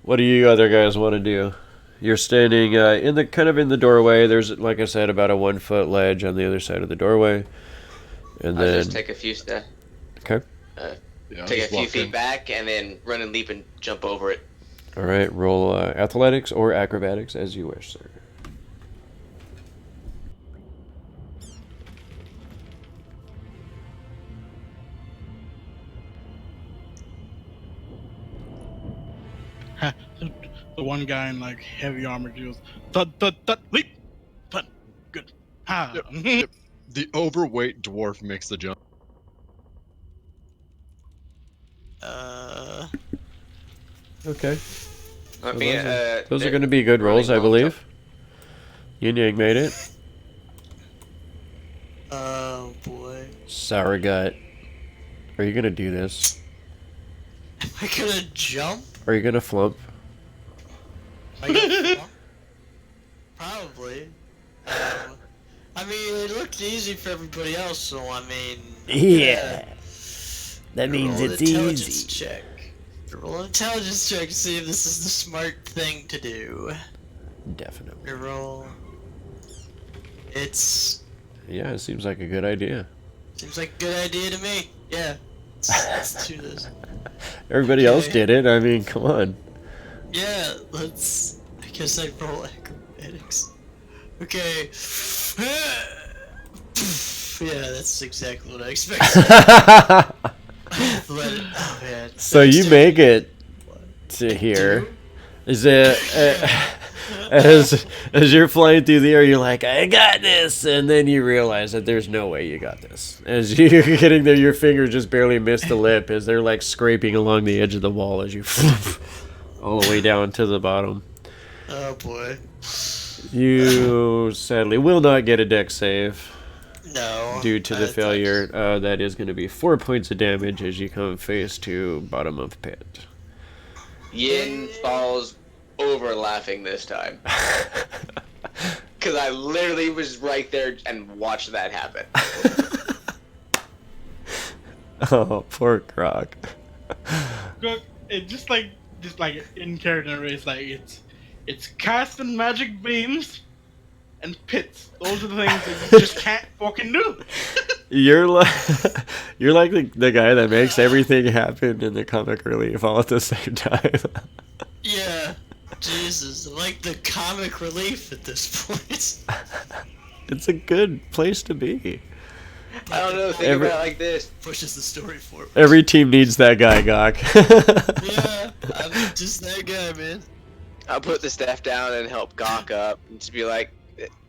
what do you other guys want to do? You're standing in the doorway. There's, like I said, about a 1 foot ledge on the other side of the doorway, and I'll then just take a few steps. okay. Take a few feet back and then run and leap and jump over it. All right, roll athletics or acrobatics as you wish, sir. The one guy in like heavy armor goes, thud, thud, thud, leap, thud, good. Ha. Yep. The overweight dwarf makes the jump. Okay. I mean, Those are going to be good rolls, I believe. Yin Yang made it. Oh boy. Sour Gut. Are you going to do this? Am I gonna jump? Are you going to flump? Am I gonna flop? Probably. I mean, it looked easy for everybody else, so I mean. That means roll an it's intelligence easy. check. Roll an intelligence check to see if this is the smart thing to do. Definitely. Roll. It's. Yeah, it seems like a good idea. Seems like a good idea to me. Yeah. Let's do this. Everybody else did it. I mean, come on. Yeah, let's. I guess I roll acrobatics. Okay. Yeah, that's exactly what I expected. Oh man. So you make it to here. Is it as you're flying through the air, you're like, I got this, and then you realize that there's no way you got this. As you're getting there, your fingers just barely miss the lip as they're like scraping along the edge of the wall as you all the way down to the bottom. Oh boy. You sadly will not get a dex save. No. Due to the failure, that is going to be 4 points of damage as you come face to bottom of pit. Yin falls over laughing this time. Because I literally was right there and watched that happen. Oh, poor Grok. It just like in character, it's like it's casting magic beams and pits. Those are the things that you just can't fucking do. You're like you're like the guy that makes everything happen in the comic relief all at the same time. Yeah. Jesus, I'm like the comic relief at this point. It's a good place to be. I don't know. Think Every- about it like this. Pushes the story forward. Every team needs that guy, Gok. Yeah, I'm just that guy, man. I'll put the staff down and help Gok up, and just be like,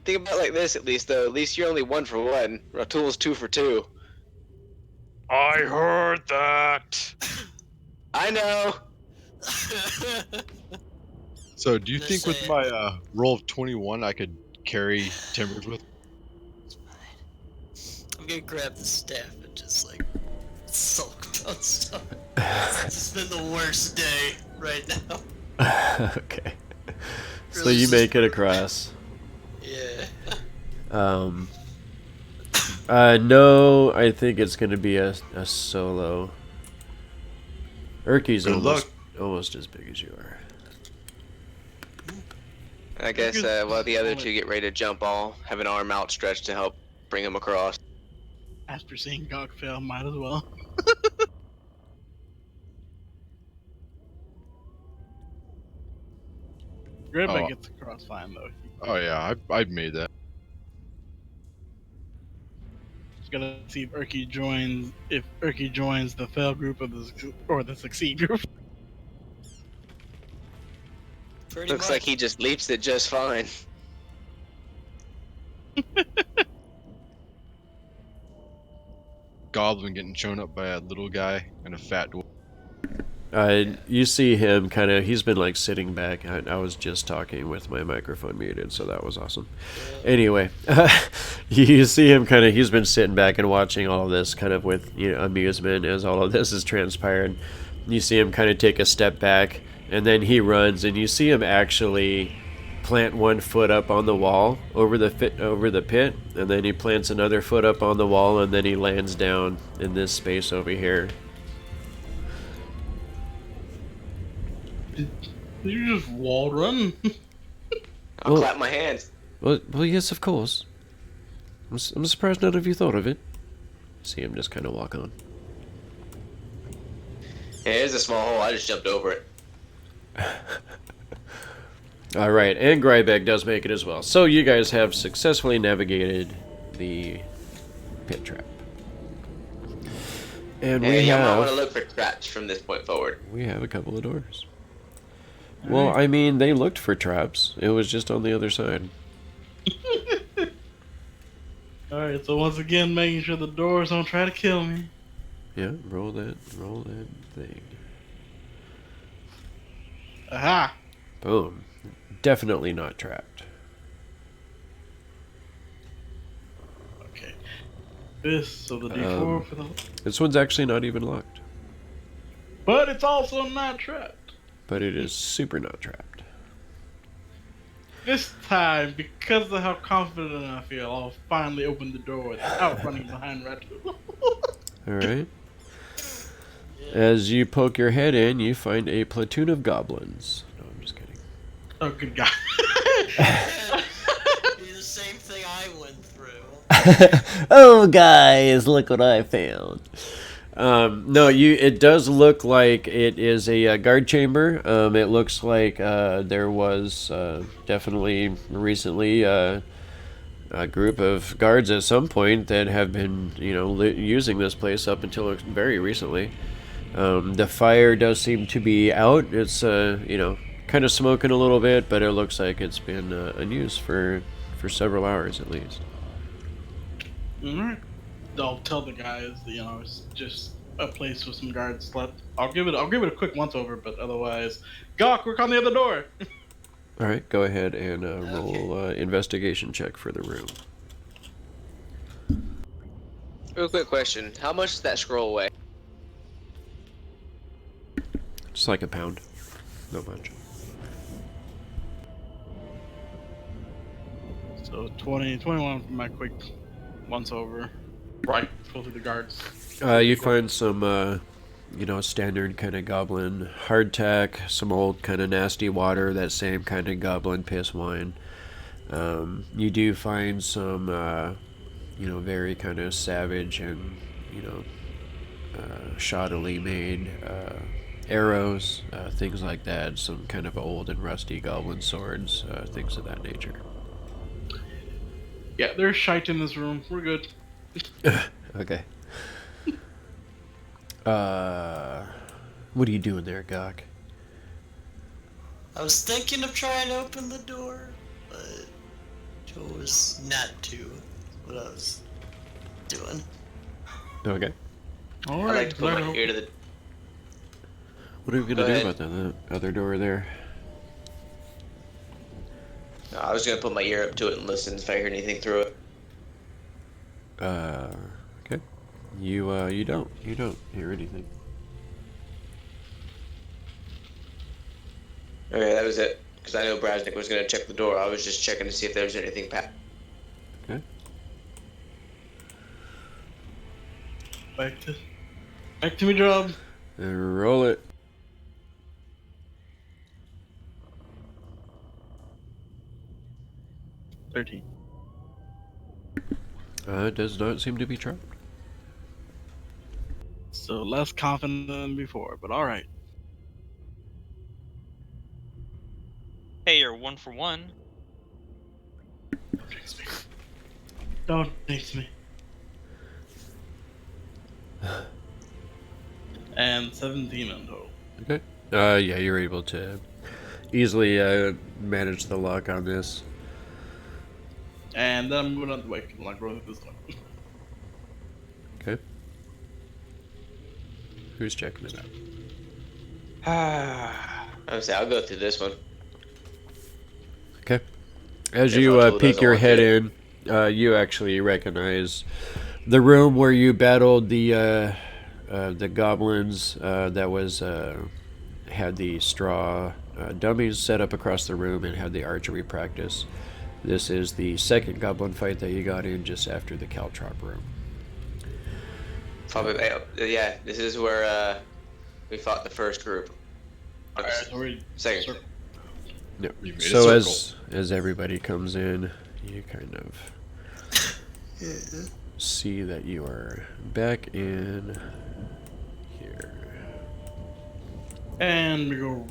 think about it like this. At least though, at least you're only 1 for 1. Ratul's 2 for 2. I heard that. I know. So, do you Just think with saying. my roll of 21, I could carry Timbers with? I'm gonna grab the staff and just like sulk about stuff. It's been the worst day right now. Okay. So Really you just- make it across. Yeah. No, I think it's gonna be a solo. Urky's Good almost as big as you are. I guess while the other 2 get ready to jump, I'll have an arm outstretched to help bring him across. After seeing Gok fail, might as well. Grybek Oh. gets across fine though. Oh yeah, I've made that. Just gotta see if Urky joins the fail group of the succeed group. Pretty Looks much. like he just leaps it just fine. Goblin getting shown up by a little guy and a fat dwarf. You see him kind of, he's been like sitting back. I was just talking with my microphone muted, so that was awesome. Anyway, you see him kind of, he's been sitting back and watching all of this kind of with, amusement as all of this is transpired. You see him kind of take a step back, and then he runs, and you see him actually plant one foot up on the wall over the pit, and then he plants another foot up on the wall, and then he lands down in this space over here. You just wall run. I'll Well- clap my hands. Well, yes, of course. I'm surprised none of you thought of it. See him just kind of walk on. Yeah, here's a small hole. I just jumped over it. All right, and Grybek does make it as well. So you guys have successfully navigated the pit trap. And Hey, we I might want to have look for traps from this point forward. a couple of doors. Well, I mean, they looked for traps. It was just on the other side. Alright, so once again, making sure the doors don't try to kill me. Yeah, roll that thing. Aha! Boom. Definitely not trapped. Okay. So the D4 for the. This one's actually not even locked, But it's also not trapped. but it is super not trapped. This time, because of how confident I feel, I'll finally open the door without running behind Ratul. All right. As you poke your head in, you find a platoon of goblins. No, I'm just kidding. Oh, good God. Be the same thing I went through. Oh, guys, look what I found. No, it does look like it is a guard chamber. It looks like there was definitely recently a group of guards at some point that have been, using this place up until very recently. The fire does seem to be out. It's, kind of smoking a little bit, but it looks like it's been unused for several hours at least. Alright. I'll tell the guys, it's just a place with some guards slept. I'll give it a quick once over, but otherwise, Gok, work on the other door. All right, go ahead and roll investigation check for the room. Real quick question. How much does that scroll weigh? Just like a pound. Not much. So 21 for my quick once over. Right, go through the guards. You find some, standard kind of goblin hardtack, some old kind of nasty water, that same kind of goblin piss wine. You do find some very kind of savage and, shoddily made arrows, things like that, some kind of old and rusty goblin swords, things of that nature. Yeah, there's shite in this room. We're good. Okay. What are you doing there, Gok? I was thinking of trying to open the door, but chose not to. What I was doing. Okay. All I'd right. like to put my ear to the. What are we Go gonna do ahead. about that other door there? No, I was gonna put my ear up to it and listen if I hear anything through it. Okay. You don't hear anything. Okay, that was it. Because I know Brasnic was gonna check the door. I was just checking to see if there was anything. Okay. Back to me, job. Roll it. $13. It does not seem to be trapped. So less confident than before, but all right. Hey, you're 1 for 1. Don't jinx me. Don't jinx me. And 17 in total. Okay. Yeah, you're able to easily manage the lock on this. And then I'm moving out the way. I'm like rolling this one. Okay. Who's checking it out? I would say I'll go through this one. Okay. As If you Arturo peek doesn't your want head it. in, you actually recognize the room where you battled the goblins. That was had the straw dummies set up across the room and had the archery practice. This is the second goblin fight that you got in just after the Caltrop room. Probably, yeah. This is where we fought the first group. Alright, so we're Second. circle. Yep. You made a So circle. as everybody comes in, you kind of see that you are back in here. And we go.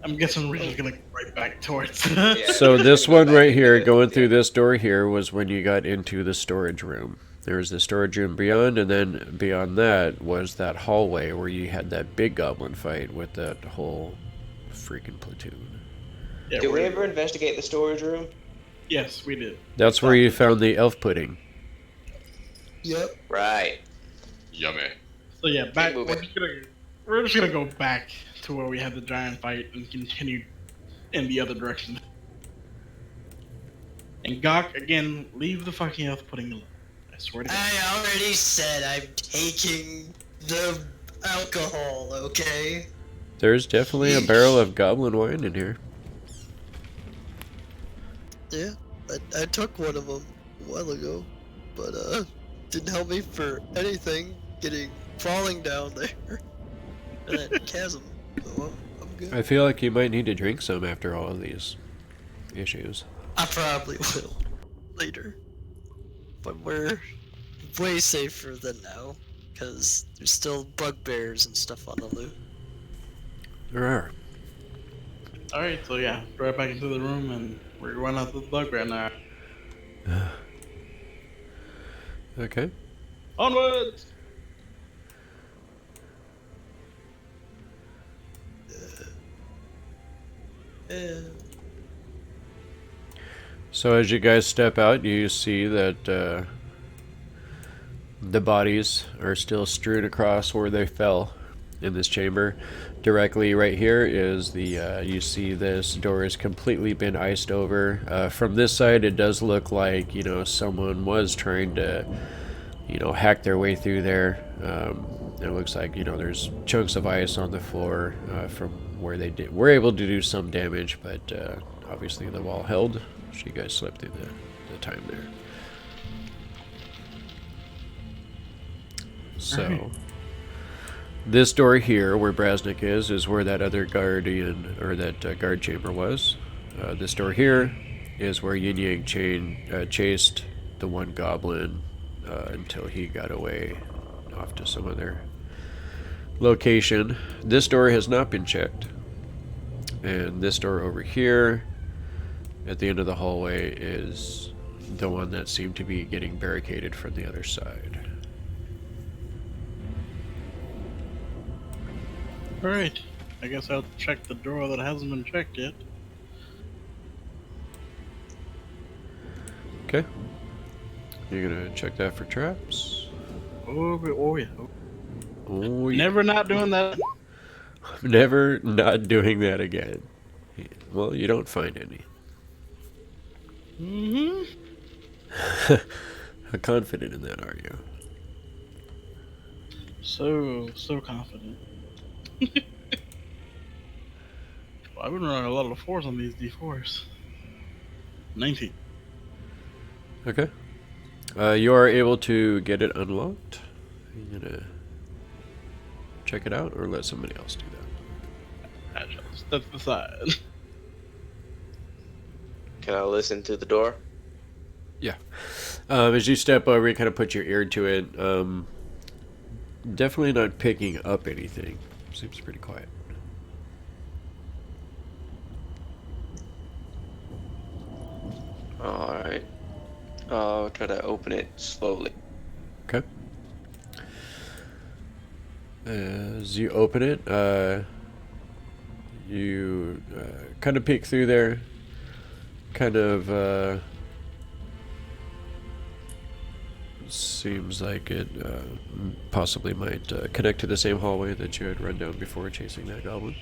I'm guessing we're just gonna go right back towards. Yeah. So this one right here, going through this door here, was when you got into the storage room. There was the storage room beyond, and then beyond that was that hallway where you had that big goblin fight with that whole freaking platoon. Yeah, Did we we're- ever investigate the storage room? Yes, we did. That's where you found the elf pudding. Yep. Right. Yummy. So yeah, back. moving. We're just gonna go back to where we had the giant fight and continue in the other direction. And Gok, again, leave the fucking elf pudding alone. I swear to God. I already said I'm taking the alcohol, okay? There's definitely a barrel of goblin wine in here. Yeah, I took one of them a while ago, but didn't help me for anything. Falling down there, that chasm. So I'm good. I feel like you might need to drink some after all of these issues. I probably will later, but we're way safer than now because there's still bugbears and stuff on the loot. There are. Alright, so yeah, right back into the room and we're going out the bug right now. Okay. Onwards! Yeah. So as you guys step out, you see that the bodies are still strewn across where they fell in this chamber. Directly right here is the, you see this door has completely been iced over. From this side, it does look like, someone was trying to, hack their way through there. It looks like, there's chunks of ice on the floor from where they were able to do some damage, but obviously the wall held. So you guys slept through the time there. So, Alright. this door here, where Brasnic is where that other guardian, or that guard chamber was. This door here is where Yin Yang chased the one goblin until he got away off to some other location. This door has not been checked. And this door over here at the end of the hallway is the one that seemed to be getting barricaded from the other side. Alright. I guess I'll check the door that hasn't been checked yet. Okay. You're gonna check that for traps? Oh yeah. Oh, yeah. Never not doing that. Never not doing that again. Well, you don't find any. Mm-hmm. How confident in that are you? So confident. Well, I've been running a lot of 4s on these D4s. 19. Okay. You are able to get it unlocked. You gonna check it out or let somebody else do that? I just step aside. Can I listen to the door? Yeah. As you step over, you kind of put your ear to it. Definitely not picking up anything. Seems pretty quiet. Alright. I'll try to open it slowly. Okay. As you open it, you kind of peek through there. Kind of seems like it possibly might connect to the same hallway that you had run down before chasing that goblin.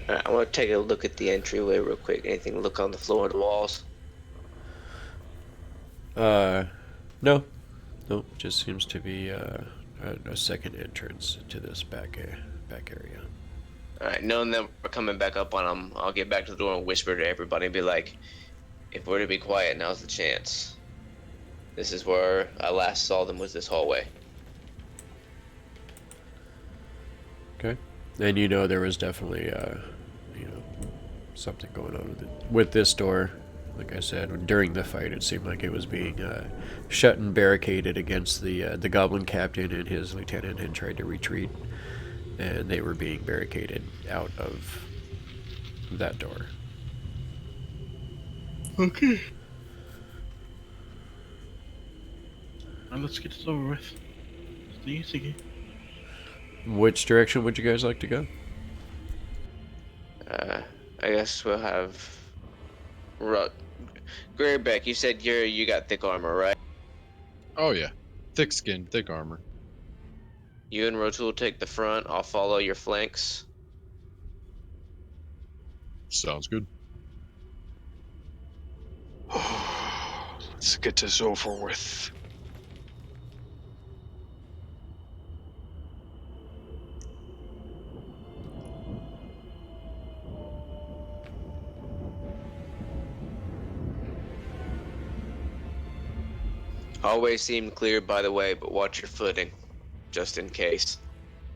Alright, I want to take a look at the entryway real quick. Anything look on the floor or the walls? No. Nope, just seems to be a second entrance to this back area. Alright, knowing that we're coming back up on them, I'll get back to the door and whisper to everybody and be like, if we're to be quiet, now's the chance. This is where I last saw them, was this hallway. Okay. And you know there was definitely, something going on with this door. Like I said, during the fight, it seemed like it was being shut and barricaded against the goblin captain and his lieutenant had tried to retreat. And they were being barricaded out of that door. Okay. Now let's get this over with. Easy. Which direction would you guys like to go? I guess we'll have... Grybek, you said you got thick armor, right? Oh yeah, thick skin, thick armor. You and Rotul take the front, I'll follow your flanks. Sounds good. Let's get this over with. Always seem clear, by the way, but watch your footing, just in case.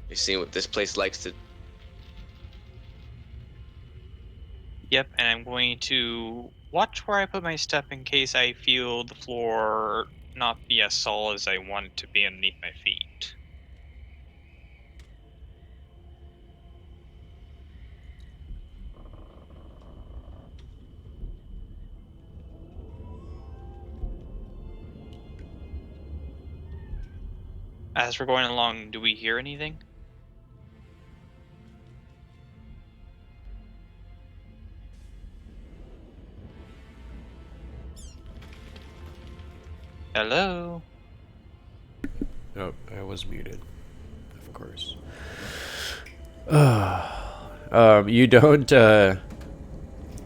You've seen what this place likes to... Yep, and I'm going to watch where I put my step in case I feel the floor not be as solid as I want it to be underneath my feet. As we're going along, do we hear anything? Hello? Oh, I was muted. Of course. You don't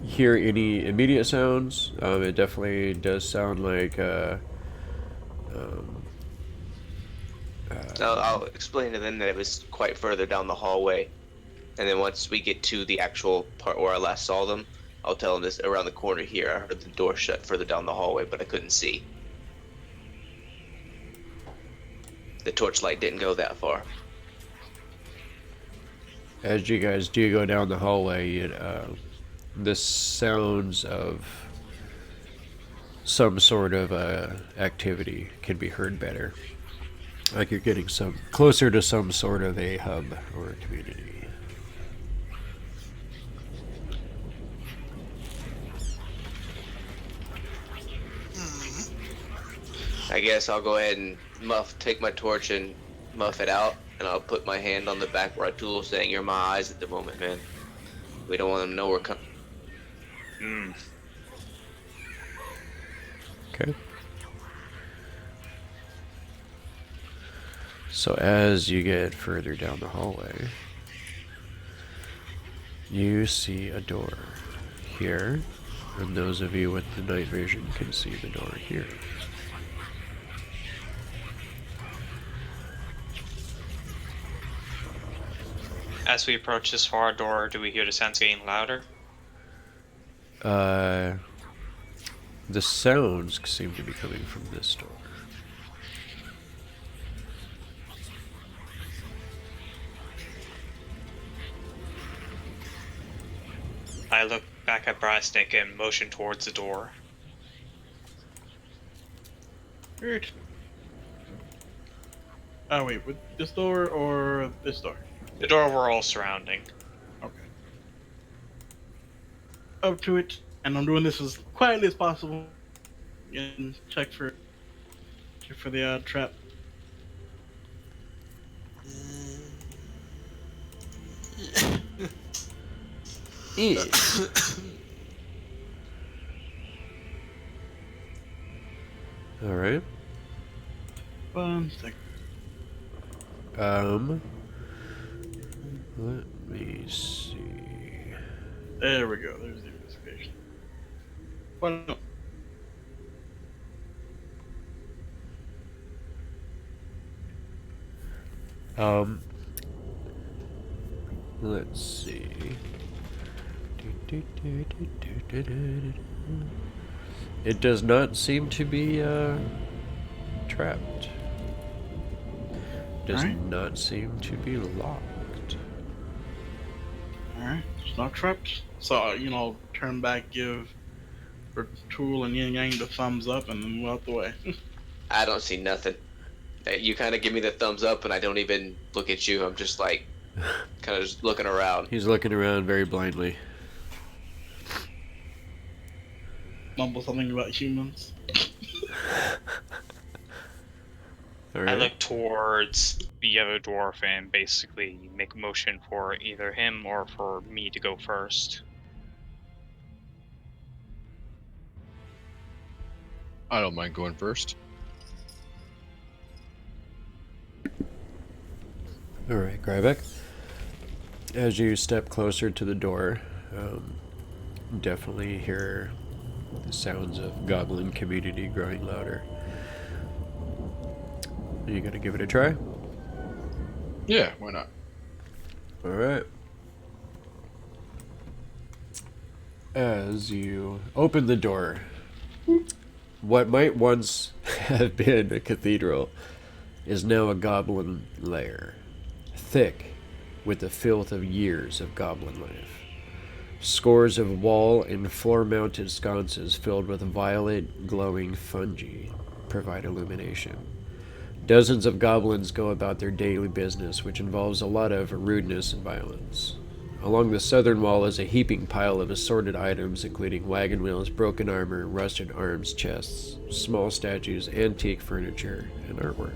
hear any immediate sounds. It definitely does sound like I'll explain to them that it was quite further down the hallway. And then once we get to the actual part where I last saw them, I'll tell them this around the corner here. I heard the door shut further down the hallway, but I couldn't see. The torchlight didn't go that far. as you guys do go down the hallway, the sounds of some sort of activity can be heard better. Like you're getting some closer to some sort of a hub or a community. I guess I'll go ahead and take my torch and muff it out, and I'll put my hand on the back where I tool, saying, "You're my eyes at the moment, man. We don't want them to know we're coming." Okay. So as you get further down the hallway, you see a door here, and those of you with the night vision can see the door here. As we approach this far door, do we hear the sounds getting louder? The sounds seem to be coming from this door. I look back at Brasnic and motion towards the door. Weird. Oh wait, with this door or this door? The door we're all surrounding. Okay. Up to it, and I'm doing this as quietly as possible. And check for the trap. All right. 1 second. Let me see. There we go. There's the investigation. Well, no. Let's see. It does not seem to be trapped. Does not seem to be locked. Alright, it's not trapped. So, turn back, give Tool and Yin Yang the thumbs up, and then we're out the way. I don't see nothing. You kind of give me the thumbs up, and I don't even look at you. I'm just like, kind of just looking around. He's looking around very blindly. Mumble something about humans. All right. I look towards the other dwarf and basically make a motion for either him or for me to go first. I don't mind going first. All right, Grybek. As you step closer to the door, definitely hear the sounds of goblin community growing louder. Are you gonna give it a try? Yeah, why not? All right. As you open the door, what might once have been a cathedral is now a goblin lair, thick with the filth of years of goblin life. Scores of wall and floor-mounted sconces filled with violet, glowing fungi provide illumination. Dozens of goblins go about their daily business, which involves a lot of rudeness and violence. Along the southern wall is a heaping pile of assorted items, including wagon wheels, broken armor, rusted arms, chests, small statues, antique furniture, and artwork.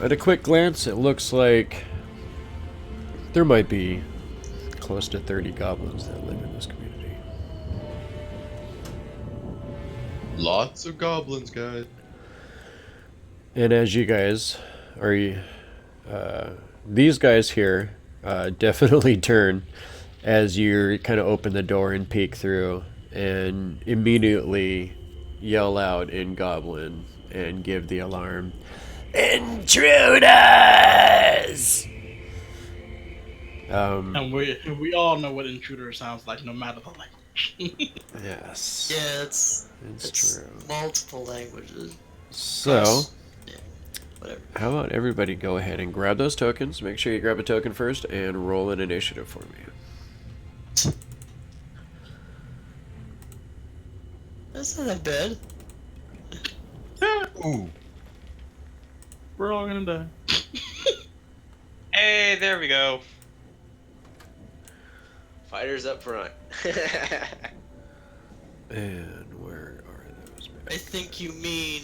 At a quick glance, it looks like there might be close to 30 goblins that live in this community. Lots of goblins, guys. And as you guys are, these guys here definitely turn as you kind of open the door and peek through, and immediately yell out in Goblin and give the alarm. Intruders! And we all know what intruder sounds like, no matter the language. Yes. Yeah, it's true. multiple languages. So, Yeah, whatever. how about everybody go ahead and grab those tokens. Make sure you grab a token first and roll an initiative for me. That's not that bad. Ooh. We're all gonna die. Hey, there we go. Fighters up front. And where are those? I think you mean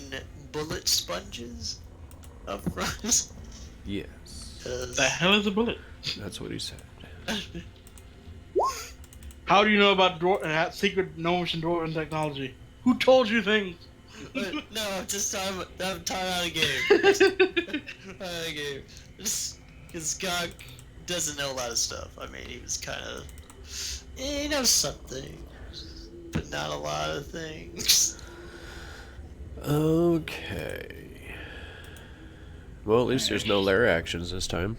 bullet sponges up front. Yes, 'Cause- The hell is a bullet? that's what he said. How do you know about secret gnomish and dwarven technology? Who told you things? No, just time out of game. Time out of game. Because Gok doesn't know a lot of stuff. I mean, he was kind of... he knows something, but not a lot of things. Okay. Well, at least there's no lair actions this time.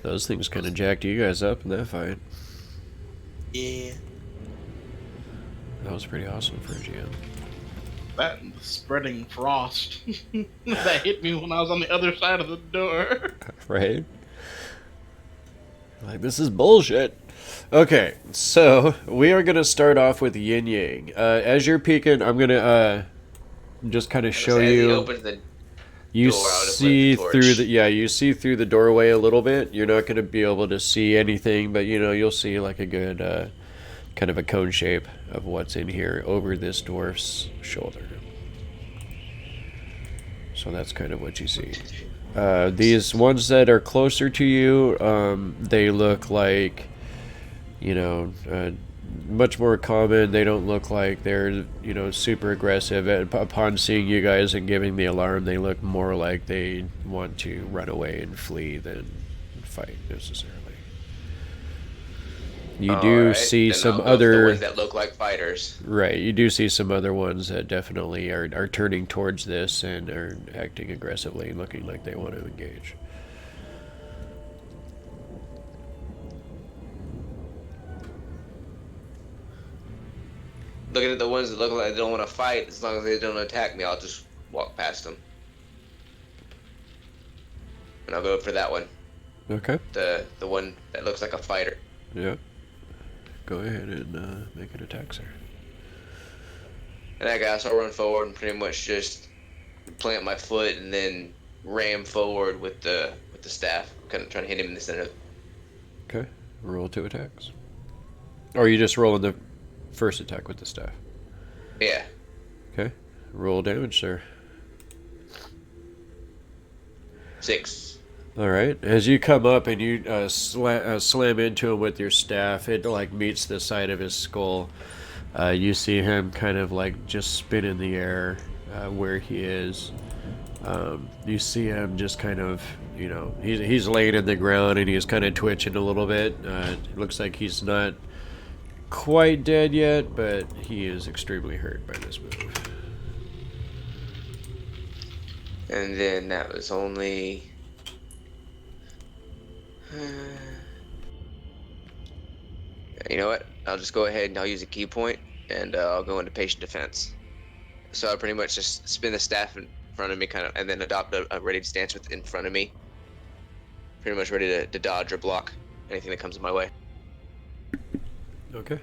Those things kind of jacked you guys up in that fight. Yeah. That was pretty awesome for a GM. That and the spreading frost that hit me when I was on the other side of the door. Right? Like, this is bullshit. Okay, so we are going to start off with Yin Yang. As you're peeking, I'm going to just kind of show As he you. opens the You door, I'll just see light the through torch. the you see through the doorway a little bit. You're not going to be able to see anything, but you'll see like a good kind of a cone shape of what's in here over this dwarf's shoulder. So that's kind of what you see. These ones that are closer to you, they look like, much more common. They don't look like they're, super aggressive. Upon seeing you guys and giving the alarm, they look more like they want to run away and flee than fight necessarily. You do Alright, see then some I'll go for the other... ones that look like fighters. Right, you do see some other ones that definitely are turning towards this and are acting aggressively, looking like they want to engage. Looking at the ones that look like they don't want to fight, as long as they don't attack me, I'll just walk past them. And I'll go for that one. Okay. The one that looks like a fighter. Yeah. Go ahead and make an attack, sir. And I guess I'll run forward and pretty much just plant my foot and then ram forward with the staff, kind of trying to hit him in the center. Okay. Roll 2 attacks. Or are you just rolling the first attack with the staff? Yeah. Okay. Roll damage, sir. 6. All right. As you come up and you slam into him with your staff, it meets the side of his skull. You see him kind of just spin in the air where he is. You see him just kind of, he's laying in the ground and he's kind of twitching a little bit. It looks like he's not quite dead yet, but he is extremely hurt by this move. And then that was only... you know what? I'll just go ahead and I'll use a key point and I'll go into patient defense. So I'll pretty much just spin the staff in front of me and then adopt a ready stance in front of me. Pretty much ready to dodge or block anything that comes in my way. Okay.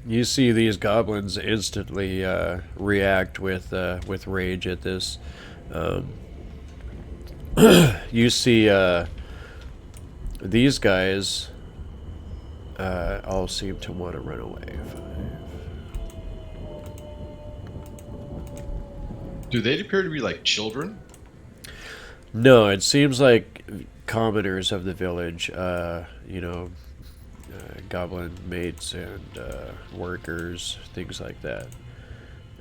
You see these goblins instantly react with rage at this. You see these guys all seem to want to run away. 5. Do they appear to be like children? No, it seems like commoners of the village, goblin mates and workers, things like that.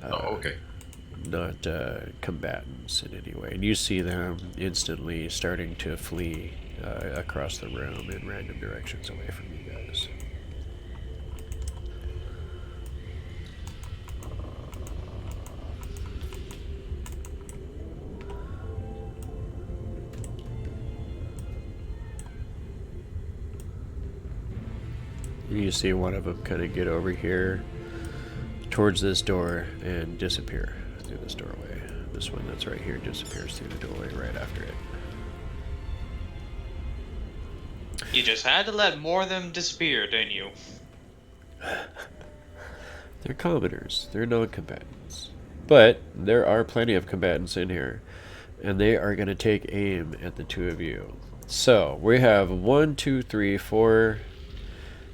Oh, okay. Not combatants in any way. And you see them instantly starting to flee across the room in random directions away from you guys. You see one of them kind of get over here towards this door and disappear through this doorway. This one that's right here disappears through the doorway right after it. You just had to let more of them disappear, didn't you? They're commoners. They're non-combatants. But there are plenty of combatants in here. And they are going to take aim at the two of you. So, we have 1, 2, 3, 4,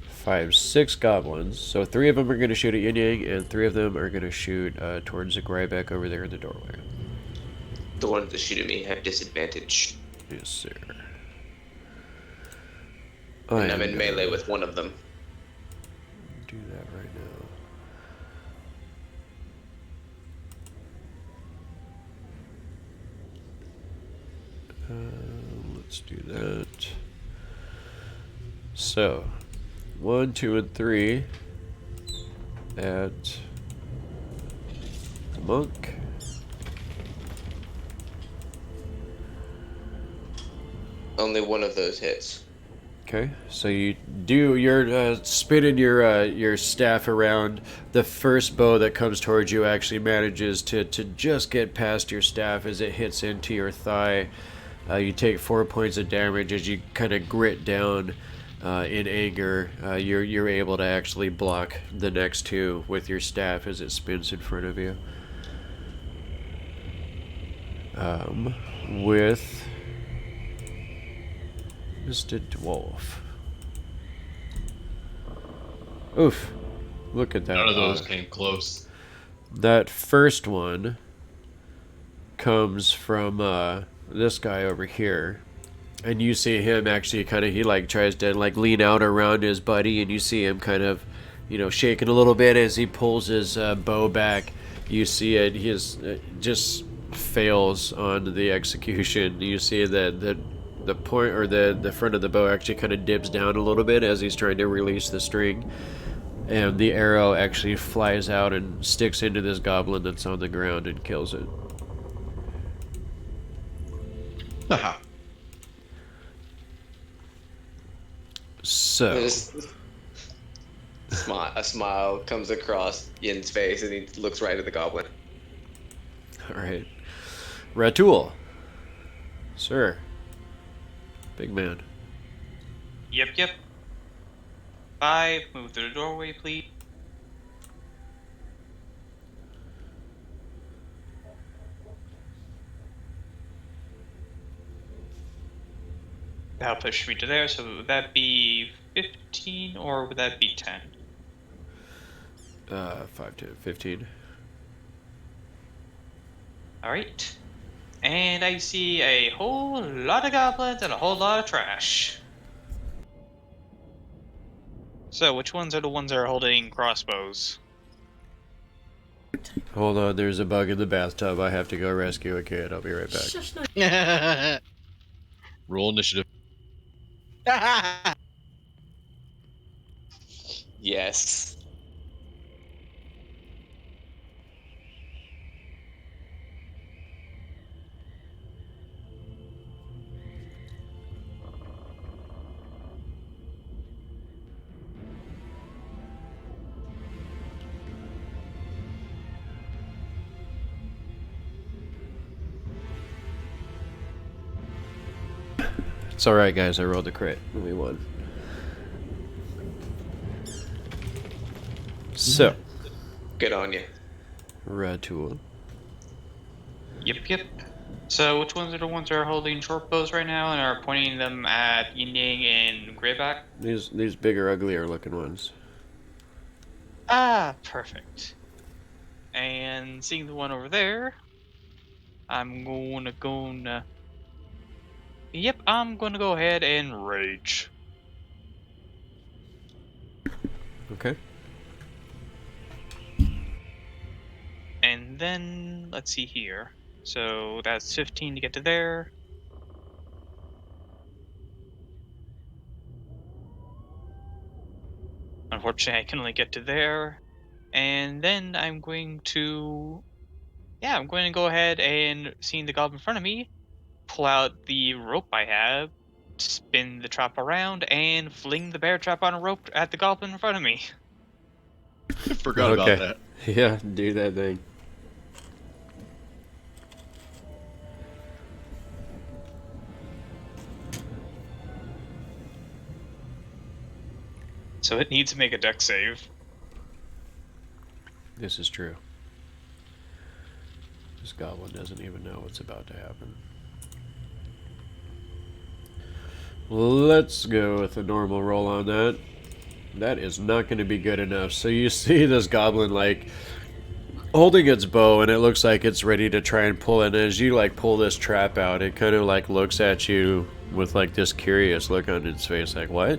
5, 6 goblins. So 3 of them are going to shoot at Yin Yang, and 3 of them are going to shoot towards the Grybek over there in the doorway. The ones that shoot at me have disadvantage. Yes, sir. And I'm in melee with one of them. Do that right now. Let's do that. So, 1, 2, and 3 at the monk. Only one of those hits. Okay, so you're spinning your staff around. The first bow that comes towards you actually manages to just get past your staff as it hits into your thigh. You take 4 points of damage as you kind of grit down in anger. You're able to actually block the next 2 with your staff as it spins in front of you. With Mr. Dwarf. Oof. Look at that. None of those came close. That first one comes from this guy over here. And you see him actually he tries to lean out around his buddy, and you see him kind of, shaking a little bit as he pulls his bow back. You see it, just fails on the execution. You see that the point, or the front of the bow actually kind of dips down a little bit as he's trying to release the string, and the arrow actually flies out and sticks into this goblin that's on the ground and kills it. Haha. So A smile comes across Yin's face, and he looks right at the goblin. alright. Ratul. Sir. Big man. Yep. 5, move to the doorway, please. That'll push me to there, so would that be 15 or would that be 10? 5 to 15. Alright. And I see a whole lot of goblins and a whole lot of trash. So, which ones are the ones that are holding crossbows? Hold on, there's a bug in the bathtub. I have to go rescue a kid. I'll be right back. Roll initiative. Yes. It's alright, guys. I rolled a crit. We won. So, Good on you. Ratul. Yep. So, which ones are the ones that are holding short bows right now and are pointing them at Yin Yang and Grybek? These bigger, uglier looking ones. Ah, perfect. And seeing the one over there, I'm gonna Yep, I'm gonna go ahead and rage. Okay. And then, let's see here. So that's 15 to get to there. Unfortunately, I can only get to there. And then I'm going to... Yeah, I'm going to go ahead and, seeing the goblin in front of me, pull out the rope I have, spin the trap around, and fling the bear trap on a rope at the goblin in front of me. Forgot about that. Yeah, do that thing. So it needs to make a dex save. This is true. This goblin doesn't even know what's about to happen. Let's go with a normal roll on that. That is not going to be good enough. So you see this goblin like holding its bow, and it looks like it's ready to try and pull it. And as you like pull this trap out, it kind of like looks at you with like this curious look on its face, like what?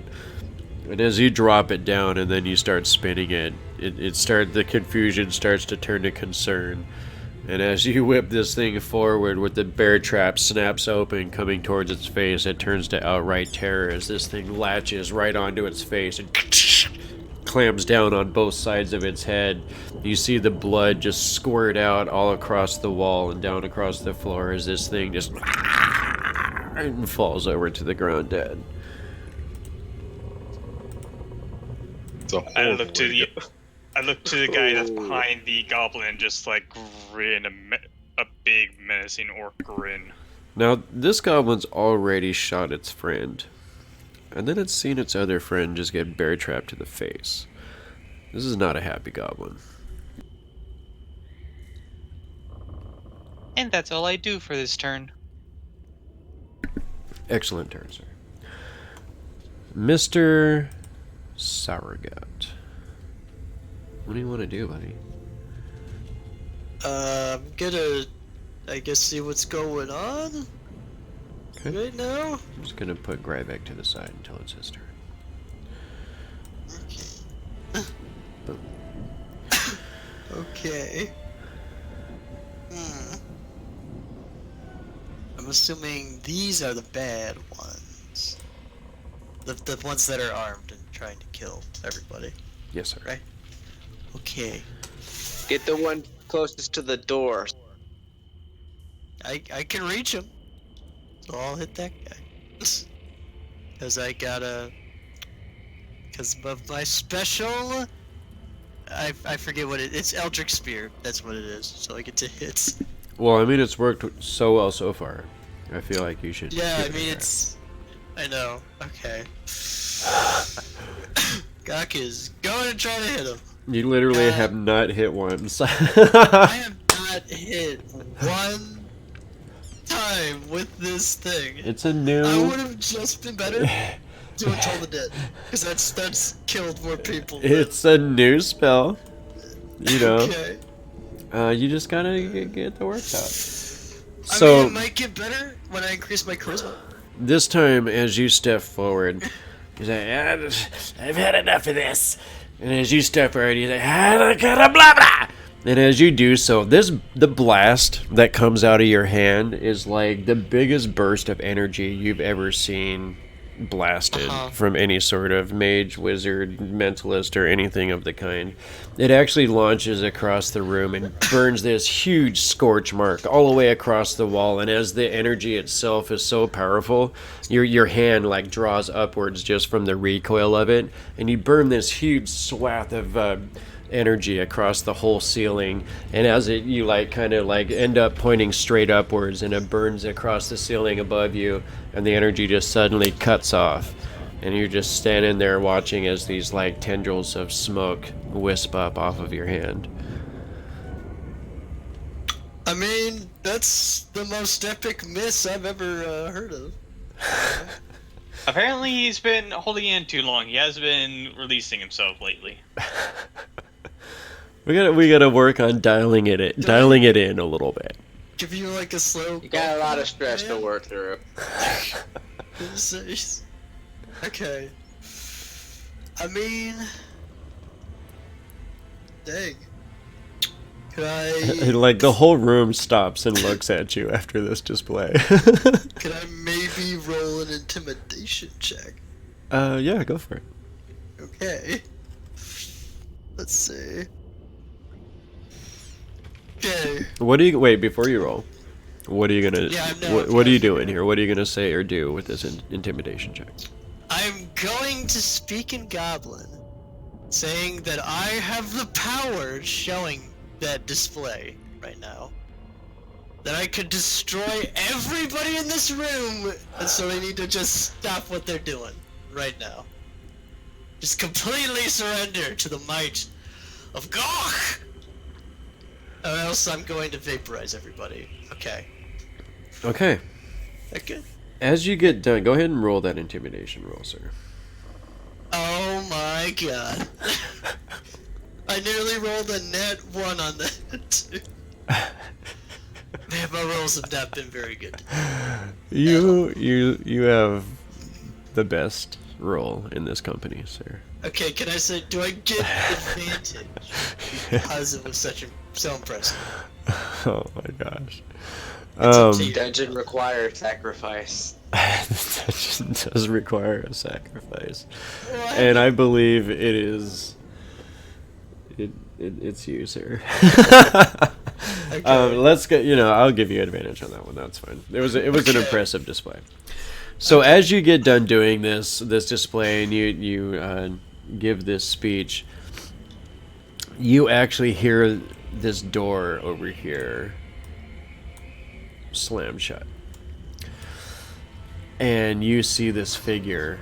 And as you drop it down and then you start spinning it, the confusion starts to turn to concern. And as you whip this thing forward with the bear trap snaps open coming towards its face, it turns to outright terror as this thing latches right onto its face and clams down on both sides of its head. You see the blood just squirt out all across the wall and down across the floor as this thing just and falls over to the ground dead. It's a I horrible look to way the guy that's behind the goblin and just like grin a big menacing orc grin. Now, this goblin's already shot its friend, and then it's seen its other friend just get bear trapped to the face. This is not a happy goblin. And that's all I do for this turn. Excellent turn, sir. Mr. Sour Gut. What do you want to do, buddy? I'm gonna, I guess, see what's going on Okay. right now. I'm just gonna put Grybek to the side until it's his turn. Boom. Okay. I'm assuming these are the bad ones. The ones that are armed and trying to kill everybody. Yes, sir. Right. Okay. Get the one closest to the door. I can reach him. So I'll hit that guy. Because I gotta... Because of my special... I forget what it's Eldritch Spear. That's what it is. So I get to hit. Well, I mean, it's worked so well so far. I feel like you should. Yeah, give I it a mean, try. it's... I know. Okay. Gok is going to try to hit him. You literally God. have not hit once. I have not hit one time with this thing. It's a I new. would have just been better doing Toll the Dead. Because that's killed more people. It's a new spell. You know. Okay. You just gotta get the works out. I So mean, it might get better when I increase my charisma. this time, as you step forward, you say, "I've had enough of this." And as you step forward, you say, blah blah. And as you do so, the blast that comes out of your hand is like the biggest burst of energy you've ever seen blasted from any sort of mage, wizard, mentalist, or anything of the kind. It actually launches across the room and burns this huge scorch mark all the way across the wall. And as the energy itself is so powerful, your hand like draws upwards just from the recoil of it, and you burn this huge swath of energy across the whole ceiling. And as you like kind of like end up pointing straight upwards, and it burns across the ceiling above you, and the energy just suddenly cuts off, and you're just standing there watching as these like tendrils of smoke wisp up off of your hand. I mean, that's the most epic miss I've ever heard of. Apparently he's been holding in too long. He has been releasing himself lately. We gotta work on dialing it in a little bit. Give you like a slow... You got a lot of stress to work through. Okay. I mean... Dang. Could I... Like the whole room stops and looks at you after this display. Could I maybe roll an intimidation check? Yeah, go for it. Okay. Let's see. Okay. What do you wait before you roll? What are you gonna? Yeah, no, what are you doing here? What are you gonna say or do with this intimidation check? I'm going to speak in Goblin, saying that I have the power showing that display right now. That I could destroy everybody in this room, and so they need to just stop what they're doing right now. Just completely surrender to the might of Gok! Or else I'm going to vaporize everybody. Okay. Okay. Okay. As you get done, go ahead and roll that intimidation roll, sir. Oh my god. I nearly rolled a net 1 on that. Man, my rolls have not been very good. You have the best roll in this company, sir. Okay, can I say, do I get advantage because it was so impressive? Oh my gosh. It's up to you. Dungeon require sacrifice. That does require a sacrifice, What? and I believe it is. It's you, sir. Okay. Let's get. I'll give you advantage on that one. That's fine. It was an Okay. impressive display. So as you get done doing this display and you give this speech, you actually hear this door over here slam shut. And you see this figure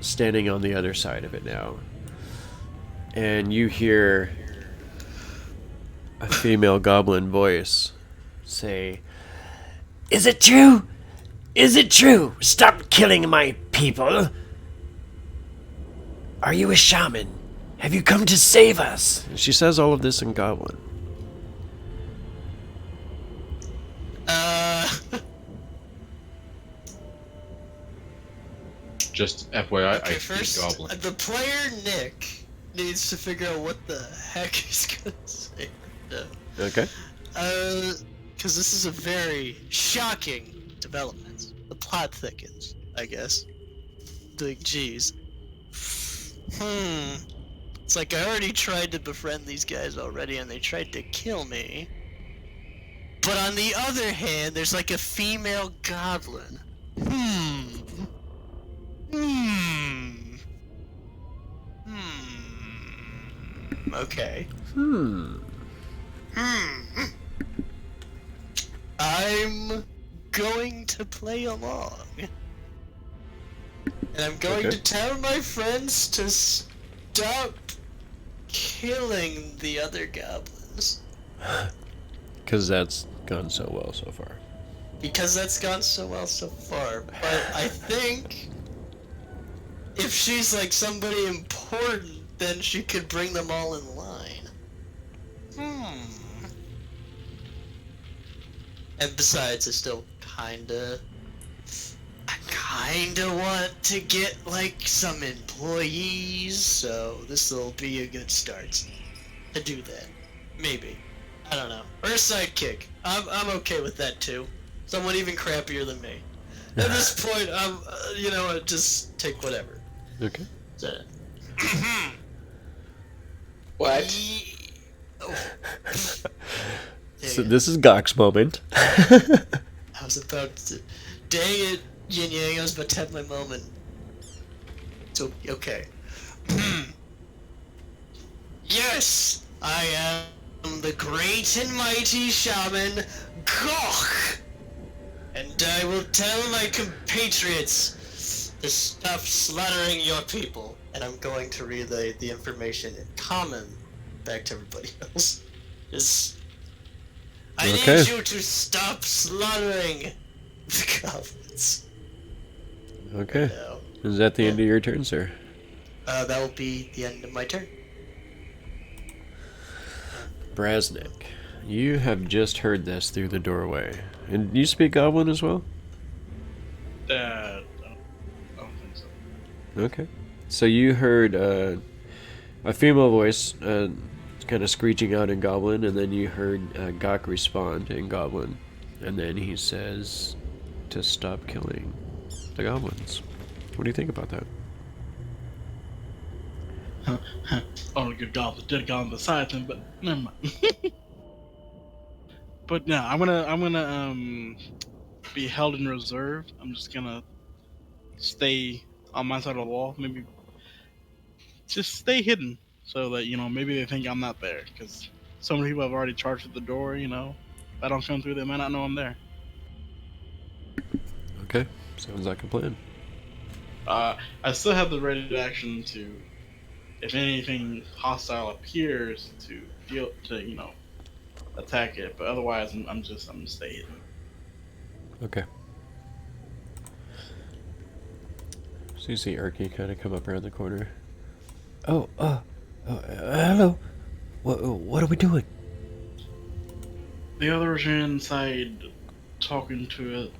standing on the other side of it now. And you hear a female goblin voice say, "Is it true? Is it true? Stop killing my people. Are you a shaman? Have you come to save us?" She says all of this in Goblin. Just FYI, Okay, I first, speak Goblin. the player Nick needs to figure out what the heck he's gonna say. Okay. Because this is a very shocking development. The plot thickens, I guess. Like, jeez. It's like I already tried to befriend these guys already, and they tried to kill me. But on the other hand, there's like a female goblin. Okay. I'm going to play along. And I'm going Okay. to tell my friends to stop killing the other goblins. Because that's gone so well so far. Because that's gone so well so far. But I think if she's like somebody important, then she could bring them all in line. And besides, I kinda want to get like some employees, so this'll be a good start to do that. Maybe. I don't know. Or a sidekick. I'm okay with that too. Someone even crappier than me. At this point, I'm, just take whatever. Okay. So, What? Oh. There So you go. this is Gok's moment. I was about to. Dang it, Yin Yang, I was about to have my moment. So, okay. Yes! I am the great and mighty shaman, Gok! And I will tell my compatriots to stop slaughtering your people. And I'm going to relay the information in common back to everybody else. I Okay. need you to stop slaughtering the goblins. Okay. No. Is that the end of your turn, sir? That will be the end of my turn. Brasnic, you have just heard this through the doorway. And you speak Goblin as well? I don't think so. Okay. So you heard a female voice kind of screeching out in Goblin, and then you heard Gok respond in Goblin. And then he says to stop killing the goblins. What do you think about that? Oh, good goblin did goblin beside him, but never mind. But no, I'm gonna be held in reserve. I'm just gonna stay on my side of the wall, maybe just stay hidden, so that maybe they think I'm not there, because so many people have already charged at the door. If I don't come through, they might not know I'm there. Okay. Sounds like a plan. I still have the ready action to if anything hostile appears, to attack it. But otherwise, I'm gonna stay hidden. Okay. So you see Erky kind of come up around the corner. Hello. What are we doing? The others are inside talking to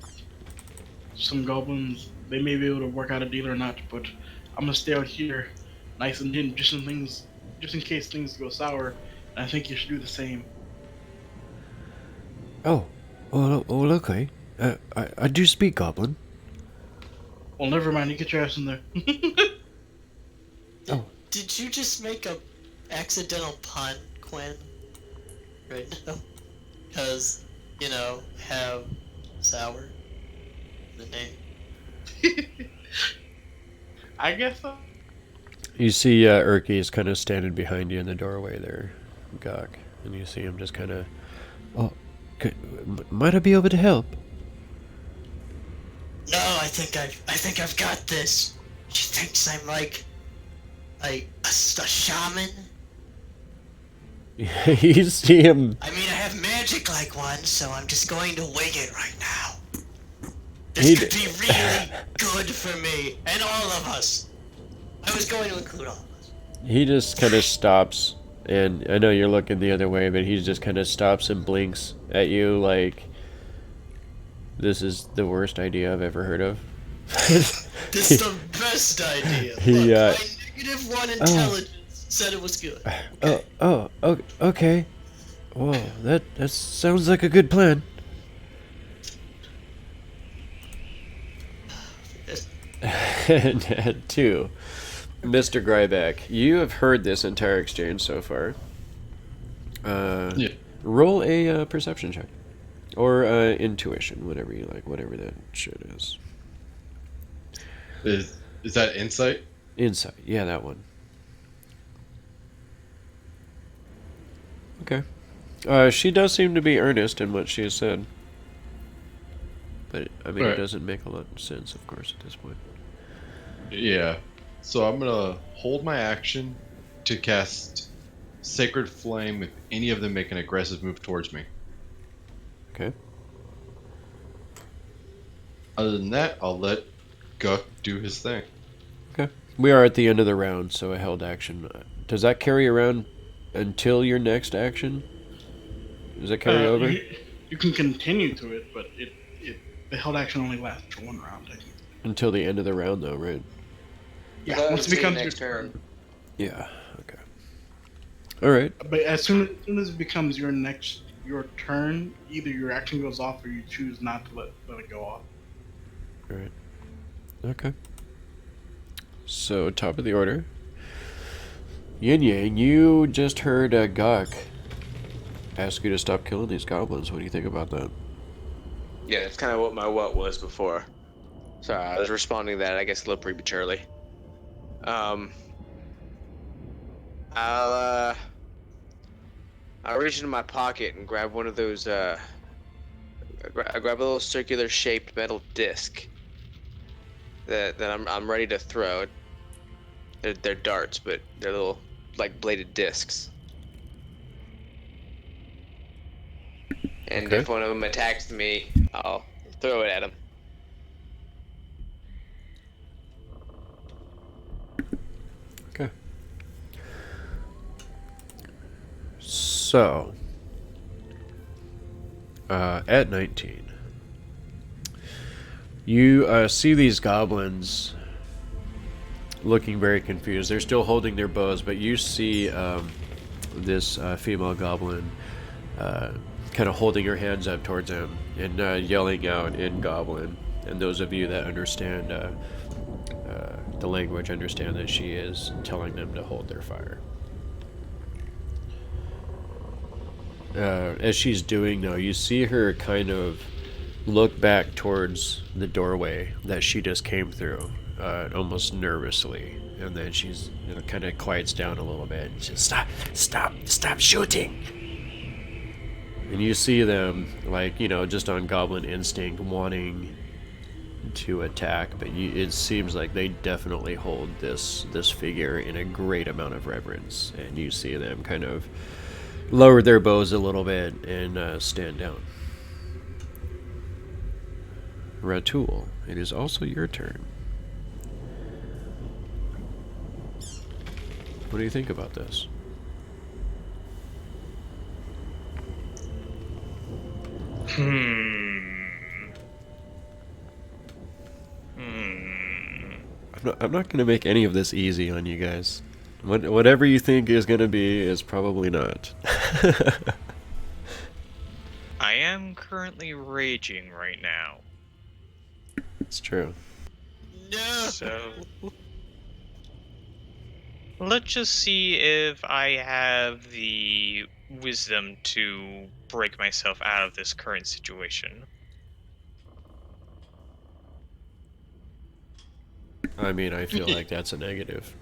some goblins. They may be able to work out a deal or not, but I'm gonna stay out here, nice and hidden, just in case things go sour. And I think you should do the same. Oh, well, okay. I do speak Goblin. Well, never mind. You get your ass in there. Did you just make a accidental pun, Quinn? Right now? Because, have sour in the name. I guess so. You see Erky is kind of standing behind you in the doorway there, Gok. And you see him just kind of... Oh, might I be able to help? No, I think I've got this. She thinks I'm like a shaman. You see him... I mean, I have magic like one, so I'm just going to wing it right now. This could be really good for me and all of us. I was going to include all of us. He just kind of stops, and I know you're looking the other way, but he just kind of stops and blinks at you like, this is the worst idea I've ever heard of. This is the best idea. He, Look, my -1 intelligence said it was good. Okay. Okay. Well, that sounds like a good plan. And two, Mr. Grybek, you have heard this entire exchange so far. Yeah. Roll a perception check. Or intuition, whatever you like, whatever that shit is. Is that insight? Insight, yeah, that one. Okay. She does seem to be earnest in what she has said. But, I mean, Right. It doesn't make a lot of sense, of course, at this point. Yeah. So I'm gonna hold my action to cast Sacred Flame if any of them make an aggressive move towards me. Okay. Other than that, I'll let Guk do his thing. Okay. We are at the end of the round, so a held action. Does that carry around until your next action? Does that carry over? You can continue to it, but the held action only lasts for one round. I think. Until the end of the round, though, right? Yeah, once it becomes your next turn. Yeah. Okay. All right. But as soon as it becomes your turn, either your action goes off or you choose not to let it go off. All right. Okay. So, top of the order. Yin Yang, you just heard Gok ask you to stop killing these goblins. What do you think about that? Yeah, that's kind of what my what was before. Sorry, I was responding to that, I guess, a little prematurely. I'll reach into my pocket and grab one of those, I grab a little circular shaped metal disc that I'm ready to throw. They're darts, but they're little, like, bladed discs. And Okay. if one of them attacks me, I'll throw it at him. Okay. So, at 19, you see these goblins looking very confused. They're still holding their bows, but you see this female goblin kind of holding her hands up towards them and yelling out in Goblin. And those of you that understand the language understand that she is telling them to hold their fire. As she's doing, though, you see her kind of look back towards the doorway that she just came through, almost nervously. And then she's kind of quiets down a little bit. And she's, stop shooting! And you see them, like, just on goblin instinct, wanting to attack, but it seems like they definitely hold this figure in a great amount of reverence, and you see them kind of lower their bows a little bit and stand down. Ratul, it is also your turn. What do you think about this? I'm not going to make any of this easy on you guys. Whatever you think is going to be is probably not. I am currently raging right now. It's true. No. So let's just see if I have the wisdom to break myself out of this current situation. I mean, I feel like that's a negative.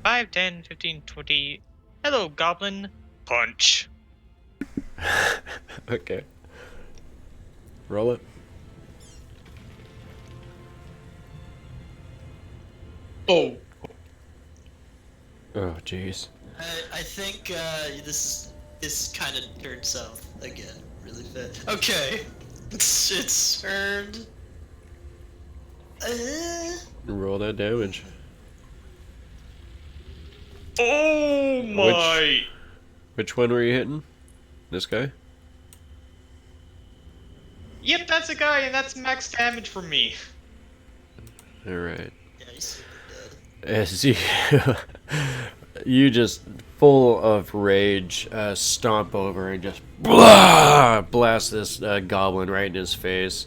5, 10, 15, 20. Hello, goblin. Punch. Okay. Roll it. Oh, Oh, jeez. I think this kind of turned south again, really fast. Okay, it's turned. Roll that damage. Oh my! Which one were you hitting? This guy? Yep, that's a guy, and that's max damage for me. Alright. Yeah, he's super dead. As you just full of rage, stomp over and just blast this goblin right in his face.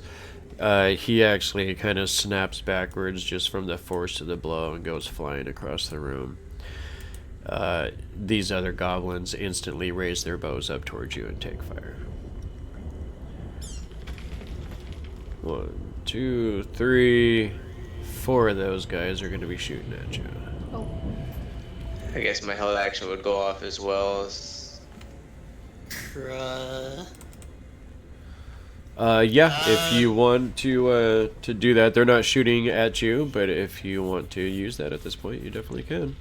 He actually kind of snaps backwards just from the force of the blow and goes flying across the room. These other goblins instantly raise their bows up towards you and take fire. 1, 2, 3, 4 of those guys are going to be shooting at you. I guess my held action would go off as well. Yeah, if you want to do that, they're not shooting at you, but if you want to use that at this point, you definitely can.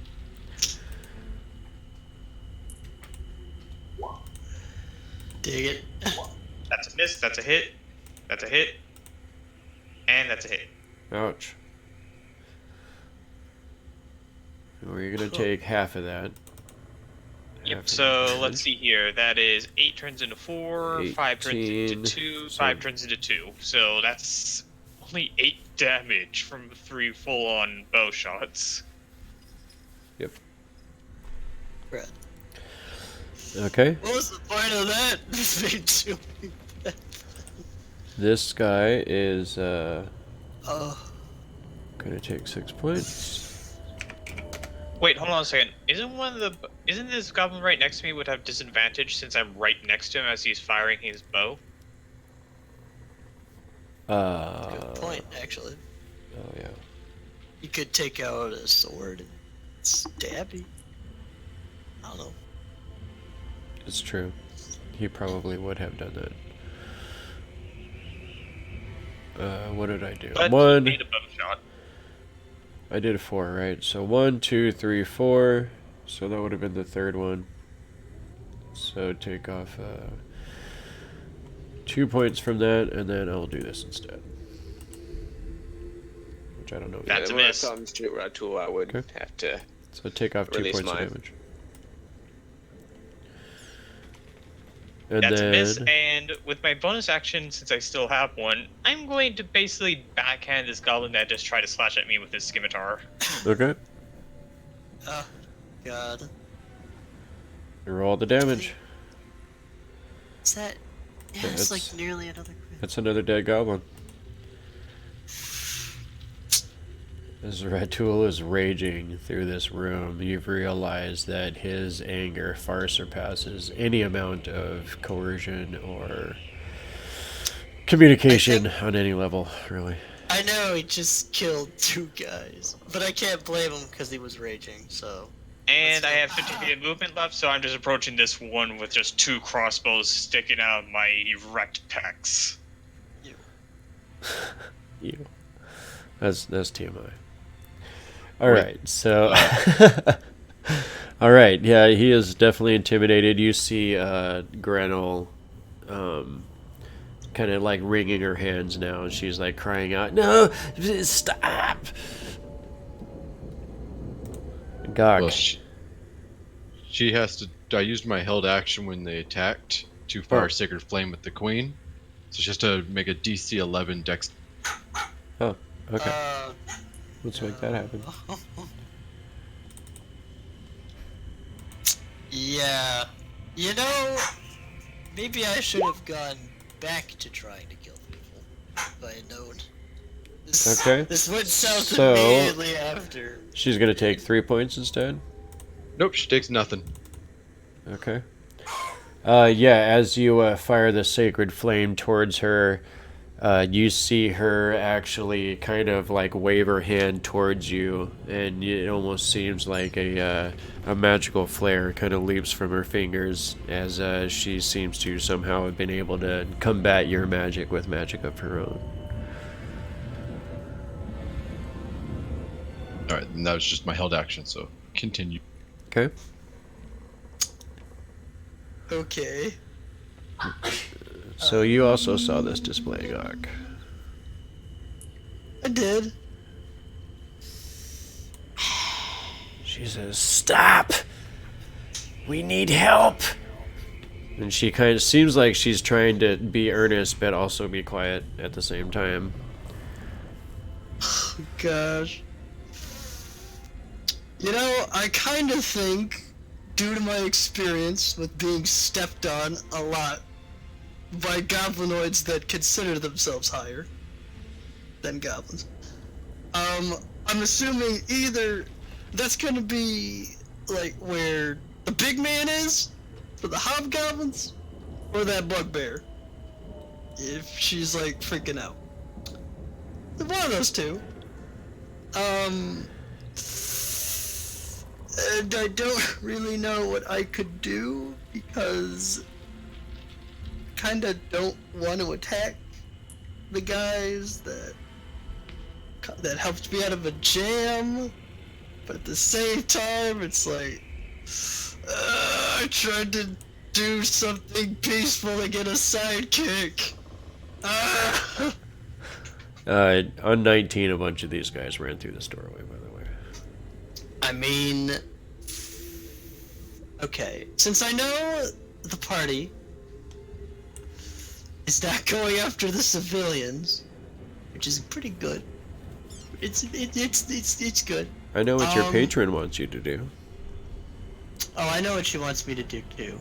Dig it. That's a miss, that's a hit, that's a hit, and that's a hit. Ouch. Well, you're gonna take half of that. Yep, so let's see here. That is 8 turns into 4, 5 turns into 2, 5 turns into 2. So that's only 8 damage from 3 full-on bow shots. Yep. Brad. Okay. What was the point of that? This made too many. This guy is Oh. gonna take 6 points. Wait, hold on a second. Isn't this goblin right next to me would have disadvantage since I'm right next to him as he's firing his bow? Good point, actually. Oh yeah. You could take out a sword and stab him. I don't know. It's true. He probably would have done that. What did I do? But One. he made a bow shot. I did 4, right? So 1, 2, 3, 4. So that would have been the third one. So take off 2 points from that, and then I'll do this instead. Which I don't know. That's a when miss. it comes to Ratul, I would Okay. have to. So take off 2 Release points mine. of damage. And That's then a miss, and with my bonus action, since I still have one, I'm going to basically backhand this goblin that just tried to slash at me with his scimitar. okay, Oh, God. roll the damage. Is that... Yeah, Yeah, it's that's- like nearly another crit. That's another dead goblin. As Ratul is raging through this room, you've realized that his anger far surpasses any amount of coercion or communication on any level, really. I know he just killed 2 guys, but I can't blame him because he was raging, so... And I Let's have go. 50 feet of movement left, so I'm just approaching this one with just 2 crossbows sticking out of my erect pecs. You. That's TMI. All Wait. right, so. All right, yeah, he is definitely intimidated. You see Grenell kind of like wringing her hands now, and she's like crying out, "No, stop!" Gok. Well, she has to. I used my held action when they attacked to fire Oh. Sacred Flame with the Queen. So she has to make a DC 11 Dex. Oh, okay. Let's make that happen. Yeah. You know, maybe I should have gone back to trying to kill people if I had known. Okay. This went south So- immediately after. She's gonna take 3 points instead. Nope, she takes nothing. Okay. Yeah, as you fire the sacred flame towards her, you see her actually kind of like wave her hand towards you, and it almost seems like a magical flare kind of leaps from her fingers as she seems to somehow have been able to combat your magic with magic of her own. Alright, and that was just my held action, so continue. Okay. Okay. So you also saw this display, Gok. I did. She says, "Stop! We need help!" And she kind of seems like she's trying to be earnest, but also be quiet at the same time. Gosh. You know, I kind of think, due to my experience with being stepped on a lot by goblinoids that consider themselves higher than goblins, I'm assuming either that's gonna be, like, where the big man is, for the hobgoblins, or that bugbear, if she's, like, freaking out. One of those two. And I don't really know what I could do because kinda don't want to attack the guys that helped me out of a jam, but at the same time it's like I tried to do something peaceful to get a sidekick. On 19, a bunch of these guys ran through this doorway, by the way. I mean, okay, since I know the party is not going after the civilians, which is pretty good. It's good. I know what your Um, patron wants you to do. Oh, I know what she wants me to do too.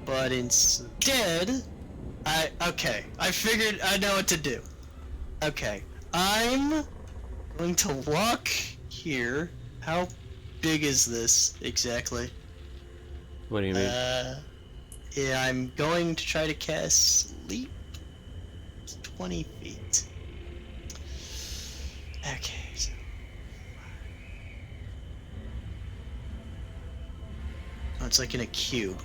But instead, I figured I know what to do. Okay, I'm going to walk here. How big is this exactly? What do you mean? Yeah, I'm going to try to cast Sleep. It's 20 feet. Okay, so... Oh, it's like in a cube.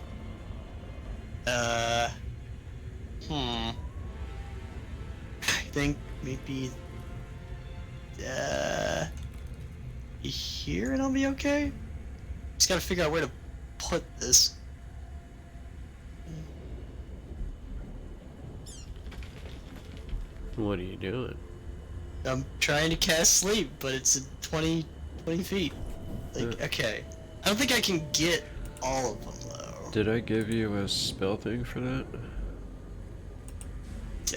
I think maybe... here and I'll be okay? Just gotta figure out where to put this. What are you doing? I'm trying to cast Sleep, but it's at 20 feet. Like, okay. I don't think I can get all of them, though. Did I give you a spell thing for that?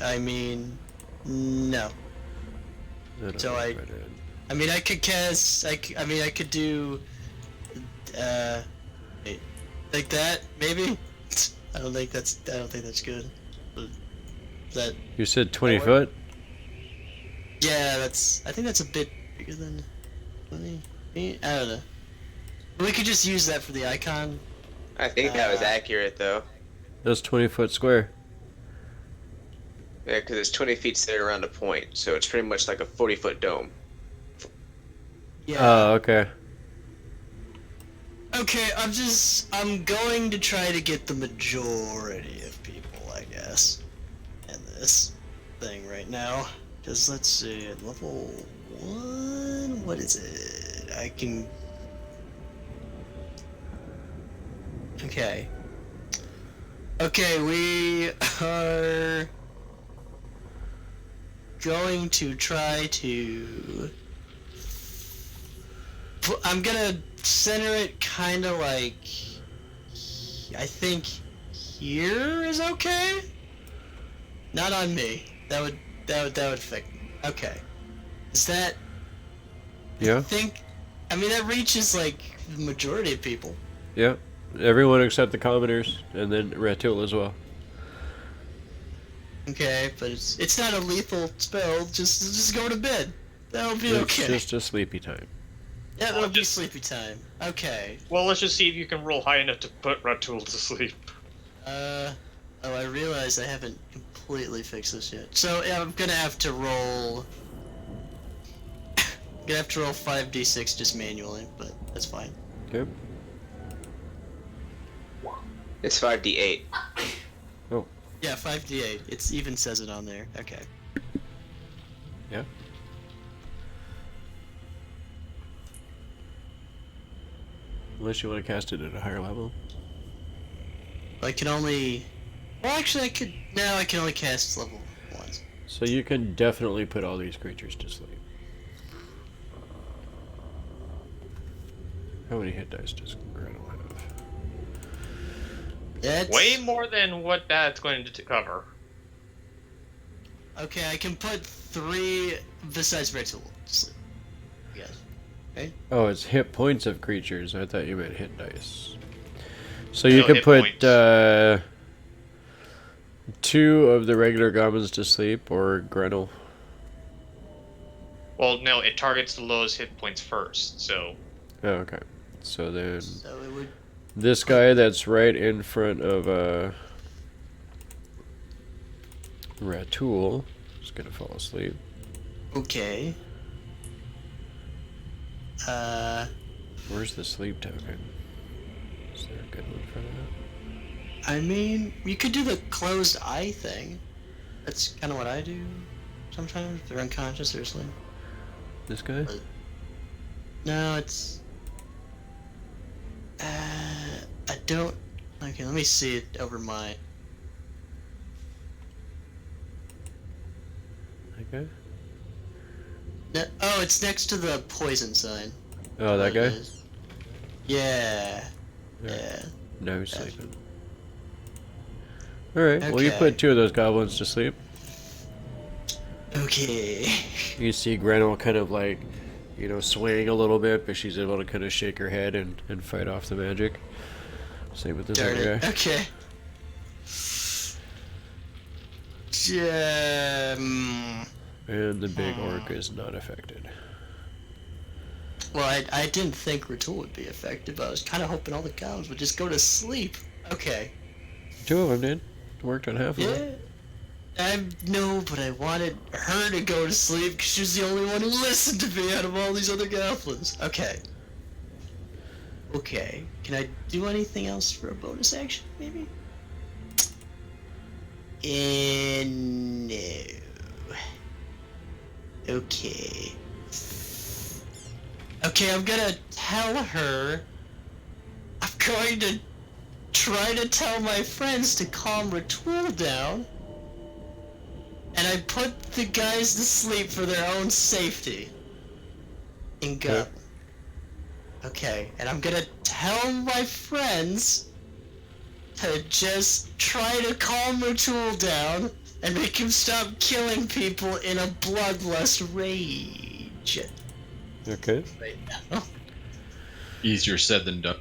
I mean, no. I don't So know I- if did. I mean, I could cast, I could do, wait, like that, maybe? I don't think that's good. But that, You said 20 That foot? yeah, I think that's a bit bigger than 20 feet? I don't know. We could just use that for the icon. I think that was accurate though. That's 20 foot square. Yeah, because it's 20 feet centered around a point, so it's pretty much like a 40-foot dome. Yeah. Oh, okay. Okay, I'm going to try to get the majority of people, I guess, in this thing right now. Because let's see, at level 1, what is it? I can... Okay. Okay, we are going to try to... I'm gonna center it kind of like... I think here is okay? Not on me. That would affect me. Okay. Is that... Yeah. I mean, that reaches, like, the majority of people. Yeah. Everyone except the commoners, and then Ratul as well. Okay, but it's not a lethal spell. Just go to bed. That'll be okay. It's just a sleepy time. Yeah, that'll be sleepy time. Okay. Well, let's just see if you can roll high enough to put Ratul to sleep. Oh, I realize I haven't completely fixed this yet. So, yeah, I'm gonna have to roll... I'm gonna have to roll 5d6 just manually, but that's fine. Okay. It's 5d8. Oh. Yeah, 5d8. It even says it on there. Okay. Yeah. Unless you want to cast it at a higher level. I can only... Well, actually, I could... No, I can only cast level 1. So you can definitely put all these creatures to sleep. How many hit dice does Gretel have? That's... Way more than what that's going to cover. Okay, I can put 3 besides Ratul to sleep. Yes. Okay. Oh, it's hit points of creatures. I thought you meant hit dice. So you No, could hit put points. 2 of the regular goblins to sleep, or Gretel. Well, no, it targets the lowest hit points first, so... Oh, okay. So then So it would... this guy that's right in front of Ratul is gonna fall asleep. Okay. Where's the sleep token? Is there a good one for that? I mean, you could do the closed eye thing. That's kind of what I do sometimes. If they're unconscious, they're asleep. This guy? No, it's... I don't... Okay, let me see it over my... That guy? Oh, it's next to the poison sign. Oh, that What it guy? is. Yeah. Yeah. Yeah. No, he's sleeping. Alright, well you Okay. put 2 of those goblins to sleep. Okay. You see Gretel kind of like, swaying a little bit, but she's able to kind of shake her head and fight off the magic. Same with this Darn other it. guy. Okay. And the big orc is not affected. Well, I didn't think Ratul would be effective. I was kind of hoping all the goblins would just go to sleep. Okay. 2 of them did. Worked on half of them. Yeah. No, but I wanted her to go to sleep because she was the only one who listened to me out of all these other goblins. Okay. Okay. Can I do anything else for a bonus action, maybe? No. Okay. Okay, I'm gonna tell her... I'm going to try to tell my friends to calm Ratul down. And I put the guys to sleep for their own safety. In Gut. Okay, and I'm gonna tell my friends to just try to calm Ratul down and make him stop killing people in a bloodlust rage. Okay. Right now. Easier said than done.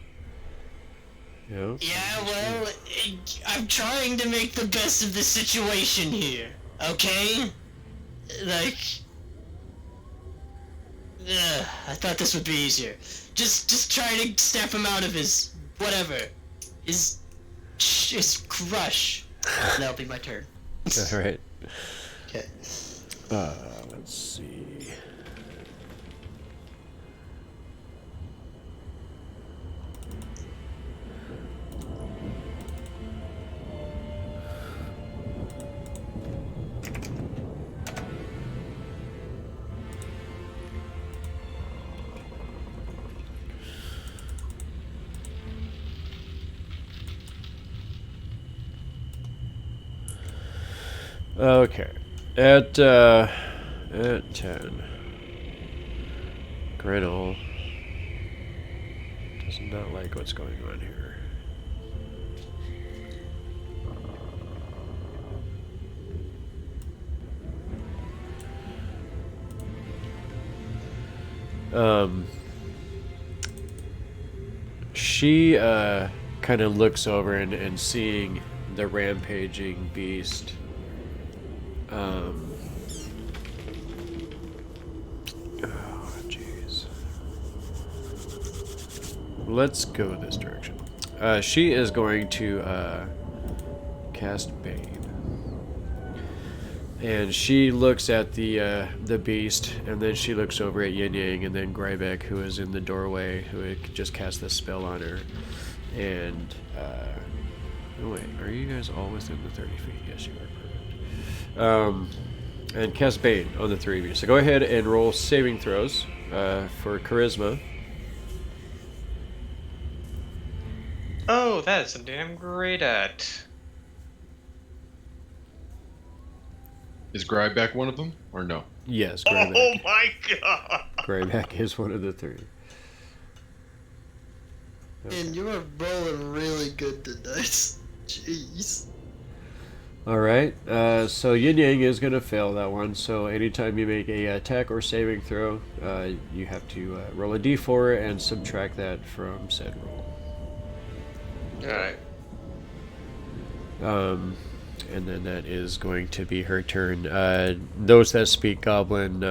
Yeah. Yeah, well, I'm trying to make the best of the situation here, okay? Like... I thought this would be easier. Just try to snap him out of his... whatever. His crush. And that'll be my turn. Alright. Okay. Let's see. Okay. At 10. Grinnell does not like what's going on here. She kind of looks over and seeing the rampaging beast. Oh, jeez. Let's go this direction. She is going to cast Bane. And she looks at the beast, and then she looks over at Yin Yang, and then Grybek, who is in the doorway, who had just cast this spell on her. And, oh wait, are you guys all within the 30 feet? Yes, you are. Perfect. And cast Bane on the three of you. So go ahead and roll saving throws for Charisma. Oh, that's something I'm great at. Is Grybek one of them, or no? Yes, Grybek. Oh my god! Grybek is one of the three. And you are rolling really good tonight. Jeez. Alright, so Yin Yang is going to fail that one, so anytime you make a attack or saving throw, you have to roll a d4 and subtract that from said roll. Alright. And then that is going to be her turn. Those that speak Goblin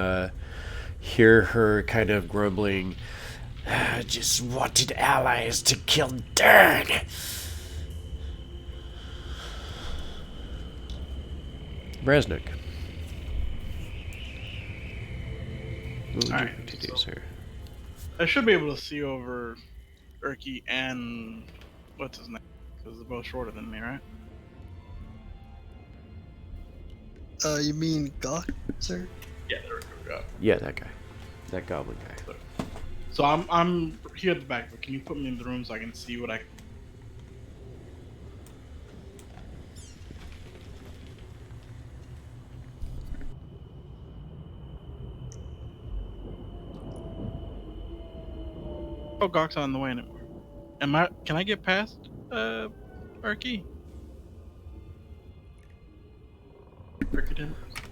hear her kind of grumbling, "I just wanted allies to kill Dern." Brasnic. What would you Alright, like to do, so- sir? I should be able to see over Urki and what's his name? Because they're both shorter than me, right? You mean Gok, sir? Yeah, there we go. Yeah, that guy. That goblin guy. So I'm here at the back, but can you put me in the room so I can see what I? Oh, Gok's not in the way anymore. Can I get past Urki? Urki.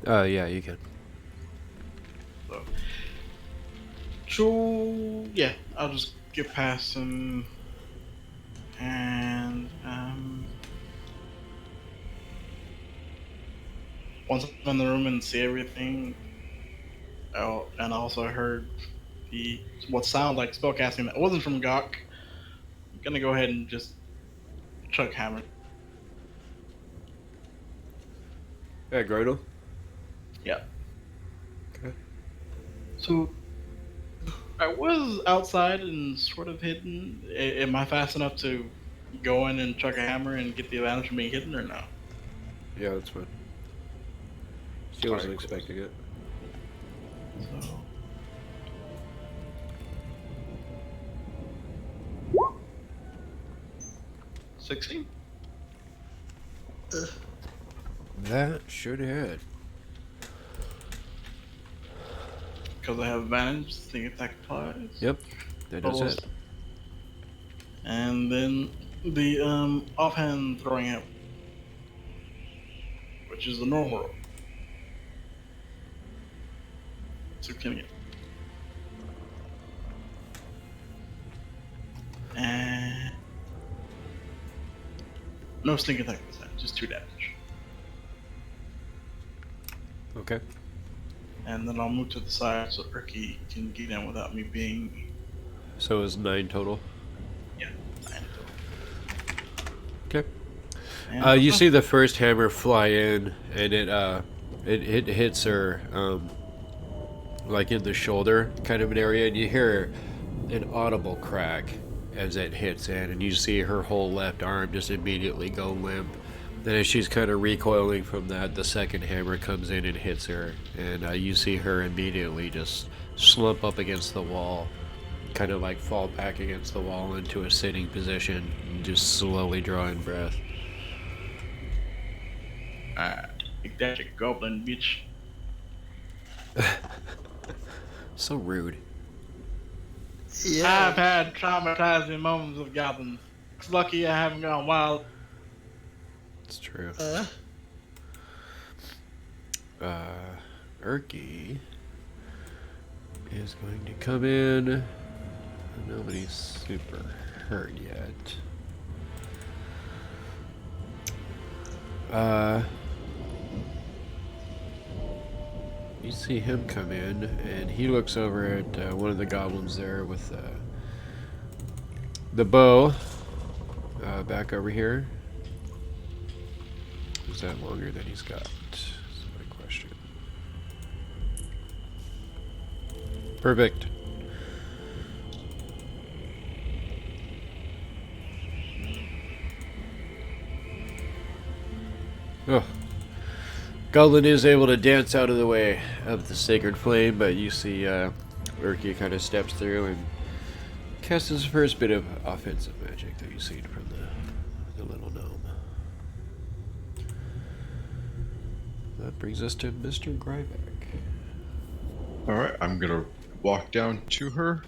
Yeah, you can. So yeah, I'll just get past him, and once I'm in the room and see everything, and also heard what sounded like spellcasting that wasn't from Gok. I'm gonna go ahead and just chuck hammer. Yeah, Grodel. Yeah. Okay. So I was outside and sort of hidden. Am I fast enough to go in and chuck a hammer and get the advantage from being hidden, or no? Yeah, that's fine. She wasn't expecting it. So. $16? That should hit. Because I have advantage, sneak attack applies. Yep, that does Rolls. hit. And then the offhand throwing out, which is the normal roll. So can you? And no sneak attack this time, just 2 damage. Okay. And then I'll move to the side so Urki can get in without me being. So it was 9 total. Yeah, 9 total. Okay. And You see the first hammer fly in, and it hits her, like in the shoulder kind of an area, and you hear an audible crack as it hits in, and you see her whole left arm just immediately go limp. Then as she's kind of recoiling from that, the second hammer comes in and hits her, and you see her immediately just slump up against the wall, kind of like fall back against the wall into a sitting position, and just slowly drawing breath. Alright. Take that, you goblin bitch. So rude. Yeah. I've had traumatizing moments with goblins. It's lucky I haven't gone wild. It's true. Uh, Erky is going to come in. Nobody's super hurt yet. You see him come in, and he looks over at one of the goblins there with the bow. Back over here. Is that longer than he's got? That's my question. Perfect. Oh. Goblin is able to dance out of the way of the sacred flame, but you see Urki kind of steps through and casts his first bit of offensive magic that you've seen from the little gnome. That brings us to Mr. Grybek. Alright, I'm gonna walk down to her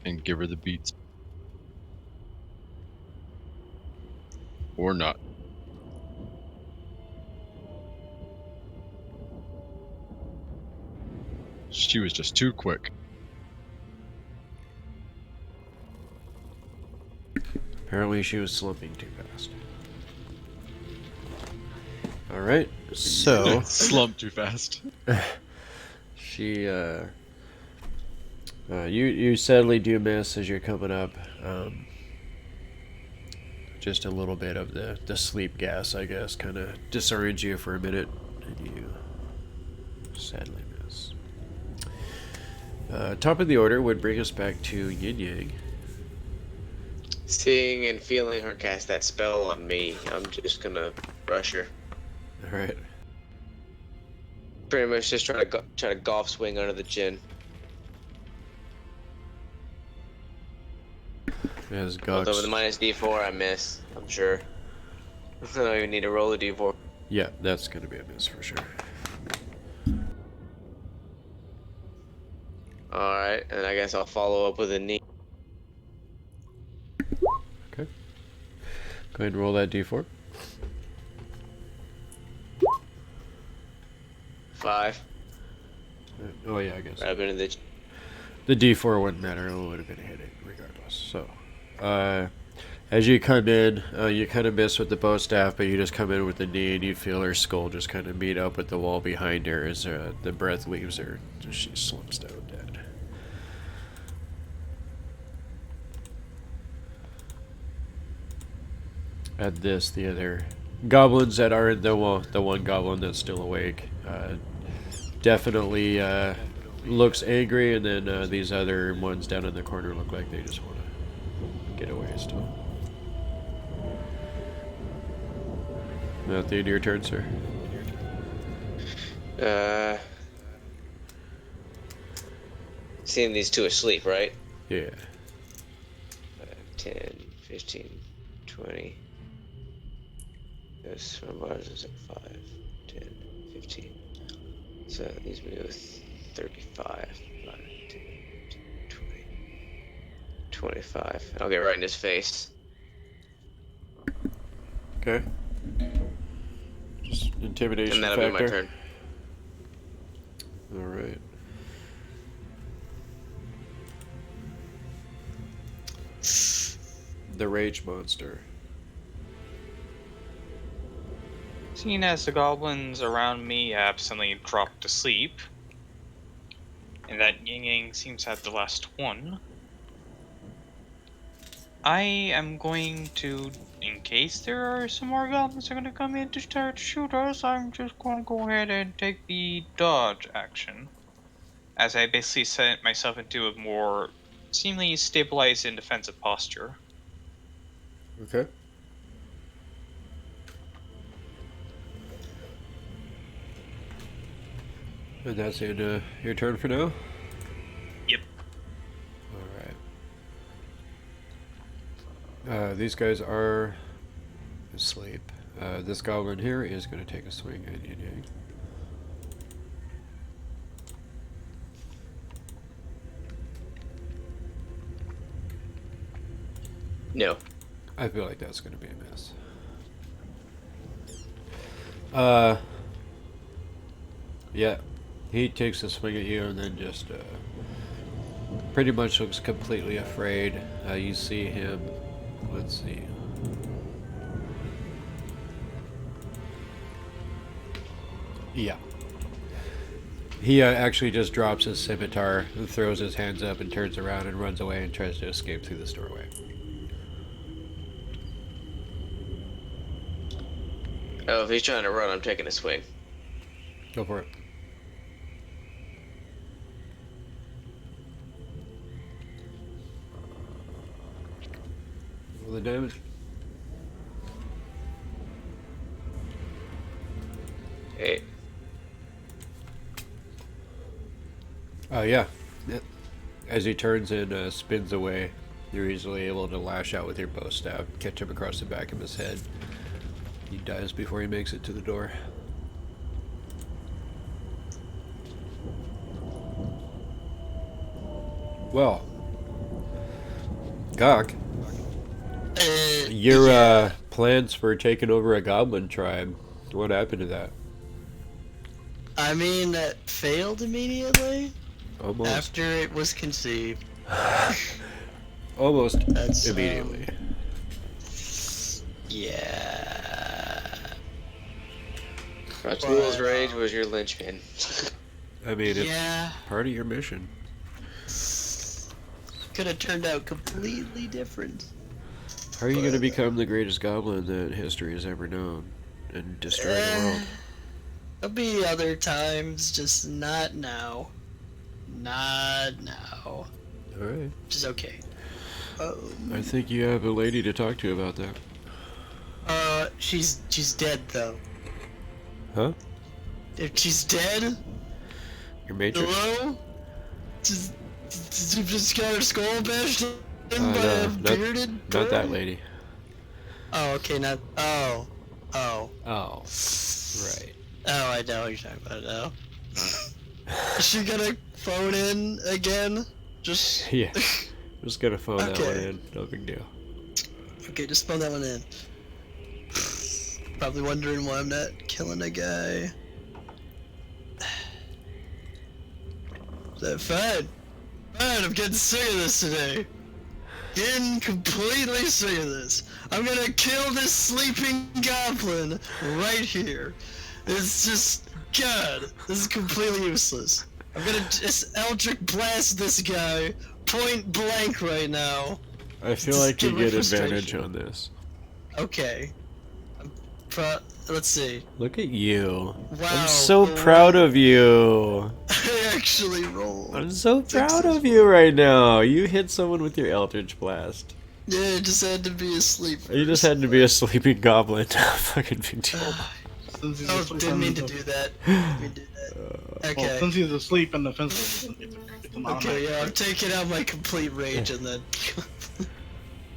and give her the beats. Or not. She was just too quick. Apparently she was slumping too fast. Alright, so... Slump too fast. She, you sadly do miss as you're coming up. Just a little bit of the sleep gas, I guess, kind of disorients you for a minute, and you sadly miss. Top of the order would bring us back to Yin Yang. Seeing and feeling her cast that spell on me, I'm just gonna rush her. Alright. Pretty much just try to golf swing under the chin. As Although with Gok... the minus D4, I miss. I'm sure. I don't even need to roll a D4. Yeah, that's going to be a miss for sure. Alright, and I guess I'll follow up with a knee. Okay. Go ahead and roll that D4. 5. Oh yeah, I guess. Right into The D4 wouldn't matter, it would have been a hit regardless. So, as you come in, you kind of miss with the bow staff, but you just come in with the knee and you feel her skull just kind of meet up with the wall behind her as the breath leaves her. She slumps down dead. At this, the other goblins that are in the one goblin that's still awake, definitely looks angry, and then these other ones down in the corner look like they just want to get away still. At the end of your turn, sir. Seeing these two asleep, right? Yeah. 10, 15, 20. This from ours is at 5, 10, 15. So these move 35, 5, 10, 20, 25. I'll get right in his face. Okay. Just intimidation And that'll factor. be my turn. All right. The rage monster. Seeing as the goblins around me absently dropped to sleep, and that Yin Yang seems to have the last one, I am going to, in case there are some more goblins that are going to come in to start to shoot us, I'm just going to go ahead and take the dodge action, as I basically set myself into a more seemingly stabilized and defensive posture. Okay. And that's in your turn for now? Yep. Alright. These guys are asleep. This goblin here is going to take a swing at Yin Yang. No. I feel like that's going to be a miss. Yeah, he takes a swing at you and then just pretty much looks completely afraid. You see him, let's see. Yeah. He actually just drops his scimitar and throws his hands up and turns around and runs away and tries to escape through this doorway. Oh, if he's trying to run, I'm taking a swing. Go for it. Roll the damage. Hey. Oh, yeah. As he turns and spins away, you're easily able to lash out with your bow staff, catch him across the back of his head. He dies before he makes it to the door. Well, Gok, your plans for taking over a goblin tribe, what happened to that? I mean, that failed immediately Almost. after it was conceived. Almost That's, immediately. Yeah. Ratul's rage was your linchpin. I mean, it's Yeah. part of your mission. Could have turned out completely different. How are you going to become the greatest goblin that history has ever known and destroy the world? There'll be other times, just not now. Not now. Alright. Which is okay. I think you have a lady to talk to about that. She's dead though. Huh? If she's dead, Your matrix? hello? Just got her skull bashed in by no, a bearded Not that bird? lady. Oh, okay, not. Oh. Oh. Right. Oh, I know what you're talking about now. Is she gonna phone in again? Just. Yeah. Just gonna phone that one Okay. in. No big deal. Okay, just phone that one in. Probably wondering why I'm not killing a guy. Fine. Fine, I'm getting sick of this today. Getting completely sick of this. I'm gonna kill this sleeping goblin right here. It's just, God, this is completely useless. I'm gonna just Eldritch Blast this guy point blank right now. I feel Just like you get my get advantage frustration. on this. Okay. Let's see. Look at you. Wow. I'm so proud of you. I actually rolled. I'm so proud of you right now. You hit someone with your Eldritch Blast. Yeah, it just had to be asleep. You just had to be a sleeping goblin. Fucking big deal. Since he's Oh, asleep didn't on mean to the- do that. Didn't mean to do that. Well, Okay. since he's asleep in the fence, it's an Okay, yeah, I'm taking out my complete rage and then.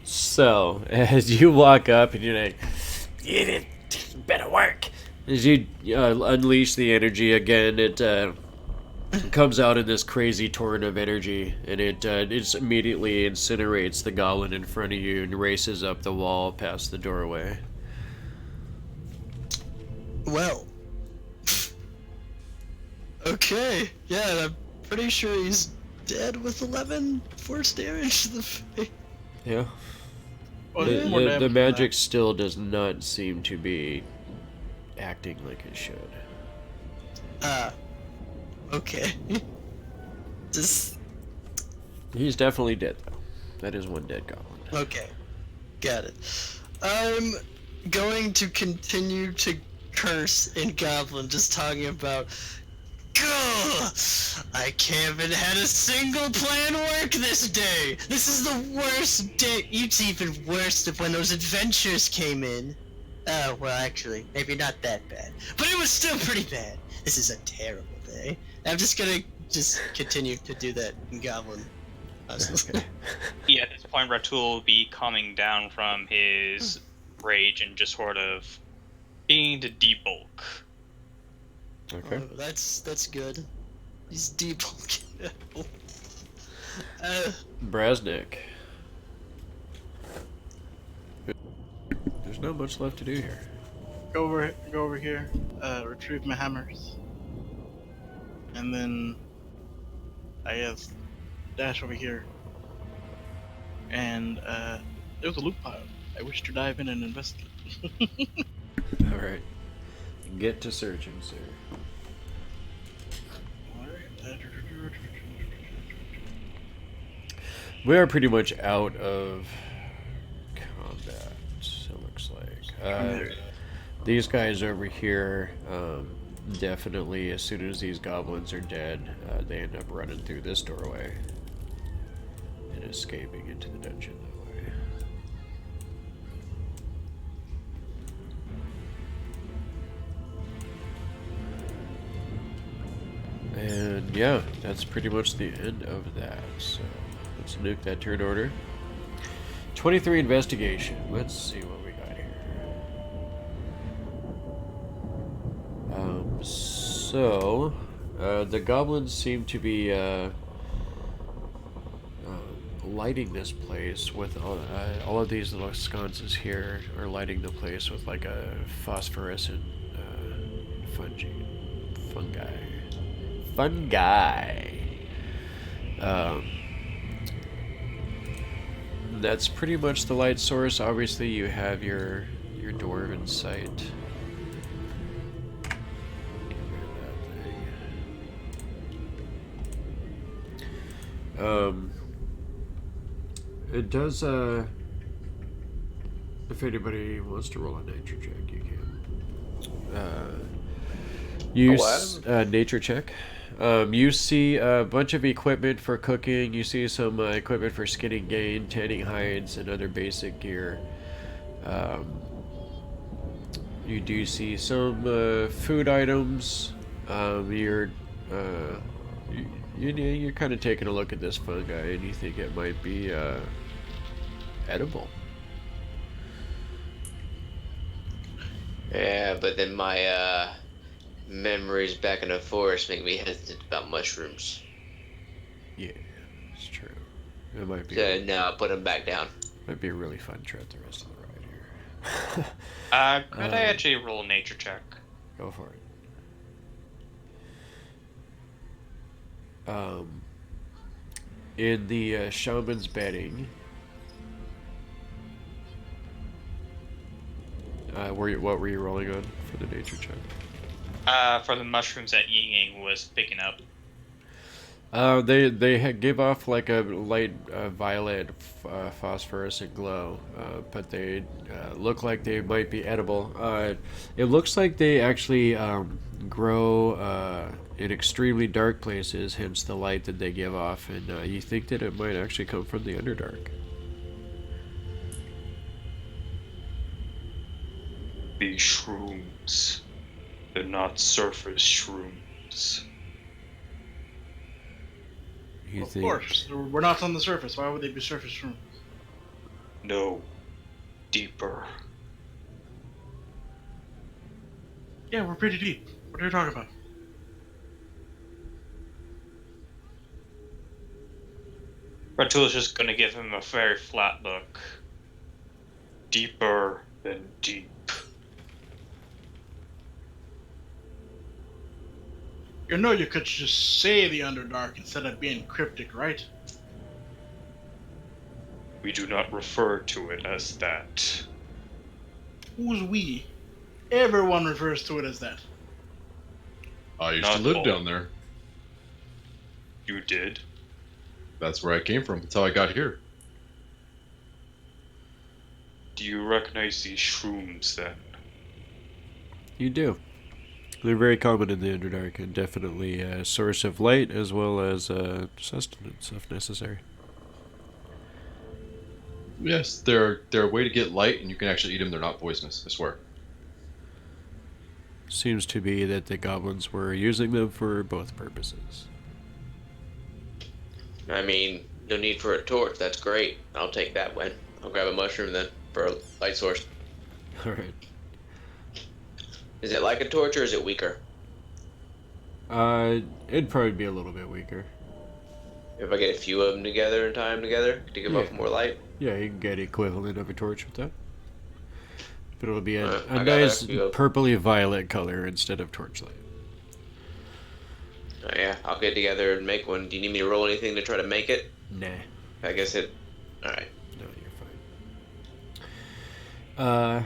So, as you walk up and you're like, it better work. As you unleash the energy again, it comes out in this crazy torrent of energy, and it immediately incinerates the goblin in front of you and races up the wall past the doorway. Well. Okay, yeah, and I'm pretty sure he's dead with 11 force damage to the face. Yeah. Well, The, more the damage than magic still does not seem to be acting like it should. Okay. Just. He's definitely dead, though. That is one dead goblin. Okay. Got it. I'm going to continue to curse in Goblin, just talking about. Gah! I haven't had a single plan work this day! This is the worst day! It's even worse than when those adventures came in. Oh, well, actually, maybe not that bad. But it was still pretty bad. This is a terrible day. I'm just gonna continue to do that in Goblin. Yeah, at this point, Ratul will be calming down from his rage and just sort of working to debulk. Okay. Oh, that's good. He's debunking. Brasnic. There's not much left to do here. Go over here. Retrieve my hammers. And then I guess dash over here. And there's a loot pile. I wish to dive in and investigate. Alright. Get to searching, sir. We are pretty much out of combat, it looks like. These guys over here, definitely, as soon as these goblins are dead, they end up running through this doorway and escaping into the dungeon that way. And yeah, that's pretty much the end of that, so let's nuke that turn order. 23 investigation. Let's see what we got here. So the goblins seem to be lighting this place with all of these little sconces here are lighting the place with like a phosphorescent fungi. That's pretty much the light source. Obviously, you have your dwarven sight. It does, if anybody wants to roll a nature check, you can. Use nature check. You see a bunch of equipment for cooking. You see some equipment for skinning game, tanning hides, and other basic gear. You do see some food items. You're kind of taking a look at this fungi, and you think it might be edible. Yeah, but then my memories back in the forest make me hesitant about mushrooms. Yeah, it's true. It might be. So now put them back down. Might be a really fun trip the rest of the ride here. Could I actually roll a nature check? Go for it. In the shaman's bedding, what were you rolling on for the nature check? For the mushrooms that Yin Yang was picking up. They give off like a light violet phosphorescent glow, but they look like they might be edible. It looks like they actually grow in extremely dark places, hence the light that they give off, and you think that it might actually come from the Underdark. These shrooms, they're not surface shrooms. You Of think? course, we're not on the surface. Why would they be surface rooms? No, deeper. Yeah, we're pretty deep. What are you talking about? Ratula's just gonna give him a very flat look. Deeper than deep. You know you could just say the Underdark instead of being cryptic, right? We do not refer to it as that. Who's we? Everyone refers to it as that. I used Not to live all. down there. You did? That's where I came from. That's how I got here. Do you recognize these shrooms then? You do. They're very common in the Underdark and definitely a source of light as well as sustenance if necessary. Yes, they're a way to get light, and you can actually eat them. They're not poisonous, I swear. Seems to be that the goblins were using them for both purposes. I mean, no need for a torch. That's great. I'll take that one. I'll grab a mushroom then for a light source. Alright. Is it like a torch or is it weaker? It'd probably be a little bit weaker. If I get a few of them together and tie them together to give off Yeah. more light? Yeah, you can get equivalent of a torch with that. But it'll be a I got nice a few. purpley violet color instead of torchlight. Oh, yeah, I'll get together and make one. Do you need me to roll anything to try to make it? Nah. I guess it. Alright. No, you're fine.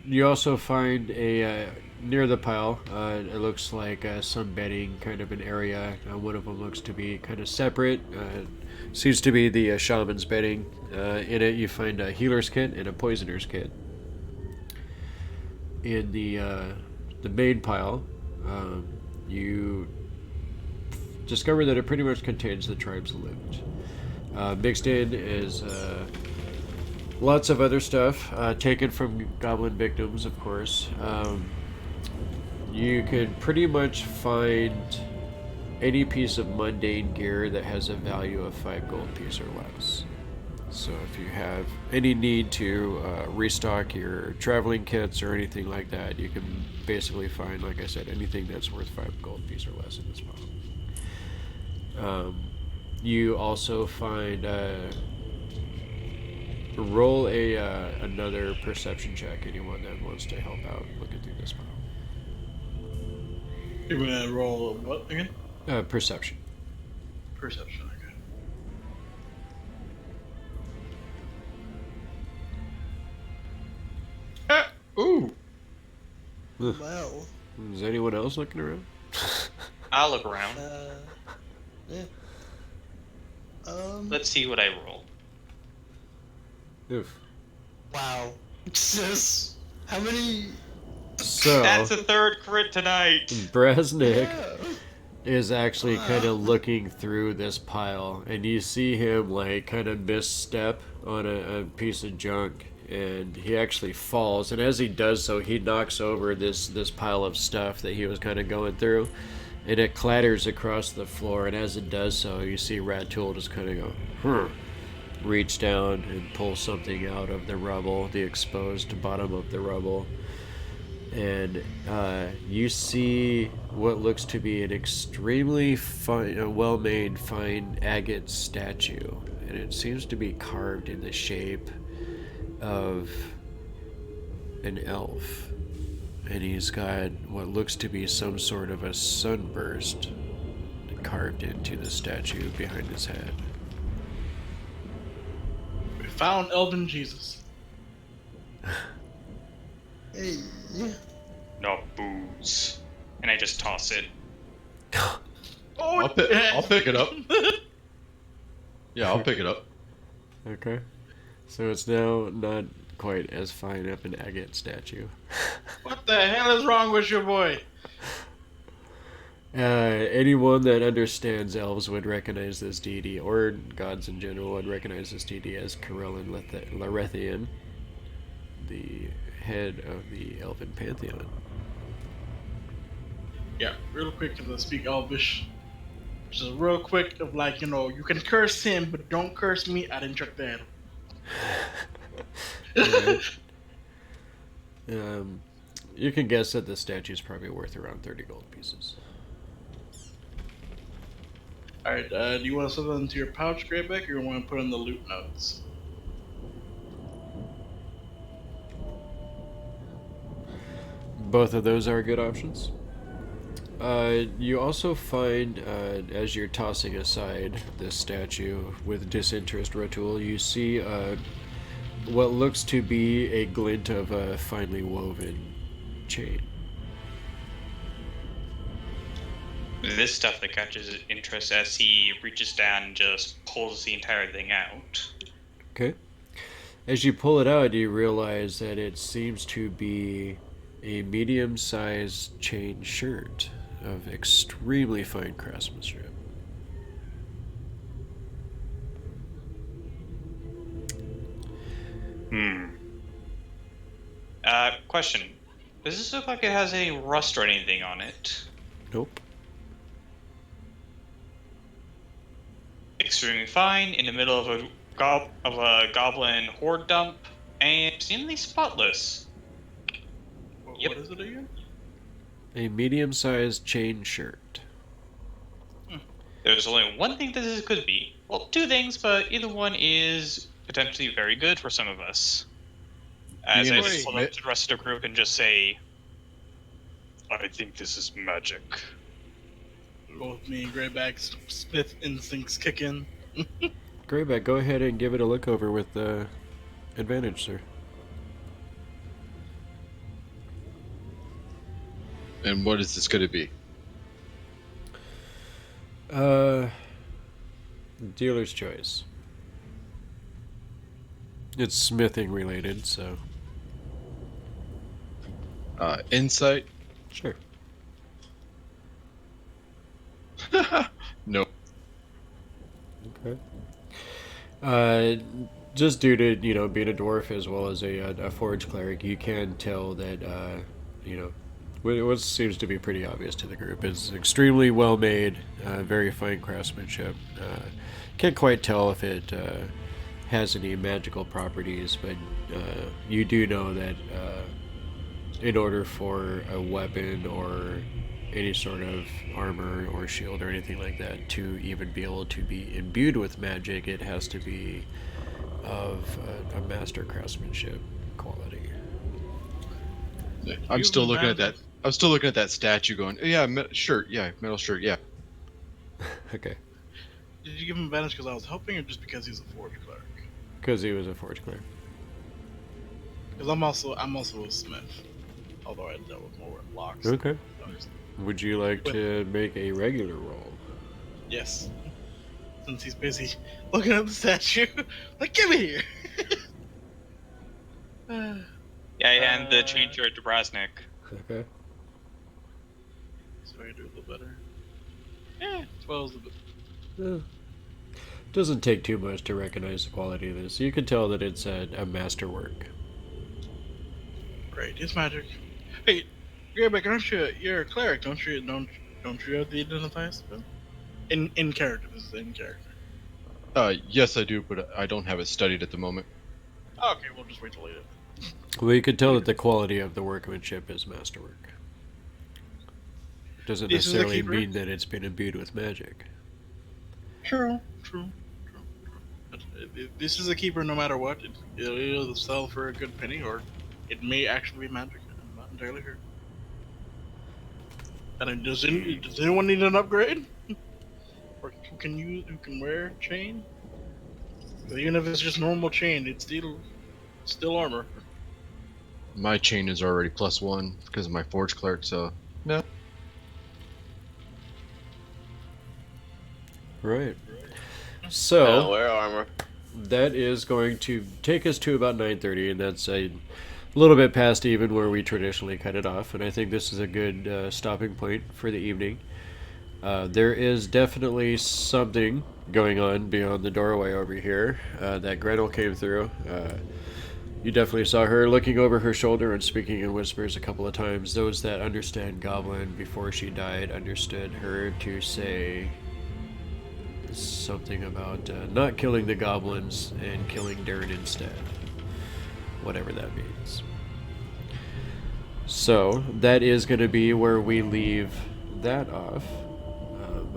You also find a near the pile. It looks like some bedding, kind of an area. One of them looks to be kind of separate. Seems to be the shaman's bedding. In it, you find a healer's kit and a poisoner's kit. In the main pile, you discover that it pretty much contains the tribe's loot. Mixed in is lots of other stuff, taken from goblin victims, of course. You can pretty much find any piece of mundane gear that has a value of 5 gold piece or less. So if you have any need to restock your traveling kits or anything like that, you can basically find, like I said, anything that's worth 5 gold piece or less in this pile. You also find roll another perception check. Anyone that wants to help out looking through this pile. You're gonna roll what again? Perception. Perception. Okay. Ooh. Well, Is anyone else looking around? I'll look around. yeah. Let's see what I roll. Oof. Wow. Just how many? So That's a third crit tonight. Brasnic Yeah. is actually kind of looking through this pile, and you see him like kind of misstep on a piece of junk, and he actually falls. And as he does so, he knocks over this pile of stuff that he was kind of going through, and it clatters across the floor. And as it does so, you see Ratul just kind of go, reach down and pull something out of the rubble, the exposed bottom of the rubble. And you see what looks to be an extremely fine, well-made, fine agate statue, and it seems to be carved in the shape of an elf. And he's got what looks to be some sort of a sunburst carved into the statue behind his head. We found Elven Jesus. Hey. Not booze. And I just toss it. Oh, I'll pick it up. Yeah, I'll pick it up. Okay. So it's now not quite as fine up an agate statue. What the hell is wrong with your boy? Anyone that understands elves would recognize this deity, or gods in general would recognize this deity as Corellin Larethian, the head of the Elven Pantheon. Yeah, real quick, because I speak Elvish. Just real quick of like, you can curse him, but don't curse me. I didn't check that. Right. You can guess that the statue's probably worth around 30 gold pieces. Alright, do you want to set that into your pouch, Grybek, or you want to put in the loot notes? Both of those are good options. You also find, as you're tossing aside this statue with disinterest, Ratul, you see what looks to be a glint of a finely woven chain. This stuff that catches his interest as he reaches down and just pulls the entire thing out. Okay. As you pull it out, you realize that it seems to be a medium-sized chain shirt of extremely fine craftsmanship. Question. Does this look like it has any rust or anything on it? Nope. Extremely fine, in the middle of a goblin horde dump, and seemingly spotless. Yep. What is it again? A medium-sized chain shirt. There's only one thing that this could be. Well, two things, but either one is potentially very good for some of us. As I just pull up to the rest of the group and just say, I think this is magic. Both me and Grybek's Smith instincts kick in. Grybek, go ahead and give it a look over with advantage, sir. And what is this going to be? Dealer's choice. It's smithing related, so. Insight? Sure. Nope. Okay. Just due to, being a dwarf as well as a forge cleric, you can tell that, what seems to be pretty obvious to the group is extremely well made, very fine craftsmanship. Can't quite tell if it has any magical properties, but you do know that in order for a weapon or any sort of armor or shield or anything like that to even be able to be imbued with magic, it has to be of a master craftsmanship quality. I'm still looking at that. I'm still looking at that statue, going, "Yeah, shirt, yeah, metal shirt, yeah." Okay. Did you give him advantage because I was helping, or just because he's a forge cleric? Because he was a forge cleric. Because I'm also a smith, although I dealt with more locks. Okay. Would you like to make a regular roll? Yes. Since he's busy looking at the statue, like, give me here. Yeah, I hand the chain shirt to Brasnic. Okay. So I do a little better. Yeah, 12's a bit. Doesn't take too much to recognize the quality of this. You can tell that it's a masterwork. Right, it's magic. Hey, Grybek, aren't you? You're a cleric, don't you? Don't you have the identifier spell? In character, this is in character. Yes, I do, but I don't have it studied at the moment. Okay, we'll just wait till later. Well, you can tell that the quality of the workmanship is masterwork. Doesn't This is a necessarily keeper? mean that it's been imbued with magic. True. But this is a keeper no matter what. It'll either sell for a good penny, or it may actually be magic. I'm not entirely sure. And does anyone need an upgrade? Or who can wear chain? 'Cause even if it's just normal chain, it's still armor. My chain is already +1 because of my forge cleric, so no. Right. So wear armor. that is going to take us to about 9:30, and that's a little bit past even where we traditionally cut it off. And I think this is a good stopping point for the evening. There is definitely something going on beyond the doorway over here. That Gretel came through. You definitely saw her looking over her shoulder and speaking in whispers a couple of times. Those that understand Goblin before she died understood her to say something about not killing the goblins and killing Dern instead. Whatever that means. So, that is going to be where we leave that off.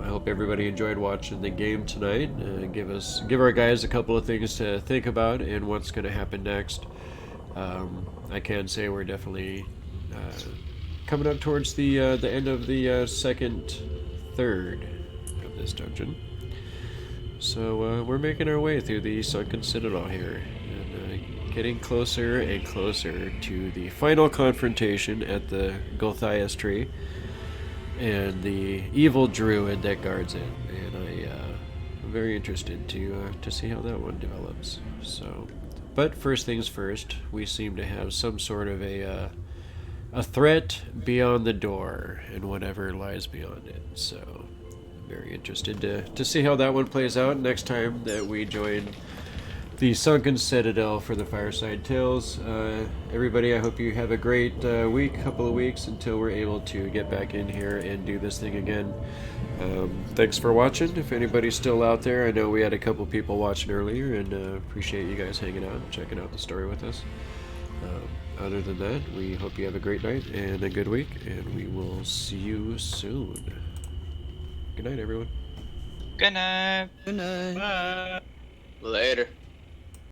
I hope everybody enjoyed watching the game tonight. Give our guys a couple of things to think about and what's going to happen next. I can say we're definitely coming up towards the end of the second third of this dungeon. So we're making our way through the Sunken Citadel here, and getting closer and closer to the final confrontation at the Gulthias tree and the evil druid that guards it. And I'm very interested to see how that one develops. So, but first things first, we seem to have some sort of a threat beyond the door and whatever lies beyond it. So, very interested to see how that one plays out next time that we join the Sunken Citadel for the Fireside Tales. Everybody, I hope you have a great couple of weeks until we're able to get back in here and do this thing again. Thanks for watching. If anybody's still out there, I know we had a couple people watching earlier, and appreciate you guys hanging out and checking out the story with us. Other than that, we hope you have a great night and a good week, and we will see you soon. Good night, everyone. Good night. Good night. Bye. Later.